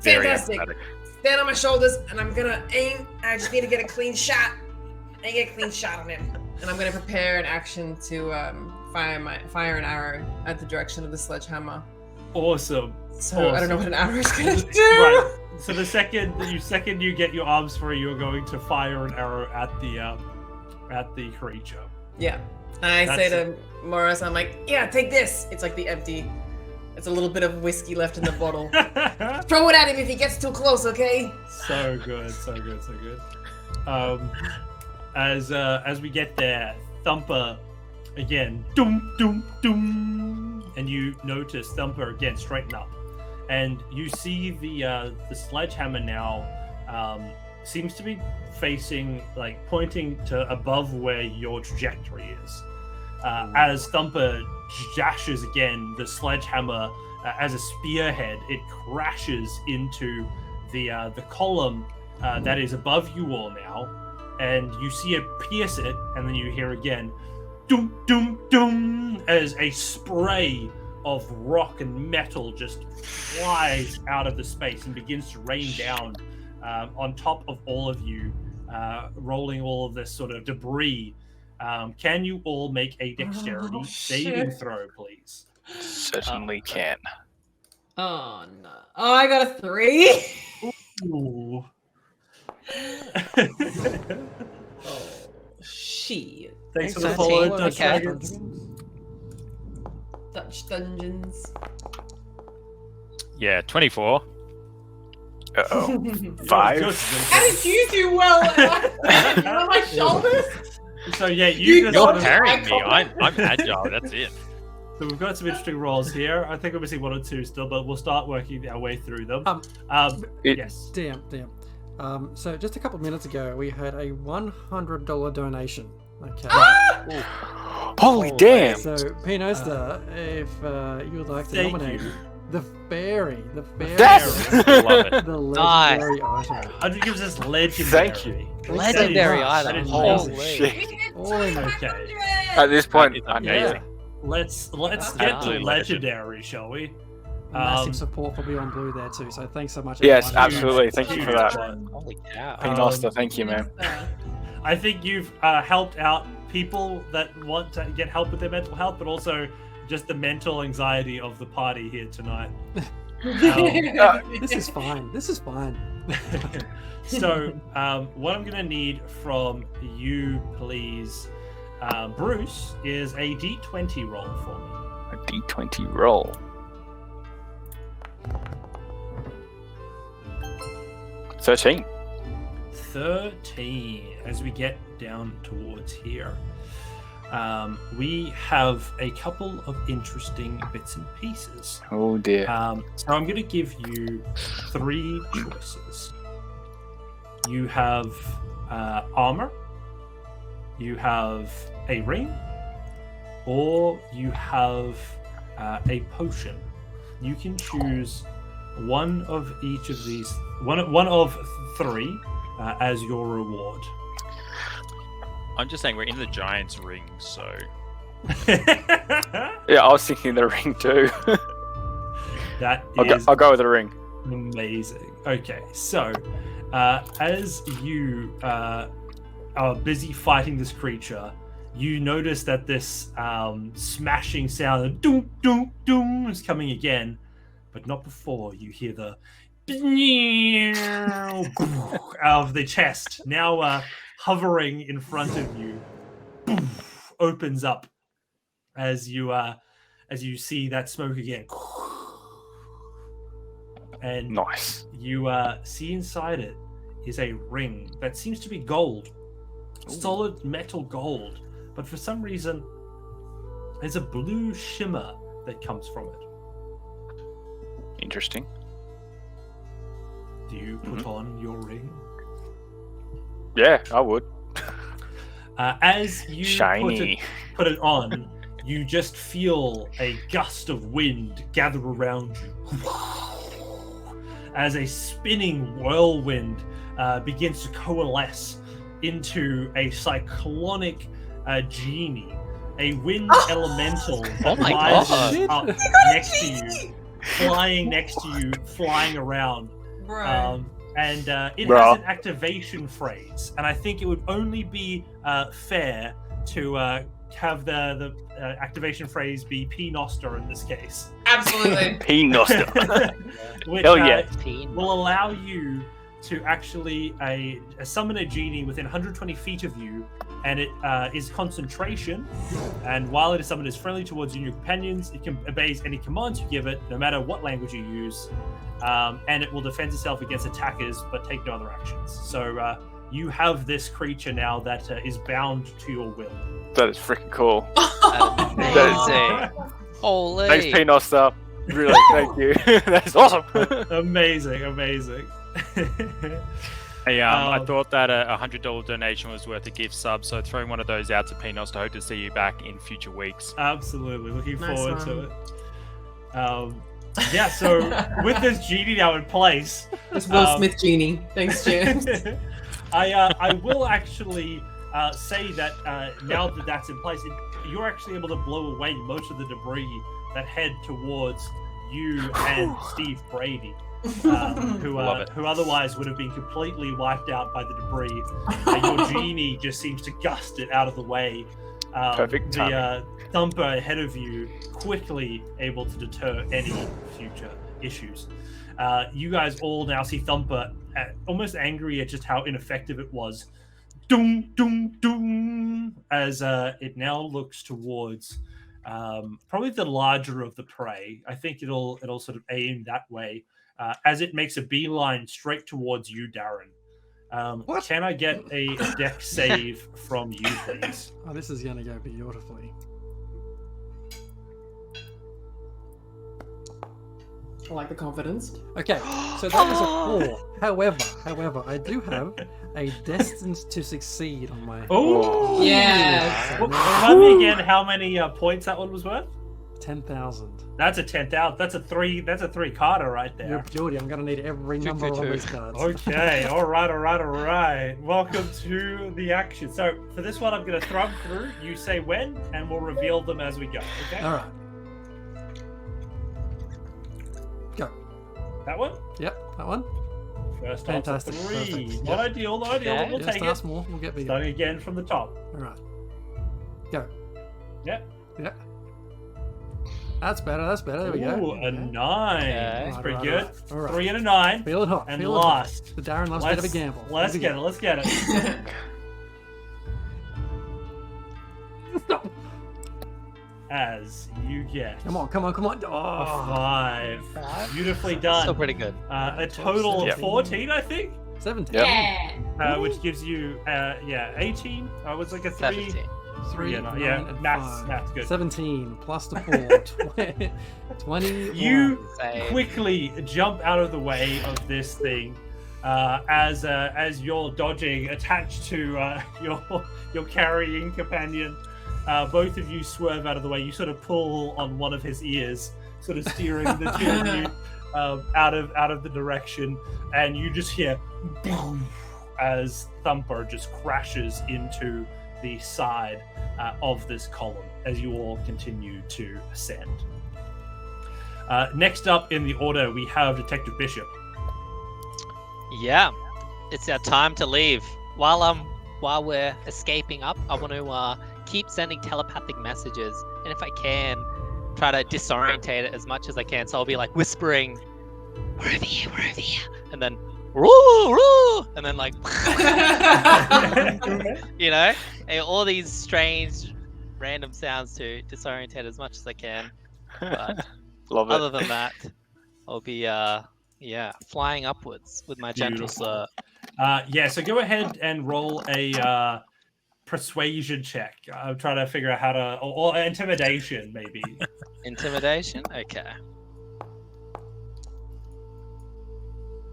Very Fantastic. acrobatic. Stand on my shoulders and I'm gonna aim. I just need to get a clean shot. I get a clean shot on him. And I'm going to prepare an action to fire an arrow at the direction of the sledgehammer. Awesome. So awesome. I don't know what an arrow is going to do. Right. So the second you get your arms free, you're going to fire an arrow at the creature. Yeah. I say to Morris, I'm like, yeah, take this. It's like the empty. It's a little bit of whiskey left in the bottle. Throw it at him if he gets too close, okay? So good. As we get there, Thumper again, doom doom doom, and you notice Thumper again straighten up, and you see the sledgehammer now seems to be facing, like, pointing to above where your trajectory is. As Thumper dashes again, the sledgehammer as a spearhead, it crashes into the column that is above you all now, and you see it pierce it, and then you hear again, doom doom doom, as a spray of rock and metal just flies out of the space and begins to rain down on top of all of you, rolling all of this sort of debris. Can you all make a dexterity saving throw, please? Certainly can. Oh, no. Oh, I got a 3. Ooh. Oh, shit. Thanks for the follow, Dutch okay. Dragons. Dutch Dungeons. Yeah, 24. Uh-oh. 5. How did you do well? You're on my shoulders? So yeah, you're carrying me. I'm agile. That's it. So we've got some interesting rolls here. I think we're missing 1 or 2 still, but we'll start working our way through them. Yes. Damn. So just a couple of minutes ago, we had a $100 donation. Okay. Holy damn! So, Pinosta, if you would like to Thank nominate you. the fairy, That's- I love it. the legendary item. 100 gives us legendary. Thank you. Legendary That item. is Holy amazing. Shit. All in Okay. At this point, It's I'm amazing. Let's get to Absolutely legendary, shall we? massive support for Beyond Blue there too. So thanks so much. Yes, everyone. absolutely. Thank you for that. Holy cow. Pinosta, thank you, man. I think you've helped out people that want to get help with their mental health, but also just the mental anxiety of the party here tonight. This is fine. So, what I'm going to need from you, please, Bruce, is a D20 roll for me. A D20 roll. 13. 13. As we get down towards here, we have a couple of interesting bits and pieces. Oh dear. So I'm going to give you 3 choices. You have armor, you have a ring, or you have a potion. You can choose one of each of these, one of 3 as your reward. I'm just saying we're in the Giants' ring, so Yeah, I was thinking the ring too. That I'll go with the ring. amazing. Okay, so as you are busy fighting this creature, you notice that this smashing sound of doom, doom, doom is coming again, but not before you hear the out of the chest, now hovering in front of you, opens up as you see that smoke again. And Nice. you see inside it is a ring that seems to be gold. Solid metal gold. But for some reason, there's a blue shimmer that comes from it. Interesting. Do you put on your ring? Yeah, I would. As you Shiny. put it on, you just feel a gust of wind gather around you. As a spinning whirlwind begins to coalesce into a cyclonic genie. A wind elemental Oh my rises God. up next to you, flying next to you, flying around. And it has an activation phrase, and I think it would only be fair to have the activation phrase be P Noster in this case. Absolutely. P Noster. Which Hell yeah. will allow you to actually summon a genie within 120 feet of you, and it is concentration. And while it is summoned, is friendly towards you and your companions. It obeys any commands you give it, no matter what language you use. And it will defend itself against attackers, but take no other actions. So you have this creature now that is bound to your will. That is freaking cool. Amazing. Holy. Thanks, P Noster. Really, thank you. That's awesome. Amazing. I thought that a $100 donation was worth a gift sub, so throwing one of those out to P Noster. Hope to see you back in future weeks. Absolutely, looking Nice forward one. to it. Yeah, so with this genie now in place, This Will Smith genie. Thanks, James. I will actually say that now that that's in place, you're actually able to blow away most of the debris that head towards you and Steve Brady, who otherwise would have been completely wiped out by the debris. Your genie just seems to gust it out of the way. Perfect timing. The thumper ahead of you quickly able to deter any future issues. You guys all now see Thumper almost angry at just how ineffective it was. Doom, doom, doom, as it now looks towards probably the larger of the prey. I think it'll sort of aim that way as it makes a beeline straight towards you, Darren. Can I get a dex save from you, please? Oh, this is gonna go beautifully. I like the confidence. Okay, so that is a 4. However, I do have a destined to succeed on my. Oh, Yeah. Remind me again how many points that one was worth. 10,000. That's a 10,000. That's a three Carter right there. You're Geordie, I'm gonna need every number on these cards. Okay, all right. Welcome to the action. So for this one, I'm going to throw them through. You say when, and we'll reveal them as we go. Okay. All right. Go. That one. Yep, that one. First Fantastic. off, 3. Perfect. Not ideal. But we'll take start it. small. We'll get bigger. Starting again from the top. All right. Go. Yep. Yep. That's better. There we go. Ooh, a 9. Okay. That's Right, pretty right, good. right. All right. 3 and a 9. Feel it hot. And feel it hot. last. The Darren loves a bit of a gamble. Let's Here we get it. go. As you get Come on. a Oh, 5. Beautifully done. Still pretty good. A total of 14, I think. 17. Yeah. Which gives you 18. Was like a 3. 17. 3, Yeah, 9, yeah, and math's 5. good. 17 plus the 4. 20. You Same. quickly jump out of the way of this thing as you're dodging, attached to your carrying companion. Both of you swerve out of the way. You sort of pull on one of his ears, sort of steering the two of you out of the direction, and you just hear boom as Thumper just crashes into the side of this column as you all continue to ascend. Next up in the order, we have Detective Bishop. Yeah, it's our time to leave. While we're escaping up, I want to keep sending telepathic messages, and if I can, try to disorientate it as much as I can. So I'll be like whispering, "We're over here," and then "Roo, roo," and then like, you know, and all these strange, random sounds to disorientate as much as I can. But Love it. other than that, I'll be flying upwards with my gentle Beautiful. sir. So go ahead and roll a persuasion check. I'm trying to figure out how to, or intimidation maybe. Intimidation? Okay.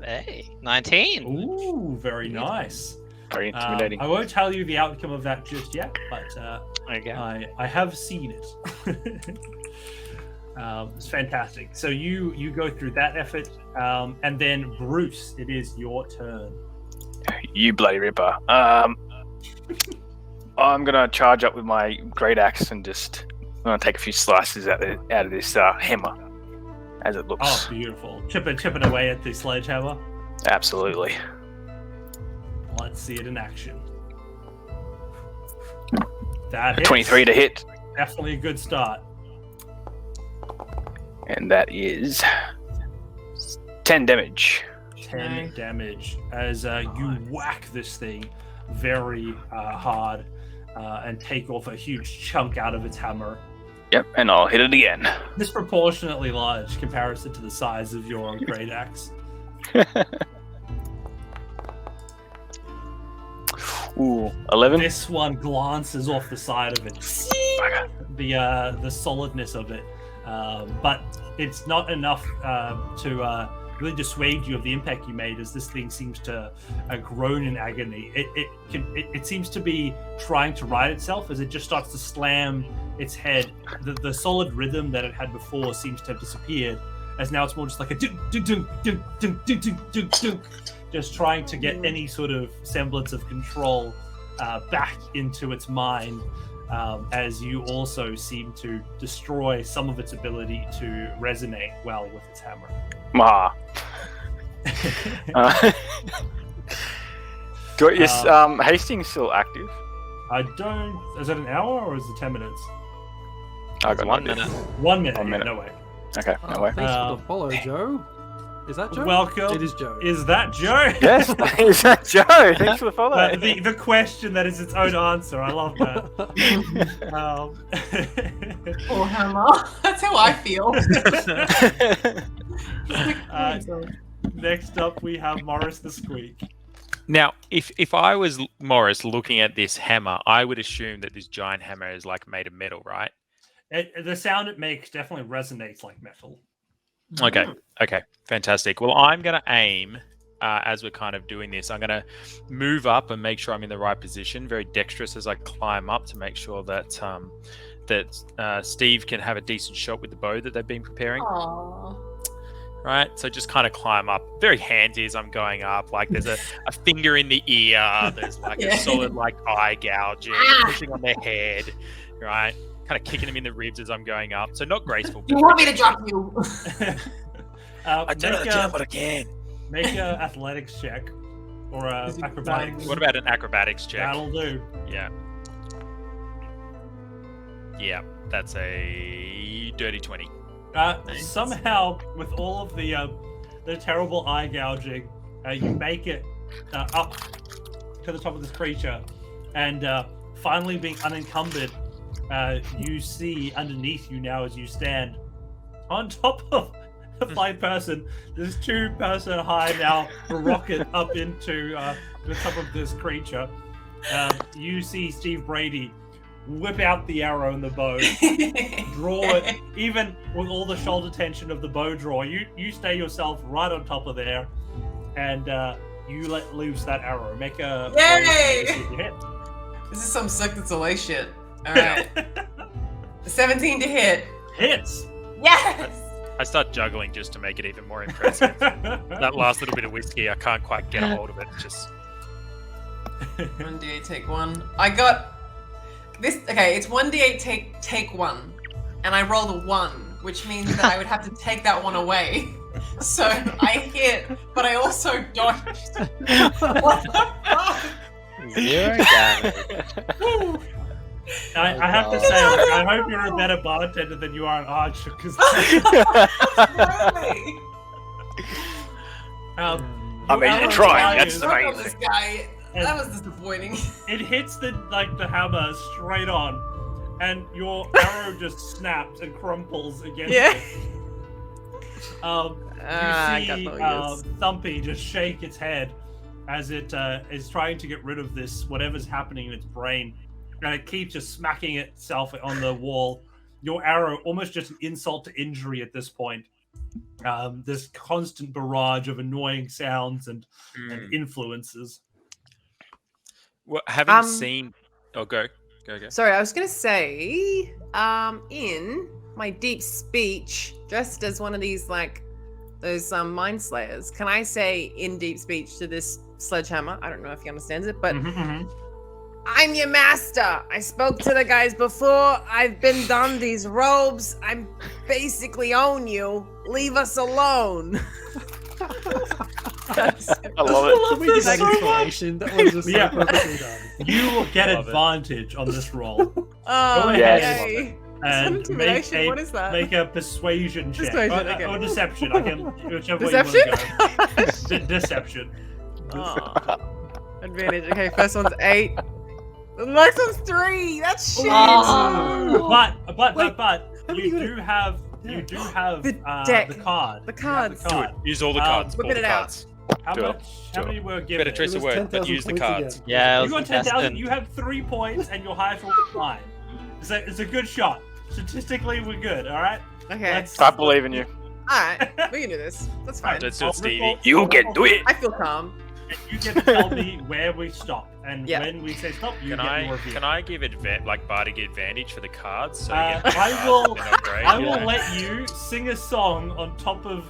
Hey, 19. Ooh, very nice. Very intimidating. I won't tell you the outcome of that just yet, but Okay. I have seen it. It's fantastic. So you go through that effort, and then Bruce, it is your turn. You bloody ripper. I'm gonna charge up with my great axe and I'm gonna take a few slices out of this hammer, as it looks. Oh, beautiful! Chipping away at the sledgehammer. Absolutely. Let's see it in action. That hits. 23 to hit. Definitely a good start. And that is 10 damage. 10 damage as you whack this thing very hard and take off a huge chunk out of its hammer. Yep, and I'll hit it again. Disproportionately large comparison to the size of your great axe. Ooh, 11. This one glances off the side of it. The solidness of it, but it's not enough to really dissuade you of the impact you made, as this thing seems to groan in agony. It seems to be trying to right itself as it just starts to slam its head. The solid rhythm that it had before seems to have disappeared, as now it's more just like a dunk, dunk, dunk, dunk, dunk, dunk, dunk, dunk, dunk, just trying to get any sort of semblance of control back into its mind, as you also seem to destroy some of its ability to resonate well with its hammer. Is Hastings still active? I don't... Is it an hour or is it 10 minutes? I got 1 no idea. minute. 1 minute. 1 minute. No way. Okay, no way. Thanks for the follow, Joe. Is that Joe? Welcome. It is Joe. Is that Joe? Yes, is that Joe? Thanks for the follow. The question that is its own answer. I love that. Poor hammer. That's how I feel. Next up, we have Morris the Sqeak. Now, if I was Morris looking at this hammer, I would assume that this giant hammer is like made of metal, right? The sound it makes definitely resonates like metal. Okay, fantastic. Well, I'm going to aim, as we're kind of doing this, I'm going to move up and make sure I'm in the right position, very dexterous as I climb up to make sure that Steve can have a decent shot with the bow that they've been preparing. Aww. Right, so just kind of climb up, very handy as I'm going up. Like there's a finger in the ear, there's like a solid like eye gouging, pushing on their head, right? Kind of kicking them in the ribs as I'm going up. So not graceful. You want me to drop you? I don't know, but I can. Make an athletics check or acrobatics. What about an acrobatics check? That'll do. Yeah. Yeah, that's a dirty 20. Nice. Somehow, with all of the terrible eye gouging, you make it up to the top of this creature, and finally being unencumbered, you see underneath you now as you stand on top of the flying person. This 2-person high now rocket up into the top of this creature. You see Steve Brady whip out the arrow and the bow, draw it, even with all the shoulder tension of the bow draw. You stay yourself right on top of there, and you let loose that arrow. Make a Yay! hit. This is some Cirque du Soleil shit. Alright. 17 to hit. Hits! Yes! I start juggling just to make it even more impressive. That last little bit of whiskey, I can't quite get a hold of it. Just 1d8 take 1. I got this. Okay, it's 1d8 take 1, and I rolled a 1, which means that I would have to take that one away. So I hit, but I also dodged. What the fuck? 0 damage. I have to say, I hope you're a better bartender than you are an archer, because I mean, you're trying. That's the main This thing. guy. That was disappointing. it hits the hammer straight on, and your arrow just snaps and crumples against it. You see Thumpy just shake its head as it is trying to get rid of this, whatever's happening in its brain, and it keeps just smacking itself on the wall. Your arrow, almost just an insult to injury at this point. This constant barrage of annoying sounds and influences. well, having seen. Oh, go. Sorry, I was gonna say, in my deep speech, dressed as one of these like those mind slayers, can I say in deep speech to this sledgehammer? I don't know if he understands it, but I'm your master. I spoke to the guys before. I've been done these robes. I basically own you. Leave us alone. I love it. We did this that so inspiration. That was just Yeah. so perfectly done. You will get Love it. advantage on this roll. Oh, Yes. yay. And Intimidation, what is that? Make a persuasion check. Persuasion, okay. Or deception. I can, whichever Deception? way you want to go. Deception. Oh. Advantage. Okay, first one's 8. The next one's 3. That's shit. Oh. But you do have The the deck. card. The You have cards. the card. Use all the cards. whip all it the out. cards. How Do it. much? How Do many were Better given? choice It of was word, but 10,000 use the points cards. again. Yeah, it You was got 10,000. contestant. You have 3 points, and your highest roll is 9. It's a good shot. Statistically, we're good. All right. Okay. I believe in you. Alright, we can do this. That's fine. Let's do it, Stevie. You can do it. I feel calm. You get to tell me where we stop, and Yeah. when we say stop, you Can get your I reveal. can I give Bardic advantage for the cards? So Uh, you get the I cards, will- they're not great, I you will know? let you sing a song on top of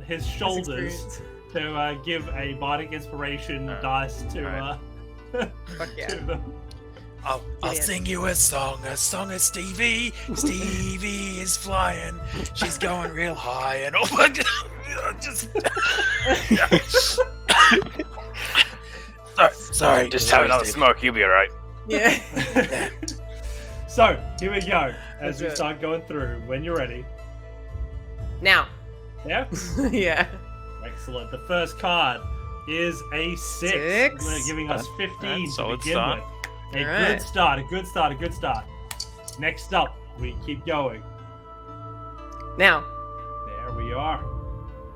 his shoulders Experience. to give a bardic inspiration dice to Alright. Fuck yeah. to them. I'll Brilliant. sing you a song of Stevie. Stevie is flying. She's going real high, and oh my god, just. sorry. Just have another Steve. smoke. You'll be alright. Yeah. So here we go as Let's we do it. start going through. When you're ready, Now. yeah, Yeah. excellent. The first card is a 6. Six. They're giving us 15 to solid begin start. with. A Alright. good start. A good start. A good start. Next up, we keep going. Now. There we are.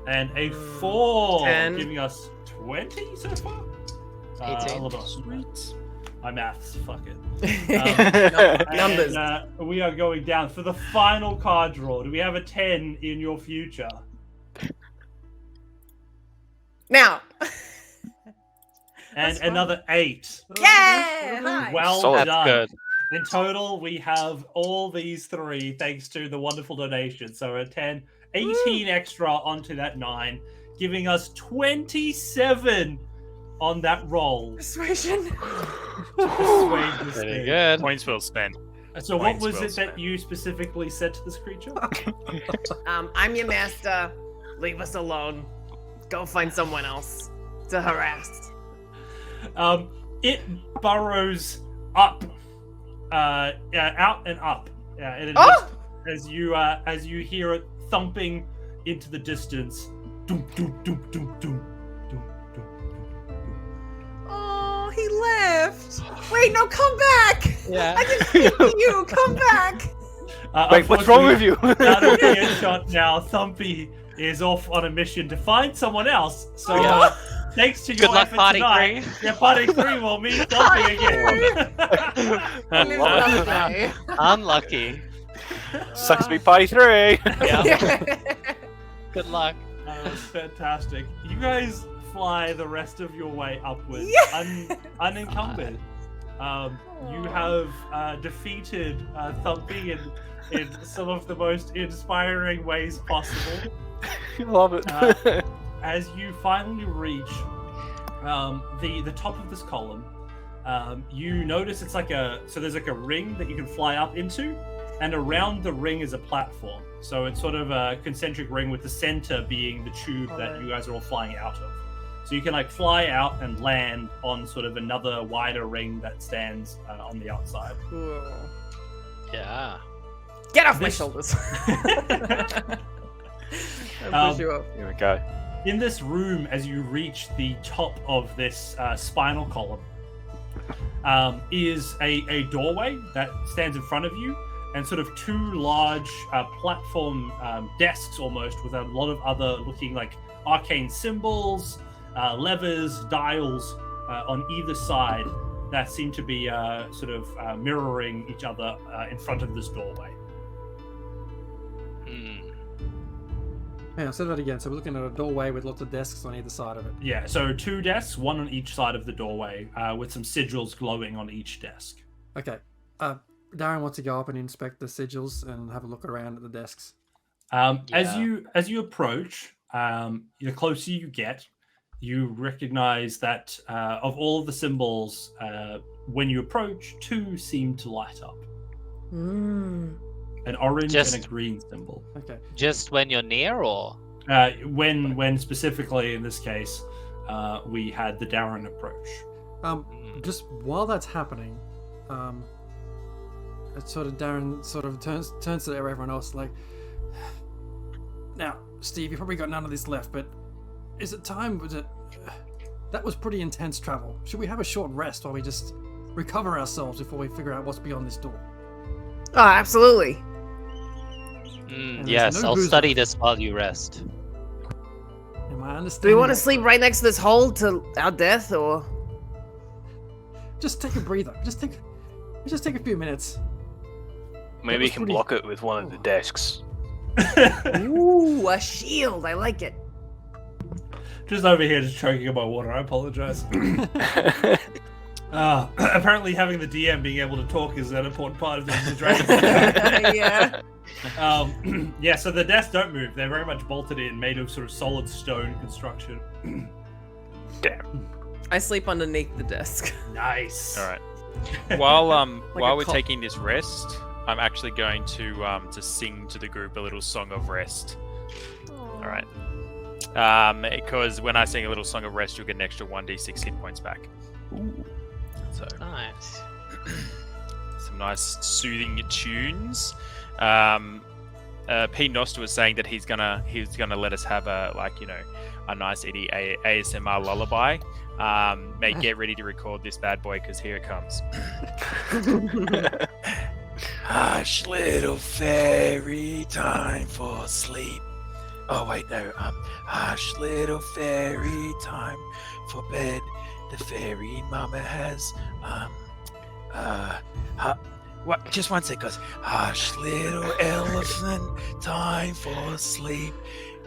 And a 4, 10. giving us 20 so far? 18. A little bit. My maths, fuck it. Numbers. And, we are going down for the final card draw. Do we have a 10 in your future? Now. And That's fine. another 8. Yeah. Nice. Well Solid. done. That's good. In total, we have all these 3 thanks to the wonderful donation. So a 10, 18 extra onto that 9, giving us 27 on that roll. Persuasion. Persuade this Very thing. good. Points well spent. So what Points was well it that spent. you specifically said to this creature? I'm your master. Leave us alone. Go find someone else to harass. It burrows up, out and up, and it Oh! just, as you hear it thumping into the distance. Doom, doom, doom, doom, doom, doom, doom. Oh, he left. Wait, no, come back. Yeah. I can speak to you. Come back. Wait, what's wrong with you? Out of earshot now, Thumpy is off on a mission to find someone else. So, Yeah. thanks to Good your luck, efforts party tonight, 3. yeah, party 3 will meet Thumpy again. I live another day. Unlucky. Sucks to be party 3. Yeah. Good luck. Fantastic. You guys fly the rest of your way upwards, unencumbered. You have defeated Thumpy in some of the most inspiring ways possible. Love it. As you finally reach the top of this column, you notice it's like there's like a ring that you can fly up into, and around the ring is a platform. So it's sort of a concentric ring with the center being the tube that you guys are all flying out of. So you can like fly out and land on sort of another wider ring that stands on the outside. Cool. Yeah. Get off my This- shoulders. I'll push you up. Here we go. In this room, as you reach the top of this spinal column, is a doorway that stands in front of you, and sort of 2 large platform desks almost, with a lot of other looking like arcane symbols, levers, dials on either side that seem to be sort of mirroring each other in front of this doorway. Hang on, say that again. So we're looking at a doorway with lots of desks on either side of it. Yeah, so 2 desks, one on each side of the doorway, with some sigils glowing on each desk. Okay. Darren wants to go up and inspect the sigils and have a look around at the desks. As you approach, the closer you get, you recognize that of all of the symbols, when you approach, 2 seem to light up: an orange and a green symbol. Okay. Just when you're near, or When specifically in this case, we had the Darren approach. Just while that's happening, it's sort of Darren sort of turns to everyone else like, now, Steve, you probably got none of this left, but is it time? That was pretty intense travel. Should we have a short rest while we just recover ourselves before we figure out what's beyond this door? Oh, absolutely. Yes, I'll study this while you rest. Am I understanding? Do we want to sleep right next to this hole to our death, or just take a breather? Just take a few minutes. Maybe you can block it with one of the desks. Ooh, a shield. I like it. Just over here, just choking on my water. I apologize. Apparently, having the DM being able to talk is an important part of the dragon. Yeah. Yeah. So the desks don't move. They're very much bolted in, made of sort of solid stone construction. Damn. I sleep underneath the desk. Nice. All right. While while we're cop. taking this rest, I'm actually going to sing to the group a little song of rest. All right. Because when I sing a little song of rest, you'll get an extra 1d6 hit points back. Ooh. So Nice. some nice soothing tunes. P. Noster was saying that he's gonna let us have a nice ASMR lullaby. Mate, get ready to record this bad boy because here it comes. Hush, little fairy, time for sleep. Oh wait, no. Hush, little fairy, time for bed. The fairy mama has what? Just one sec, guys. Hush, little elephant, time for sleep.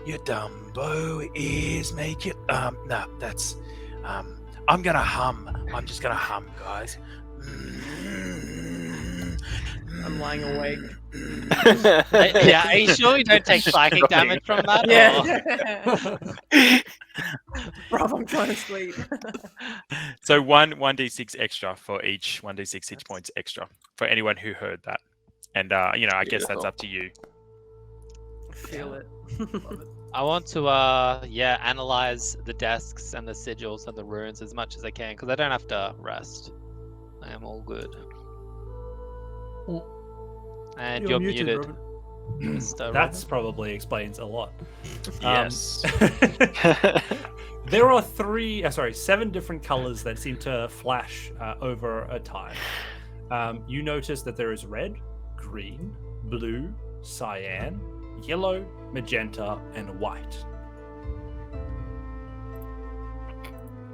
Your Dumbo ears make it. No, that's. I'm gonna hum. I'm just gonna hum, guys. I'm lying awake. Yeah, are you sure you don't take psychic damage from that? Yeah. Rob, I'm trying to sleep. So 1d6 extra for each 1d6 hit points extra for anyone who heard that. And I guess that's up to you. Feel it. I want to analyze the desks and the sigils and the runes as much as I can because I don't have to rest. I am all good. And you're muted. Mr. That's probably explains a lot. Yes. There are 7 different colors that seem to flash over a time. You notice that there is red, green, blue, cyan, yellow, magenta, and white.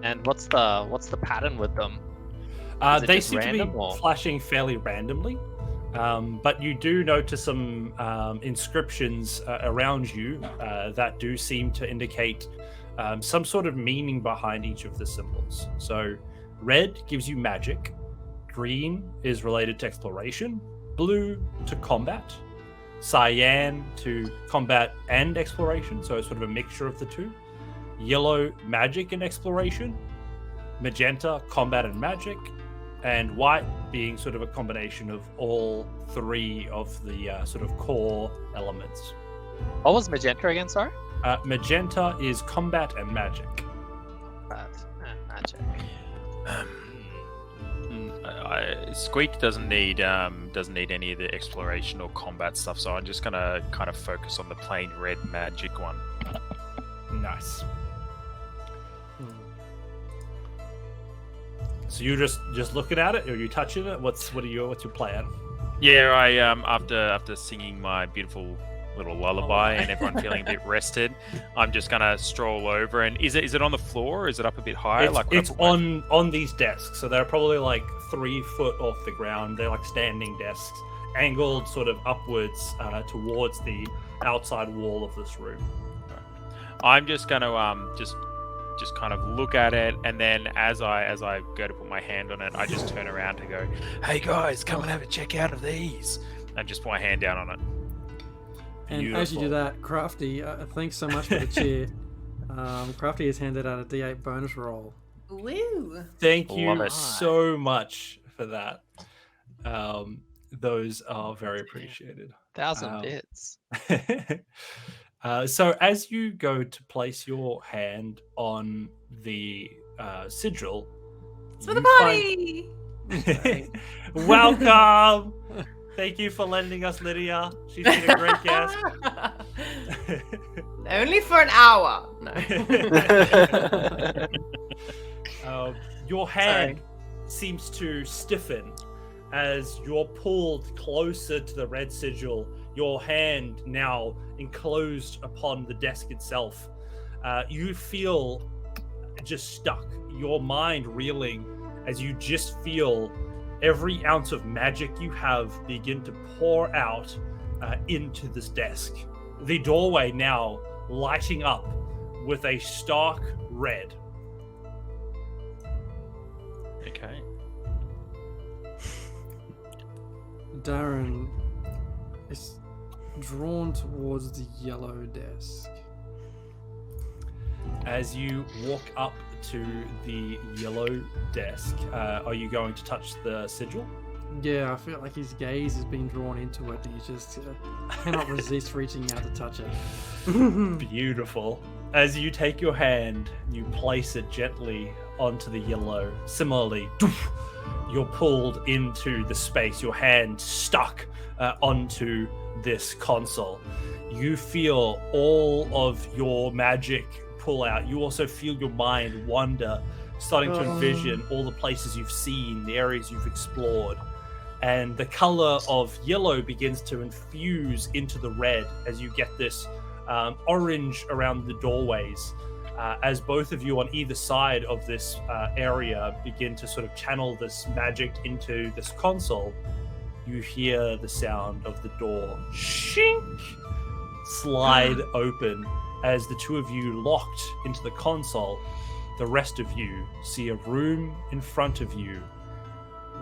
And what's the pattern with them? They seem to be flashing fairly randomly. But you do notice some inscriptions around you that do seem to indicate some sort of meaning behind each of the symbols. So red gives you magic, green is related to exploration, blue to combat, cyan to combat and exploration, so it's sort of a mixture of the two, yellow magic and exploration, magenta combat and magic, and white being sort of a combination of all 3 of the sort of core elements. What was magenta again, sorry? Magenta is combat and magic. Combat and magic. Sqeak doesn't need any of the exploration or combat stuff, so I'm just gonna kind of focus on the plain red magic one. Nice. So you're just looking at it, or you touching it? What's your plan? Yeah, I after singing my beautiful little lullaby and everyone feeling a bit rested, I'm just gonna stroll over. And is it on the floor? Or is it up a bit higher? It's on these desks, so they're probably like 3 foot off the ground. They're like standing desks, angled sort of upwards towards the outside wall of this room. I'm just gonna just kind of look at it, and then as I go to put my hand on it, I just turn around to go, Hey guys, come and have a check out of these. and just put my hand down on it. And Beautiful. as you do that, Crafty, thanks so much for the cheer. Crafty has handed out a D8 bonus roll. Woo! Thank Love you it. so much for that. Those are very appreciated. 1,000 bits. So as you go to place your hand on the sigil, It's for the you party. Welcome. Thank you for lending us Lydia. She's been a great guest. Only for an hour. No. Your hand seems to stiffen as you're pulled closer to the red sigil. Your hand now enclosed upon the desk itself. You feel just stuck. Your mind reeling as you just feel every ounce of magic you have begin to pour out into this desk. The doorway now lighting up with a stark red. Okay. Darren is drawn towards the yellow desk. As you walk up to the yellow desk, are you going to touch the sigil? Yeah, I feel like his gaze has been drawn into it, and he just cannot resist reaching out to touch it. Beautiful. As you take your hand, you place it gently onto the yellow. Similarly, you're pulled into the space, your hand stuck onto this console. You feel all of your magic pull out. You also feel your mind wander, starting to envision all the places you've seen, the areas you've explored. And the color of yellow begins to infuse into the red as you get this orange around the doorways. As both of you on either side of this area begin to sort of channel this magic into this console, you hear the sound of the door shink slide open as the two of you locked into the console. The rest of you see a room in front of you,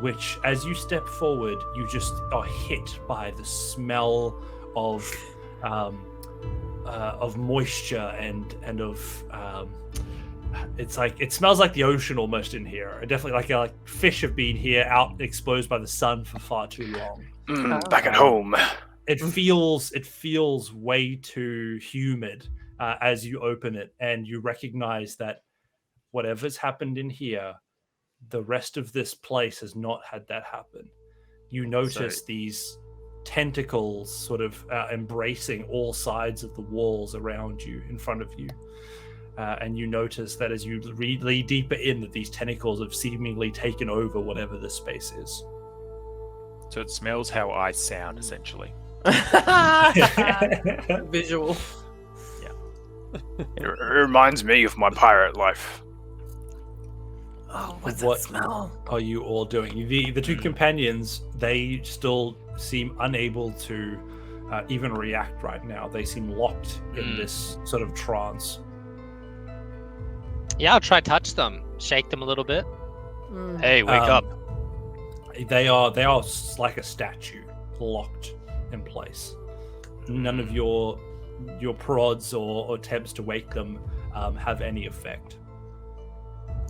which, as you step forward, you just are hit by the smell of moisture and of it's like it smells like the ocean almost in here. Definitely like fish have been here out exposed by the sun for far too long. Back at home. It feels way too humid as you open it, and you recognize that whatever's happened in here, the rest of this place has not had that happen. You notice these tentacles sort of embracing all sides of the walls around you, in front of you. And you notice that as you lead deeper in, that these tentacles have seemingly taken over whatever this space is. So it smells how I sound, essentially. Visual. It reminds me of my pirate life. Oh, what's What that smell? are you all doing? The two companions, they still seem unable to even react right now. They seem locked in this sort of trance. Yeah, I'll try touch them, shake them a little bit. Hey, wake up. They are like a statue, locked in place. None of your prods or attempts to wake them have any effect.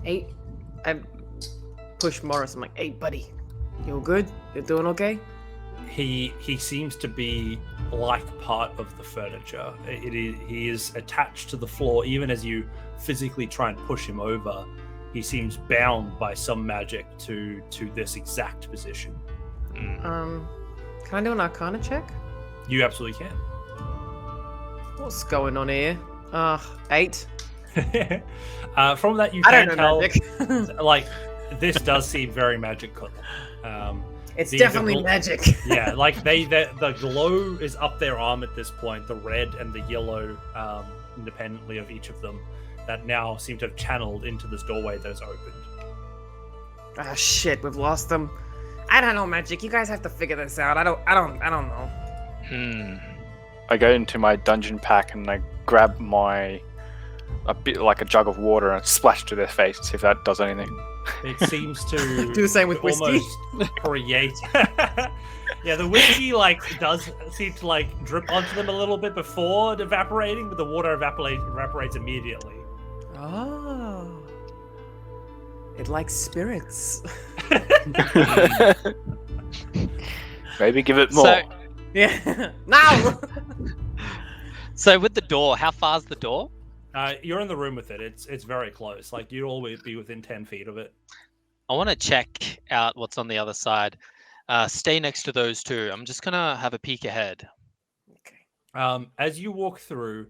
Hey, I push Morris. I'm like, hey, buddy, you good? You doing okay? He seems to be like part of the furniture. He is attached to the floor, even as you physically try and push him over. He seems bound by some magic to this exact position. Can I do an Arcana check? You absolutely can. What's going on here? 8. From that, you I can don't know tell, magic. like, this does seem very magical. It's definitely magic. Yeah, like the glow is up their arm at this point, the red and the yellow, independently of each of them, that now seem to have channeled into this doorway that is opened. Ah, shit, we've lost them. I don't know magic. You guys have to figure this out. I don't know. I go into my dungeon pack and I grab a bit like a jug of water and splash to their face, see if that does anything. It seems to Do the same with whiskey. almost create. Yeah, the whiskey does seem to drip onto them a little bit before evaporating, but the water evaporates immediately. Oh. It likes spirits. Maybe give it more. So, Yeah. Now. So with the door, how far's the door? You're in the room with it. It's very close. Like you'd always be within 10 feet of it. I want to check out what's on the other side. Stay next to those two. I'm just gonna have a peek ahead. Okay. As you walk through,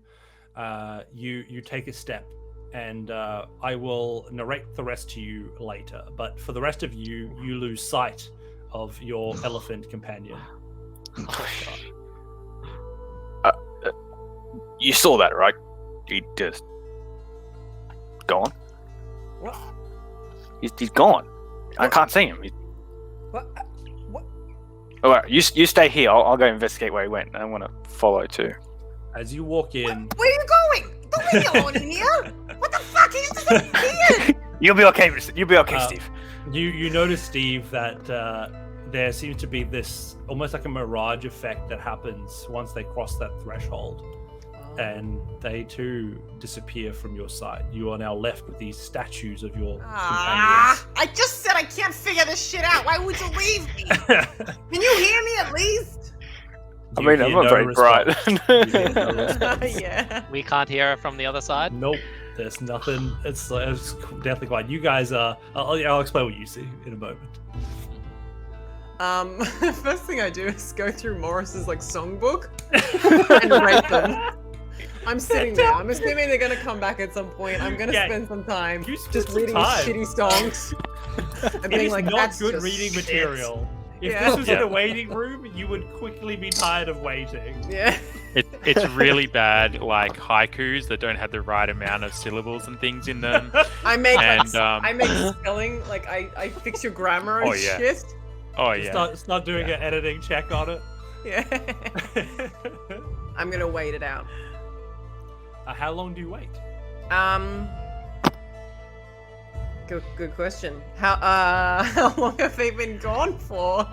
you take a step, and I will narrate the rest to you later. But for the rest of you, you lose sight of your elephant companion. Oh, God. You saw that, right? He just gone. What? He's gone. I can't see him. What? What? All right, you stay here. I'll go investigate where he went. I want to follow too. As you walk in, Where are you going? Don't leave me alone in here. What the fuck? He just disappeared. You'll be okay. You'll be okay, Steve. you notice, Steve, that there seems to be this almost like a mirage effect that happens once they cross that threshold. And they too disappear from your sight. You are now left with these statues of your companions. I just said I can't figure this shit out. Why would you leave me? Can you hear me at least? I mean, I'm not very bright. Yeah. We can't hear it from the other side. Nope, there's nothing. It's definitely quiet. You guys are. I'll explain what you see in a moment. First thing I do is go through Morris's songbook and rate them. I'm sitting there. I'm assuming they're gonna come back at some point. I'm gonna spend some time just reading shitty songs. And being like, not that's good just reading shit. material. If this was in a waiting room, you would quickly be tired of waiting. Yeah. It's really bad, haikus that don't have the right amount of syllables and things in them. I make And, I make spelling, I fix your grammar and shit. Oh yeah. Start doing an editing check on it. Yeah. I'm gonna wait it out. How long do you wait? Good question. How long have they been gone for?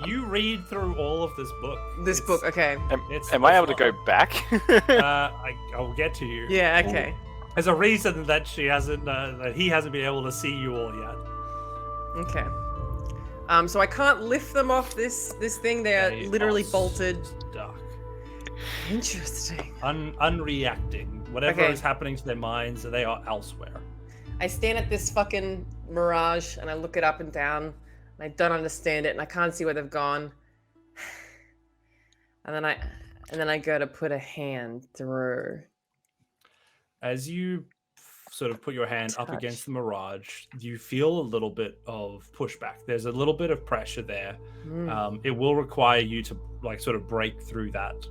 You read through all of this book. This book, okay. Am I able to go back? I'll get to you. Yeah, okay. There's a reason that she hasn't, that he hasn't been able to see you all yet. Okay. So I can't lift them off this thing. They literally bolted. Stuck. Interesting. Unreacting. Whatever is happening to their minds, they are elsewhere. I stand at this fucking mirage and I look it up and down and I don't understand it and I can't see where they've gone. And then I go to put a hand through. As you sort of put your hand up against the mirage, you feel a little bit of pushback. There's a little bit of pressure there. It will require you to sort of break through that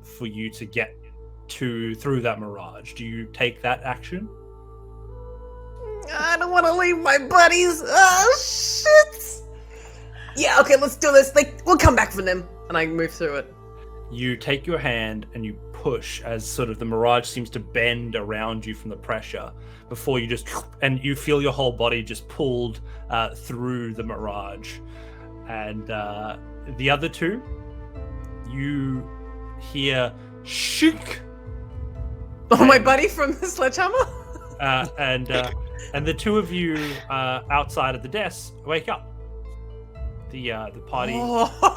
for you to get through that mirage. Do you take that action? I don't want to leave my buddies. Oh, shit. Yeah, okay, let's do this. We'll come back for them. And I move through it. You take your hand and you push as sort of the mirage seems to bend around you from the pressure before you and you feel your whole body just pulled through the mirage. And the other two, you hear Sqeak. Oh, my buddy from the sledgehammer? And the two of you outside of the desk wake up. The party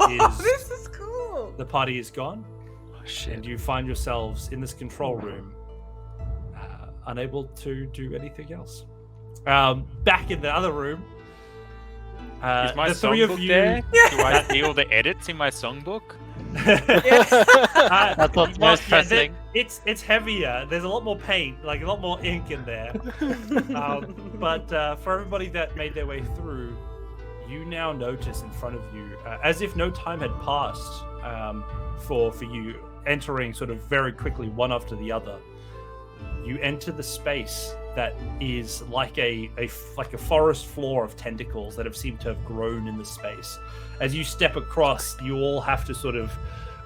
this is cool. The party is gone. Oh, shit. And you find yourselves in this control room, unable to do anything else. Back in the other room, is my the three of songbook you. there? Do I see all the edits in my songbook? That's what's most pressing. It's heavier. There's a lot more paint, a lot more ink in there. But for everybody that made their way through, you now notice in front of you, as if no time had passed for you, entering sort of very quickly one after the other. You enter the space that is like a forest floor of tentacles that have seemed to have grown in the space. As you step across, you all have to sort of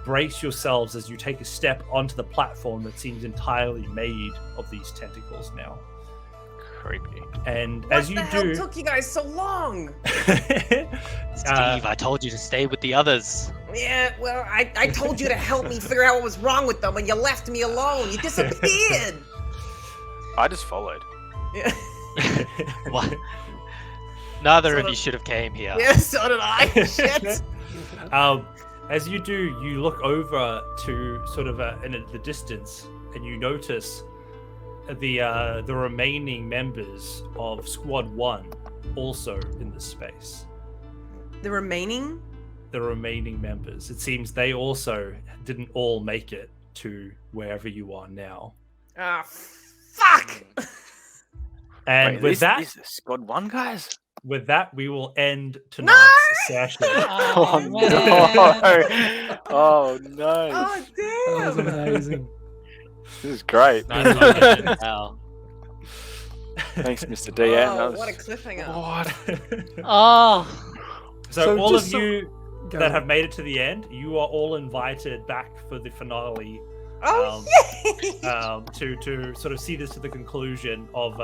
brace yourselves as you take a step onto the platform that seems entirely made of these tentacles now. Creepy. And What as you the hell do, took you guys so long? Steve, I told you to stay with the others. Yeah, well, I told you to help me figure out what was wrong with them, and you left me alone. You disappeared. I just followed. Yeah. What? Neither of you should have came here. Yeah, so did I. Shit. As you do, you look over to sort of in the distance, and you notice the remaining members of Squad 1 also in the space. The remaining? The remaining members. It seems they also didn't all make it to wherever you are now. Ah, fuck! And Wait, with this that, is Squad 1, guys. with that, we will end tonight's session. Oh, man. no! Oh no! Oh, That was damn! amazing. This is great. Nice one, Wow. Thanks, Mr. DM. Oh, what a cliffhanger. What? Oh, So all of just you Go that on. have made it to the end, you are all invited back for the finale. Oh, yay! To sort of see this to the conclusion of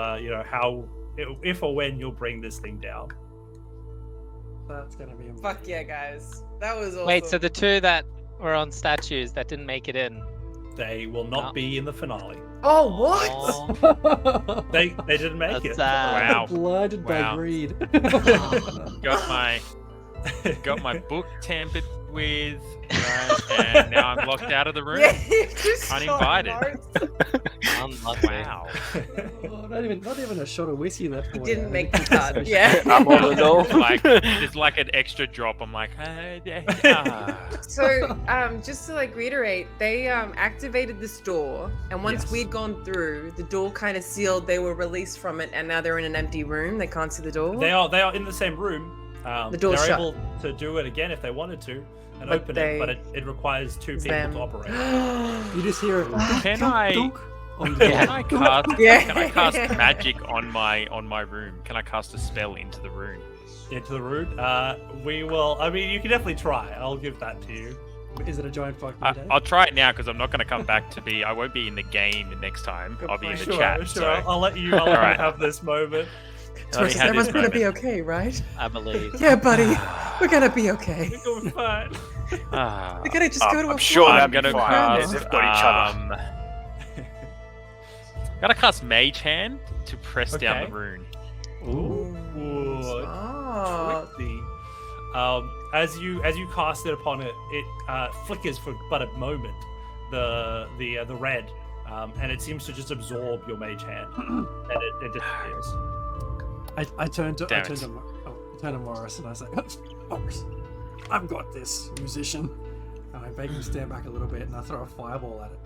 how, if or when you'll bring this thing down. That's gonna be amazing. Fuck yeah, guys. That was awesome. wait. So the two that were on statues that didn't make it in. They will not No. be in the finale. Oh, what? Oh, They didn't make that's it. sad. Wow. Blinded by Wow. greed. Got my book tampered with, right, and now I'm locked out of the room. Yeah, you just Uninvited. got notes. Unlucky. Wow. Oh, not even a shot of whiskey left for You you. didn't make the cut. Yeah. I'm all in all. Like there's like an extra drop. I'm like, So, just to like reiterate, they activated this door, and once Yes. we'd gone through, the door kind of sealed. They were released from it, and now they're in an empty room. They can't see the door. They are in the same room. The door's they're shut. able to do it again if they wanted to and But open it, but it requires two people them. to operate. You just hear it. Can dunk, I- dunk. Oh, Can I cast? Yeah. Can I cast magic on my room? Can I cast a spell into the room? Into the room. We will. I mean, you can definitely try. I'll give that to you. Is it a giant fucking day? I'll try it now because I'm not going to come back to be. I won't be in the game next time. Good I'll be in point. the Sure, chat. sure. So I'll let you. I'll let you Alright. have this moment. let me have Everyone's this gonna be moment. okay, right? I believe. Yeah, buddy. We're gonna be okay. You're fine. Ah. We're gonna just go to a I'm sure farm. I'm that'd be gonna fine. cast. They've got each other. Gotta cast Mage Hand to press down Okay. the rune. Ooh. Oh. Tricky. As you cast it upon it, it flickers for but a moment. The red, and it seems to just absorb your mage hand, and it disappears. I turn to Damn it. Morris and I say, Morris, I've got this, musician. And I make him stand back a little bit and I throw a fireball at it.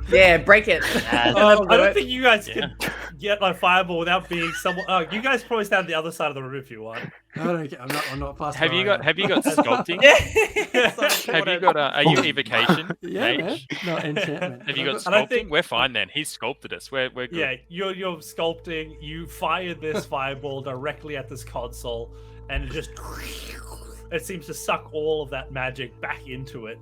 Yeah, break it. I don't think you guys can get a fireball without being someone. Oh, you guys probably stand on the other side of the room if you want. I don't care. I'm not past Have you where I got am. sculpting? Yeah. Have you got are you evocation? Yeah, man. Mage? No, enchantment. Have you got I don't sculpting? think- We're fine then. He's sculpted us. We're good. Yeah, you're sculpting. You fire this fireball directly at this console, and it just seems to suck all of that magic back into it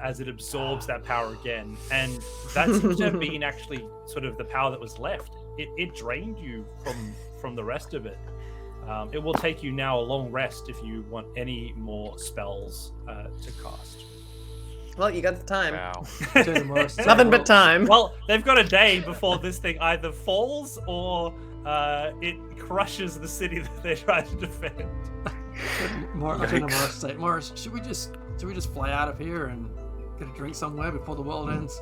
as it absorbs that power again. And that seems to have been actually sort of the power that was left. It drained you from the rest of it. It will take you now a long rest if you want any more spells to cast. Well, you got the time. Wow. Turn to Morris, say, Nothing well, but time. Well, they've got a day before this thing either falls or it crushes the city that they're trying to defend. I turn to Morris and say, Morris, should we just fly out of here and get a drink somewhere before the world ends?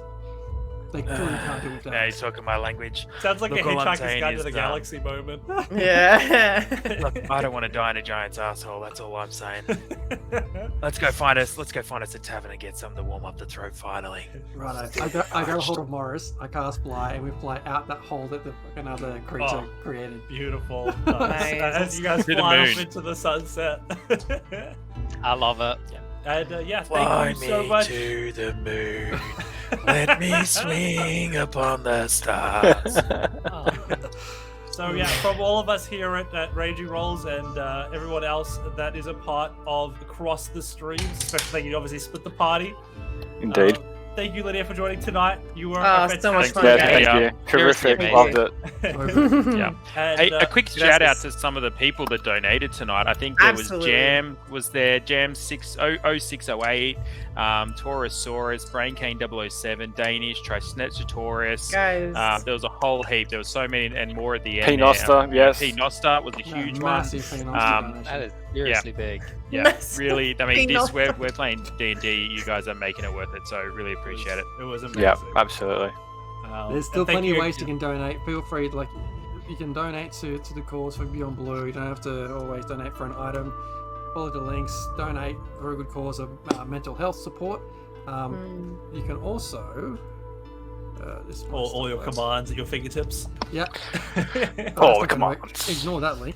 They clearly can't do it Now without he's us. talking my language. Sounds like Look, a all I'm Hitchhiker's saying Guide to is, the Galaxy moment. Yeah. Look, I don't want to die in a giant's asshole. That's all I'm saying. Let's go find us a tavern and get something to warm up the throat finally. Right, I go hold of Morris, I cast fly, and we fly out that hole that the fucking other creature created. Beautiful. Nice. As you guys To the fly off moon. into the sunset. I love it. And yeah, Fly thank you so me much. to the moon. Let me swing upon the stars. Oh. So yeah, from all of us here at Raging Rolls and everyone else that is a part of Across the Streams, special thank you to obviously Split the Party. Indeed. Thank you, Lydia, for joining tonight. You were Oh, a so much fantastic fun, Yeah, guys. thank you. Terrific. Seriously, Loved it. Yeah. And, Hey, a quick gracias. shout out to some of the people that donated tonight. I think there Absolutely. was Jam was there, Jam 0608, Taurosaurus, Braincane 007, Danish, Trisnetsaurus. Guys. There was a whole heap. There was so many and more at the end. P. Noster, yes. P. Noster was a huge one. Massive Um, That is seriously big. Yeah, Massive really. I mean, penal. we're playing D&D. You guys are making it worth it, so really appreciate it. It was amazing. Yeah, absolutely. There's still and thank plenty of ways again. you can donate. Feel free to, you can donate to the cause for Beyond Blue. You don't have to always donate for an item. Follow the links, donate for a good cause of mental health support. You can also all your commands at your fingertips. Yeah. All the commands. Ignore that link.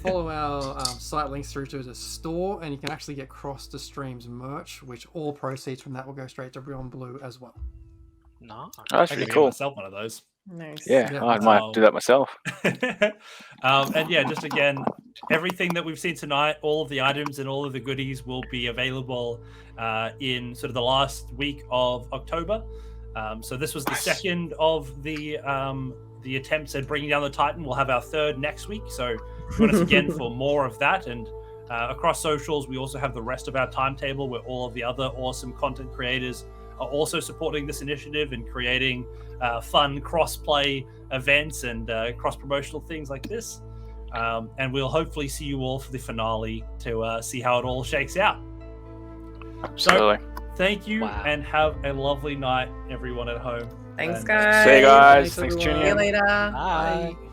Follow our site links through to the store, and you can actually get Cross the Streams merch, which all proceeds from that will go straight to Beyond Blue as well. No. That's I really could cool. get myself one of those. Nice. Yeah, I might do that myself. And yeah, just again, everything that we've seen tonight, all of the items and all of the goodies will be available in sort of the last week of October. So this was the second of the attempts at bringing down the Titan. We'll have our third next week. So join us again for more of that. And across socials, we also have the rest of our timetable where all of the other awesome content creators are also supporting this initiative and creating fun cross-play events and cross-promotional things like this. And we'll hopefully see you all for the finale to see how it all shakes out. Absolutely. So, thank you and have a lovely night, everyone at home. Thanks, And- guys. See you guys. Thanks, Thanks for everyone. tuning See you in. later. Bye. Bye.